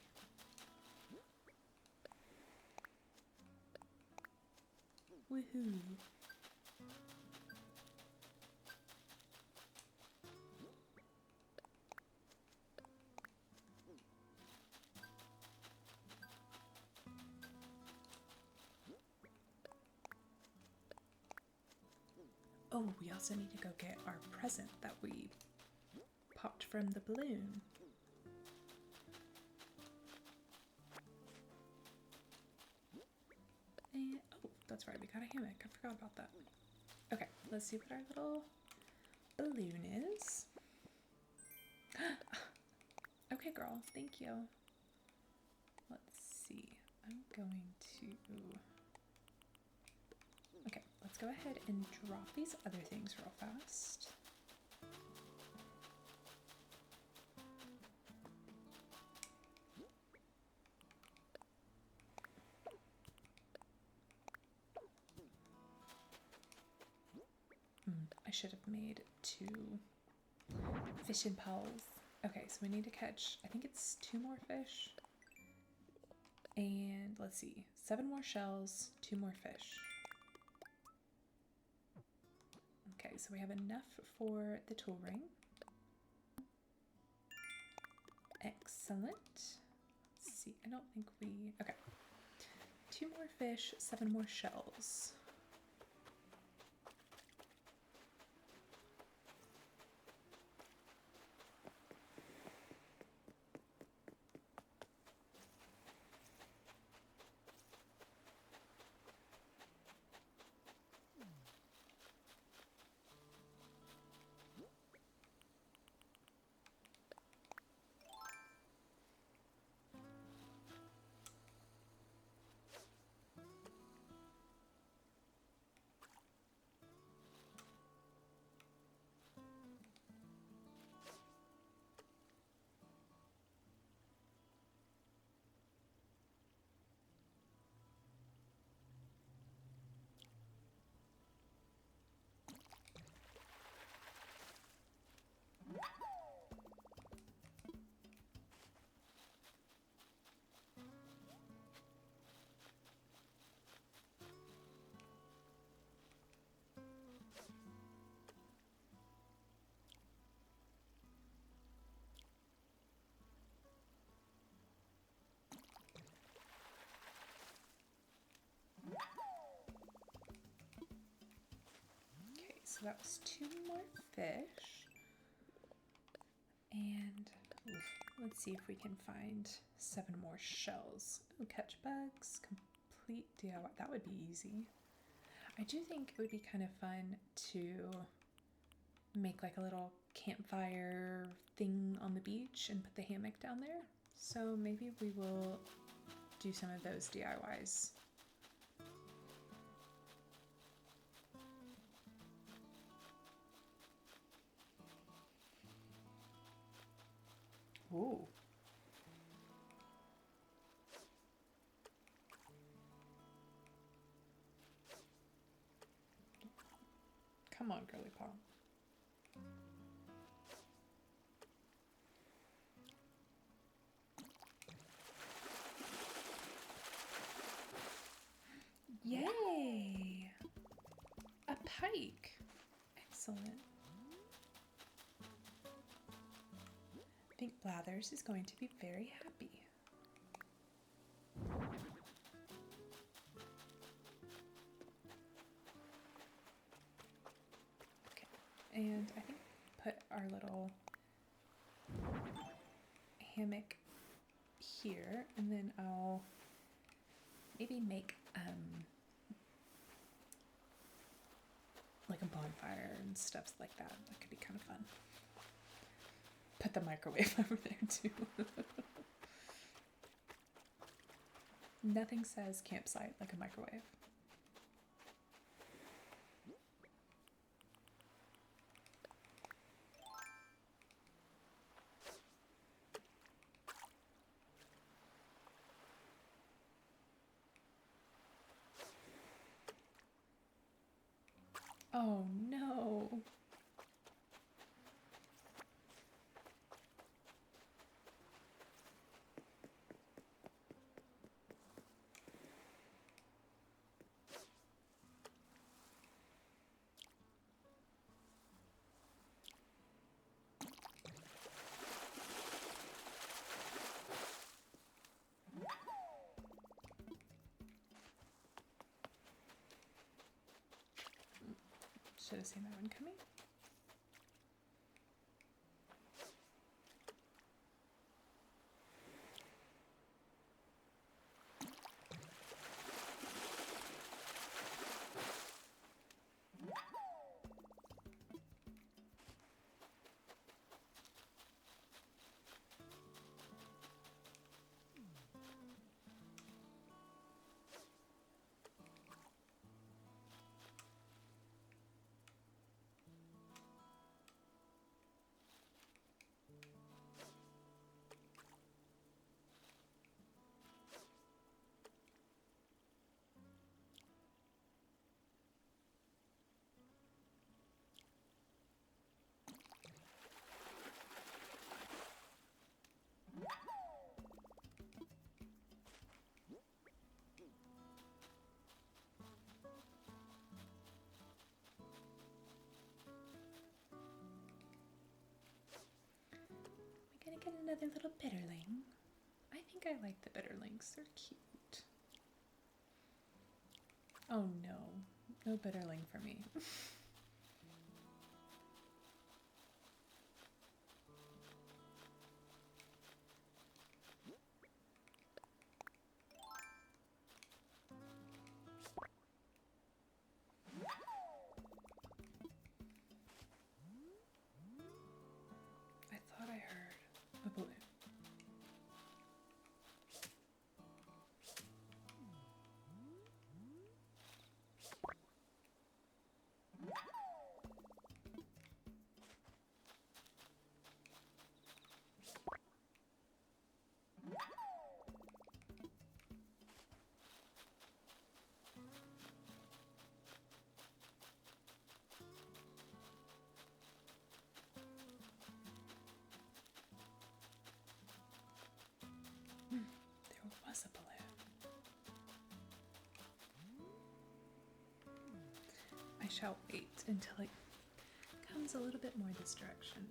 Woohoo. Oh, we also need to go get our present that we popped from the balloon. And, oh, that's right, we got a hammock. I forgot about that. Okay, let's see what our little balloon is. Okay, Okay, girl, thank you. Let's see. I'm going to... Okay, let's go ahead and drop these other things real fast. I should have made 2 fishing poles. Okay, so we need to catch, I think it's 2 more fish. And let's see, 7 more shells, 2 more fish. Okay, so we have enough for the tool ring. Excellent. Let's see, I don't think we, okay. 2 more fish, 7 more shells. So that was 2 more fish. And let's see if we can find 7 more shells. Ooh, catch bugs, complete DIY. That would be easy. I do think it would be kind of fun to make like a little campfire thing on the beach and put the hammock down there. So maybe we will do some of those DIYs. Ooh. Come on, girly paw. Yay! A pike. Excellent. I think Blathers is going to be very happy. Okay, and I think put our little hammock here, and then I'll maybe make like a bonfire and stuff like that. That could be kind of fun. Put the microwave over there too. Nothing says campsite like a microwave. Oh no. Should have seen that one coming. another little bitterling. I think I like the bitterlings. They're cute. Oh no. No bitterling for me. I thought I heard a balloon. There was a balloon. I shall wait until it comes a little bit more this direction.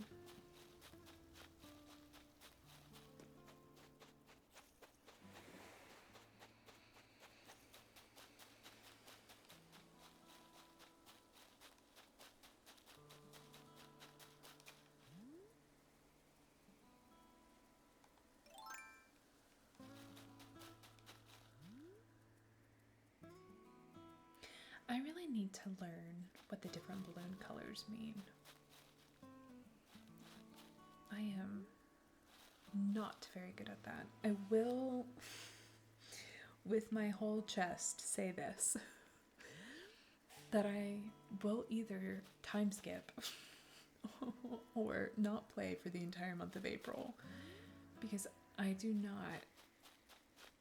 I really need to learn what the different balloon colors mean. I am not very good at that. I will, with my whole chest, say this, that I will either time skip or not play for the entire month of April, because I do not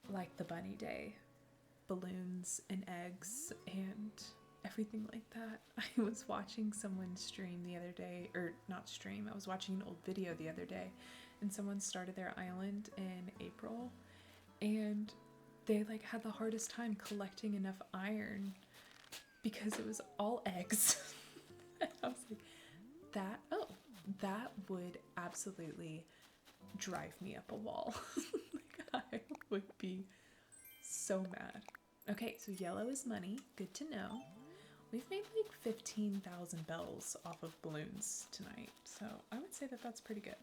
like the bunny day. Balloons and eggs and everything like that. I was watching someone stream the other day, or not stream, I was watching an old video the other day, and someone started their island in April, and they like had the hardest time collecting enough iron because it was all eggs. And I was like, that would absolutely drive me up a wall. Like, I would be so mad. Okay, so yellow is money. Good to know. We've made like 15,000 bells off of balloons tonight, so I would say that that's pretty good.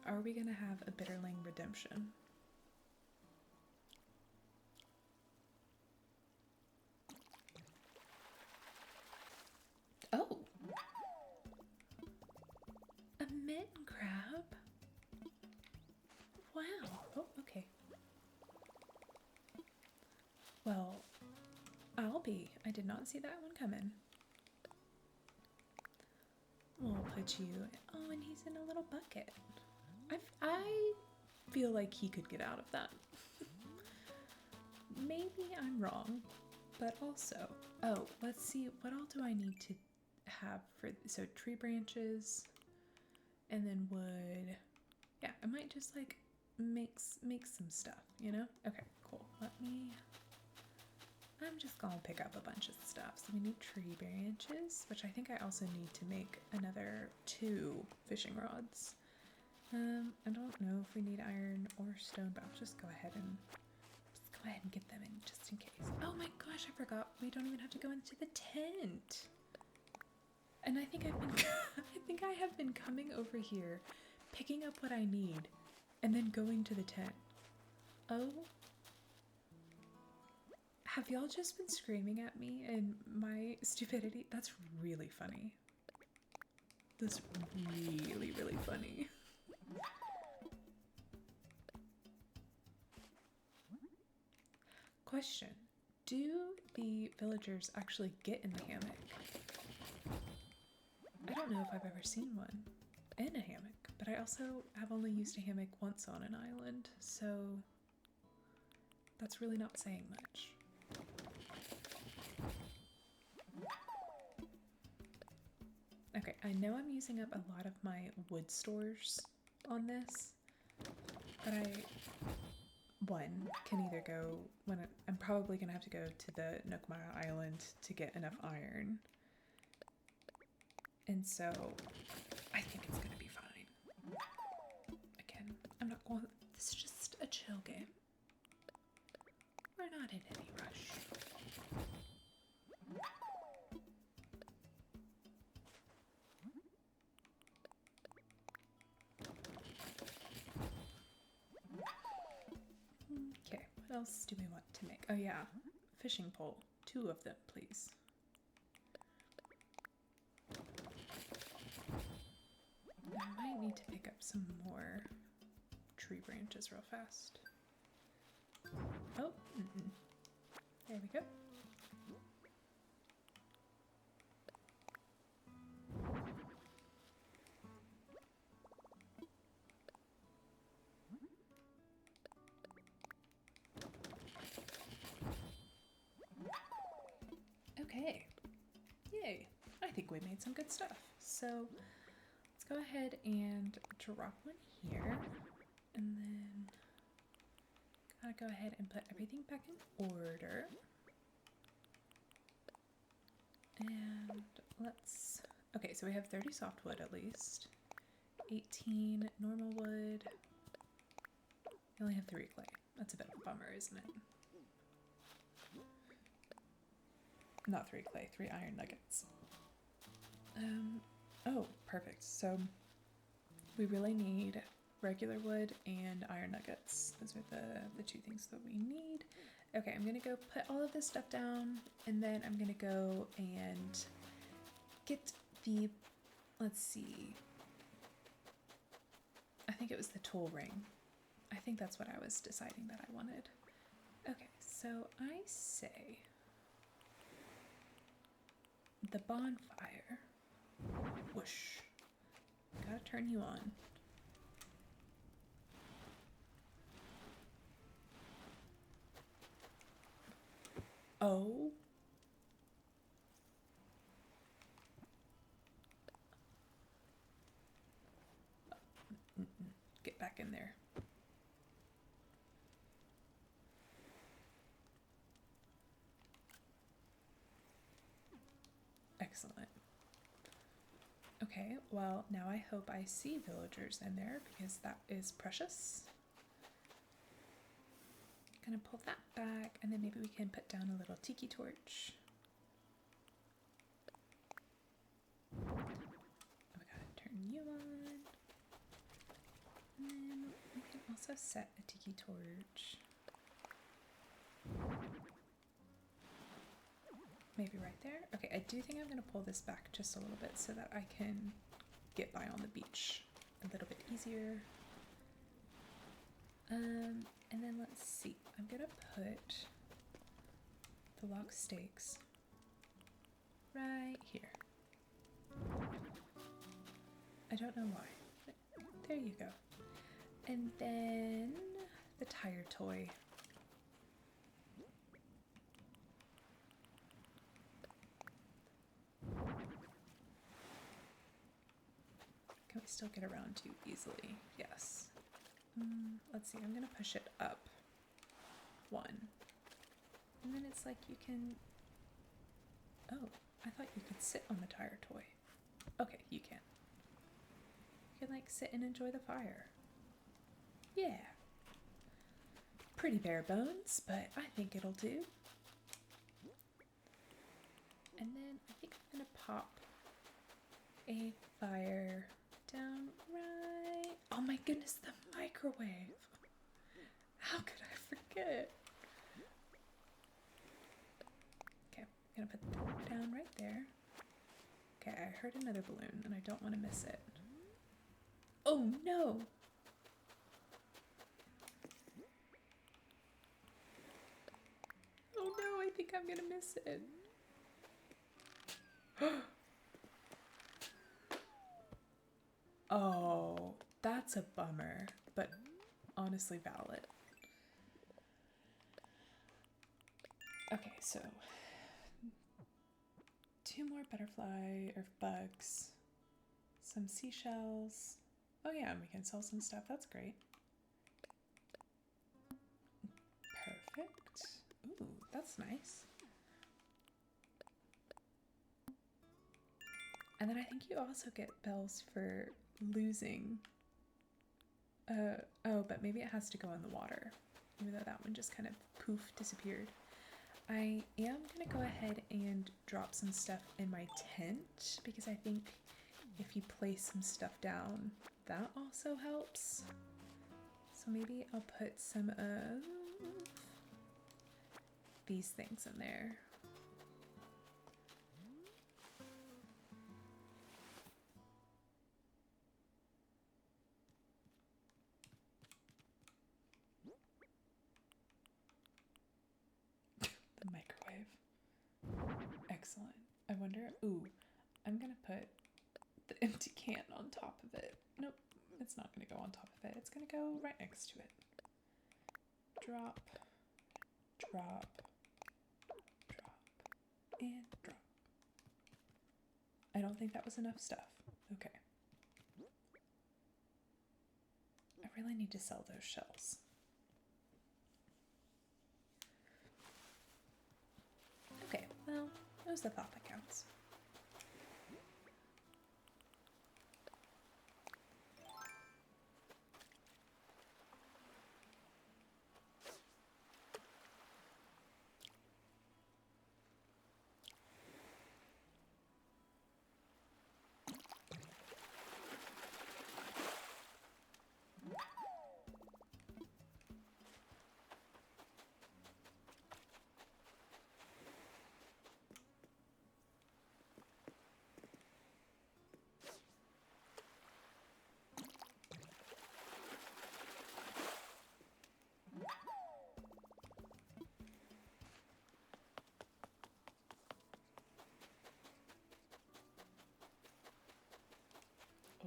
Are we gonna have a bitterling redemption? Oh! A mitten crab? Wow. Oh, okay. Well, I did not see that one coming. We'll put you, oh, and he's in a little bucket. I feel like he could get out of that. Maybe I'm wrong, but also, oh, let's see, what all do I need to have for, so tree branches, and then wood. Yeah, I might just like make some stuff, you know? Okay, cool. I'm just gonna pick up a bunch of stuff. So we need tree branches, which I think I also need to make another 2 fishing rods. I don't know if we need iron or stone, but I'll just go ahead and get them in just in case. Oh my gosh, I forgot we don't even have to go into the tent. And I think I have been coming over here, picking up what I need, and then going to the tent. Oh. Have y'all just been screaming at me and my stupidity? That's really funny. That's really, really funny. Question. Do the villagers actually get in the hammock? I don't know if I've ever seen one in a hammock, but I also have only used a hammock once on an island, so that's really not saying much. Okay, I know I'm using up a lot of my wood stores on this, but one can either go when I'm probably gonna have to go to the Nookmire Island to get enough iron. And so I think it's gonna be fine. Again, I'm not going, this is just a chill game. We're not in any rush. Okay, what else do we want to make? Oh yeah, fishing pole. 2 of them, please. I might need to pick up some more tree branches real fast. Oh, there we go. Okay, yay. I think we made some good stuff. So let's go ahead and drop one here, and then gotta go ahead and put everything back in order. And let's, okay, so we have 30 softwood at least, 18 normal wood. We only have 3 clay. That's a bit of a bummer, isn't it? Not 3 clay, 3 iron nuggets. Oh, perfect. So we really need regular wood and iron nuggets. Those are the 2 things that we need. Okay, I'm gonna go put all of this stuff down, and then I'm gonna go and get the, let's see, I think it was the tool ring. I think that's what I was deciding that I wanted. Okay, so I say the bonfire. Whoosh. Gotta turn you on. Oh. Get back in there. Excellent. Okay, well, now I hope I see villagers in there because that is precious. Gonna pull that back, and then maybe we can put down a little tiki torch. Oh, we gotta turn you on. And then we can also set a tiki torch. Maybe right there. Okay, I do think I'm gonna pull this back just a little bit so that I can get by on the beach a little bit easier. And then let's see. I'm gonna put the log stakes right here. I don't know why, but there you go. And then the tire toy. Can we still get around too easily? Yes. Let's see, I'm gonna push it up 1. And then it's like you can, oh, I thought you could sit on the tire toy. Okay, you can. You can like sit and enjoy the fire. Yeah. Pretty bare bones, but I think it'll do. And then I think I'm gonna pop a fire down right. Oh my goodness, the microwave. How could I forget? Okay, I'm gonna put that down right there. Okay, I heard another balloon and I don't want to miss it. Oh no! Oh no, I think I'm gonna miss it. Oh, that's a bummer, but honestly valid. Okay, so 2 more butterfly or bugs, some seashells. Oh yeah, and we can sell some stuff. That's great. That's nice. And then I think you also get bells for losing. Oh, but maybe it has to go in the water, even though that one just kind of poof disappeared. I am gonna go ahead and drop some stuff in my tent because I think if you place some stuff down, that also helps. So maybe I'll put some of these things in there. The microwave. Excellent. I wonder, ooh, I'm gonna put the empty can on top of it. Nope, it's not gonna go on top of it. It's gonna go right next to it. Drop, drop, drop, and drop. I don't think that was enough stuff. Okay. I really need to sell those shells. Okay, well, that was the thought that counts.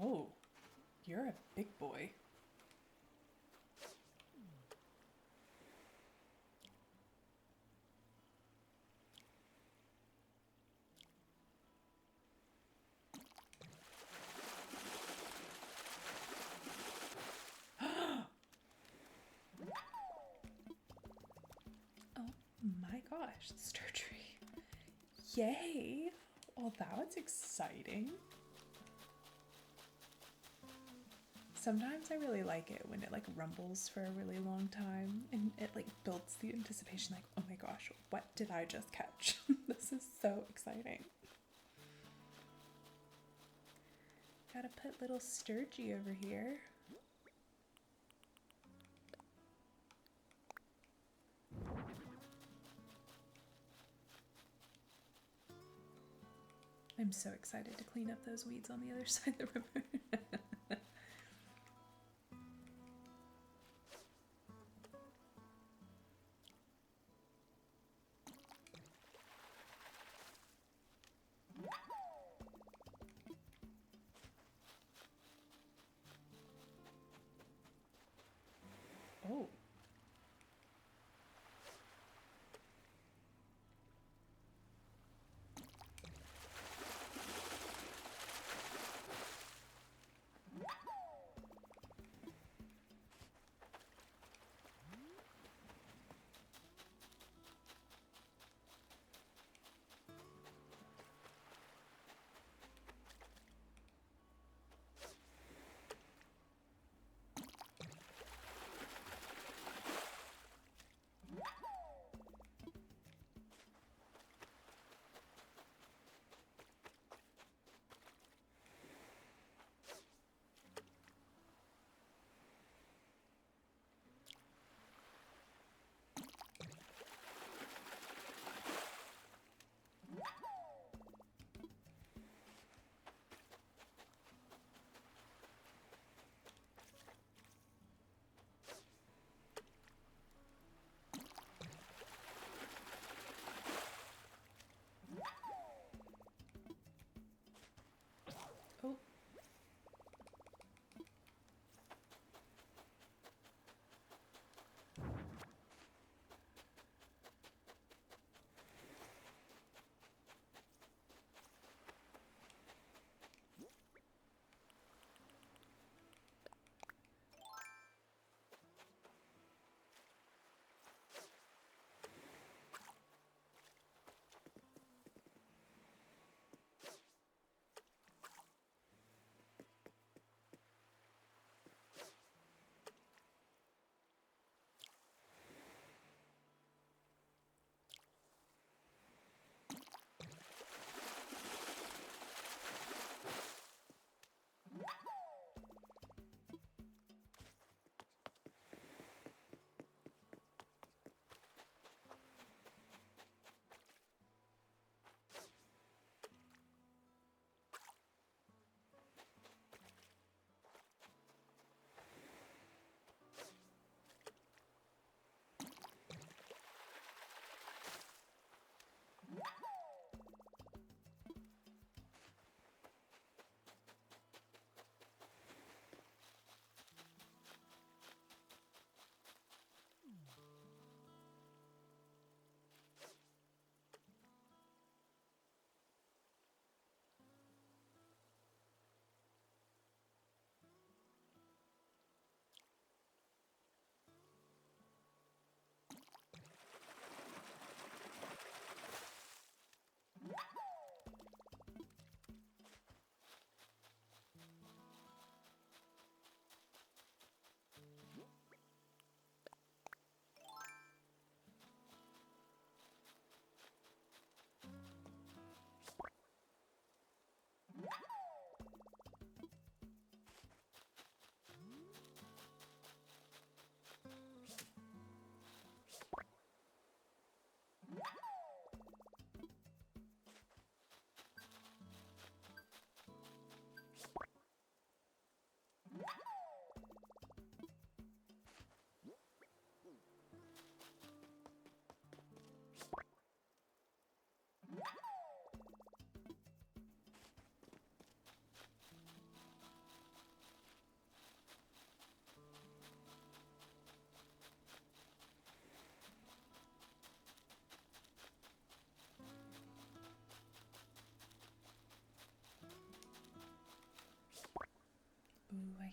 Oh, you're a big boy. Oh my gosh, the star tree. Yay! Well, that was exciting. Sometimes I really like it when it like rumbles for a really long time and it like builds the anticipation like, oh my gosh, what did I just catch? This is so exciting. Gotta put little Sturgy over here. I'm so excited to clean up those weeds on the other side of the river. Oh.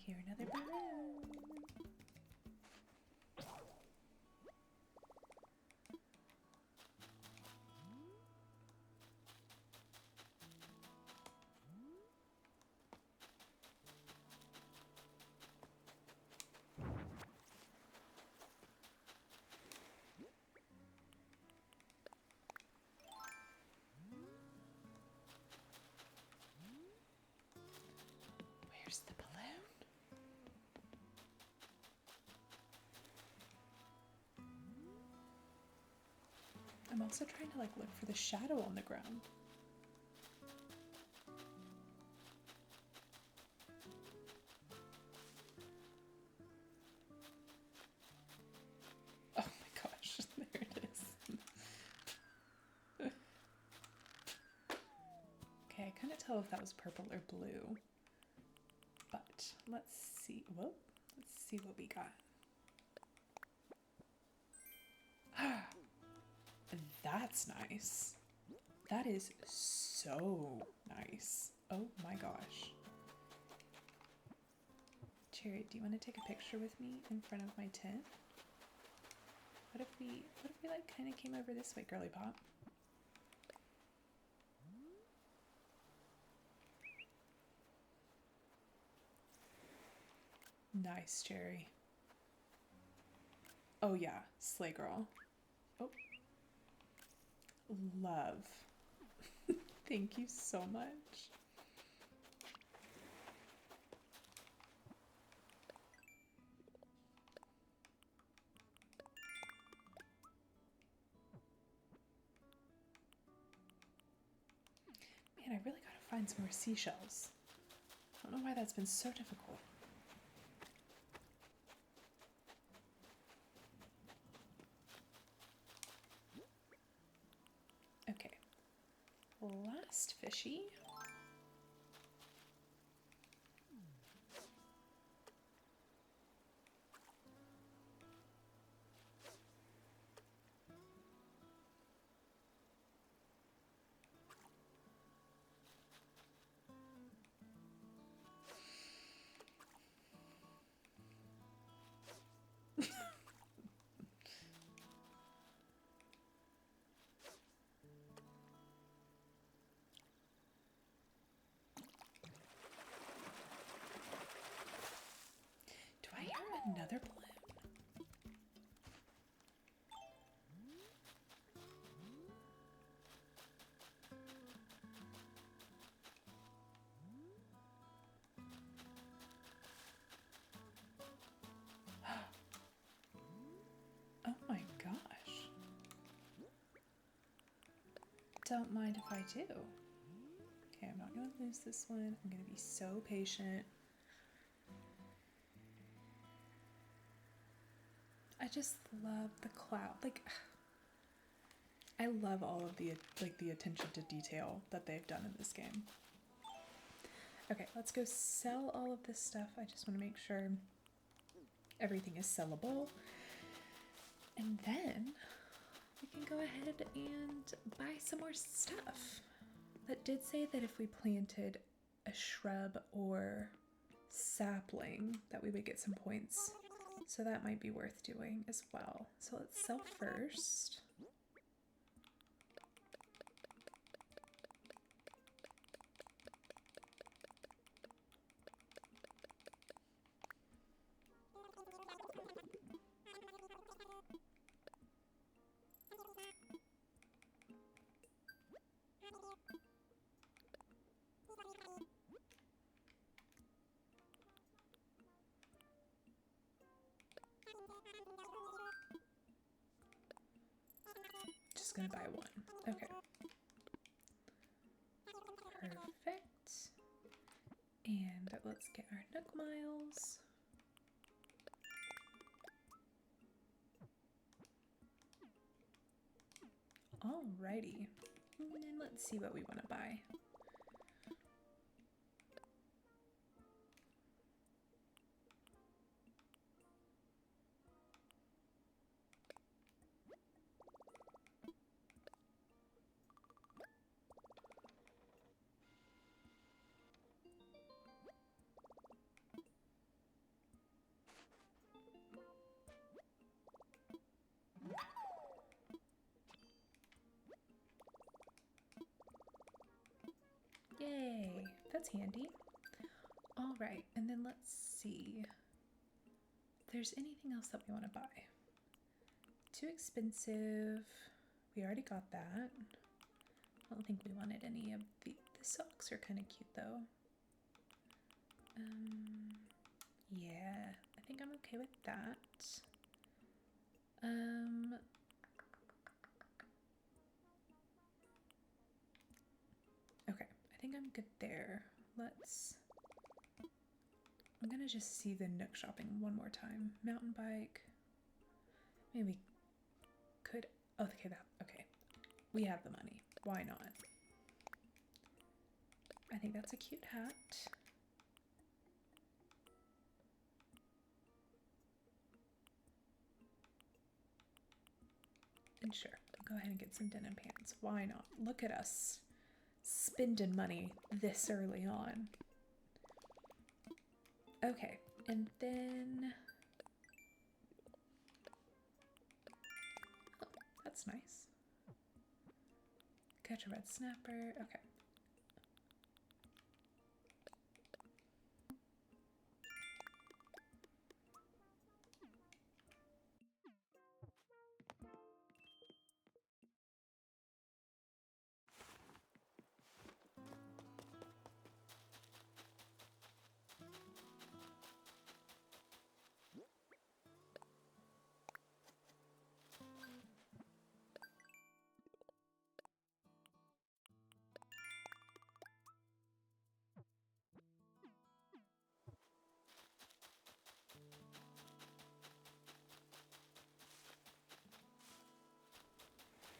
Here, another balloon. Where's the balloon? I'm also trying to like look for the shadow on the ground. Oh my gosh, there it is. Okay, I couldn't tell if that was purple or blue. But let's see. Whoa, let's see what we got. That's nice. That is so nice. Oh my gosh. Cherry, do you want to take a picture with me in front of my tent? What if we like kind of came over this way, girly pop? Nice, Cherry. Oh yeah, slay girl. Oh. Love. Thank you so much. Man, I really gotta find some more seashells. I don't know why that's been so difficult. Okay. Last fishy. Do I hear another balloon? Oh my gosh. Don't mind if I do. Okay, I'm not gonna lose this one. I'm gonna be so patient. I just love the cloud. Like, I love all of the the attention to detail that they've done in this game. Okay, let's go sell all of this stuff. I just want to make sure everything is sellable. And then we can go ahead and buy some more stuff. That did say that if we planted a shrub or sapling that we would get some points. So that might be worth doing as well. So let's sell first. Just gonna buy one. Okay. Perfect. And let's get our Nook miles. Alrighty. And then let's see what we want to buy. that's handy. All right, and then let's see if there's anything else that we want to buy. Too expensive. We already got that. I don't think we wanted any of the socks are kind of cute though. Yeah, I think I'm okay with that. Okay, I think I'm good there. I'm gonna just see the Nook shopping one more time. Mountain bike. Maybe we could, okay. We have the money. Why not? I think that's a cute hat. And sure, I'll go ahead and get some denim pants. Why not? Look at us spending money this early on. Okay, and then... Oh, that's nice. Catch a red snapper. Okay.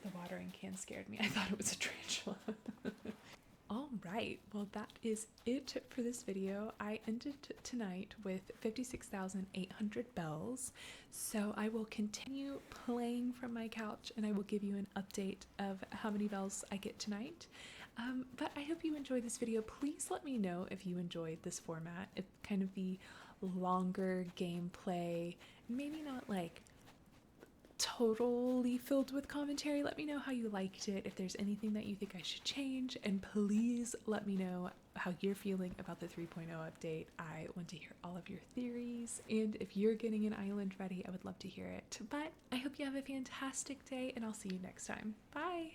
The watering can scared me. I thought it was a tarantula. All right, well that is it for this video. I ended tonight with 56,800 bells, so I will continue playing from my couch and I will give you an update of how many bells I get tonight. But I hope you enjoyed this video. Please let me know if you enjoyed this format, if kind of the longer gameplay, maybe not like totally filled with commentary. Let me know how you liked it, if there's anything that you think I should change, and please let me know how you're feeling about the 3.0 update. I want to hear all of your theories, and if you're getting an island ready, I would love to hear it. But I hope you have a fantastic day, and I'll see you next time. Bye!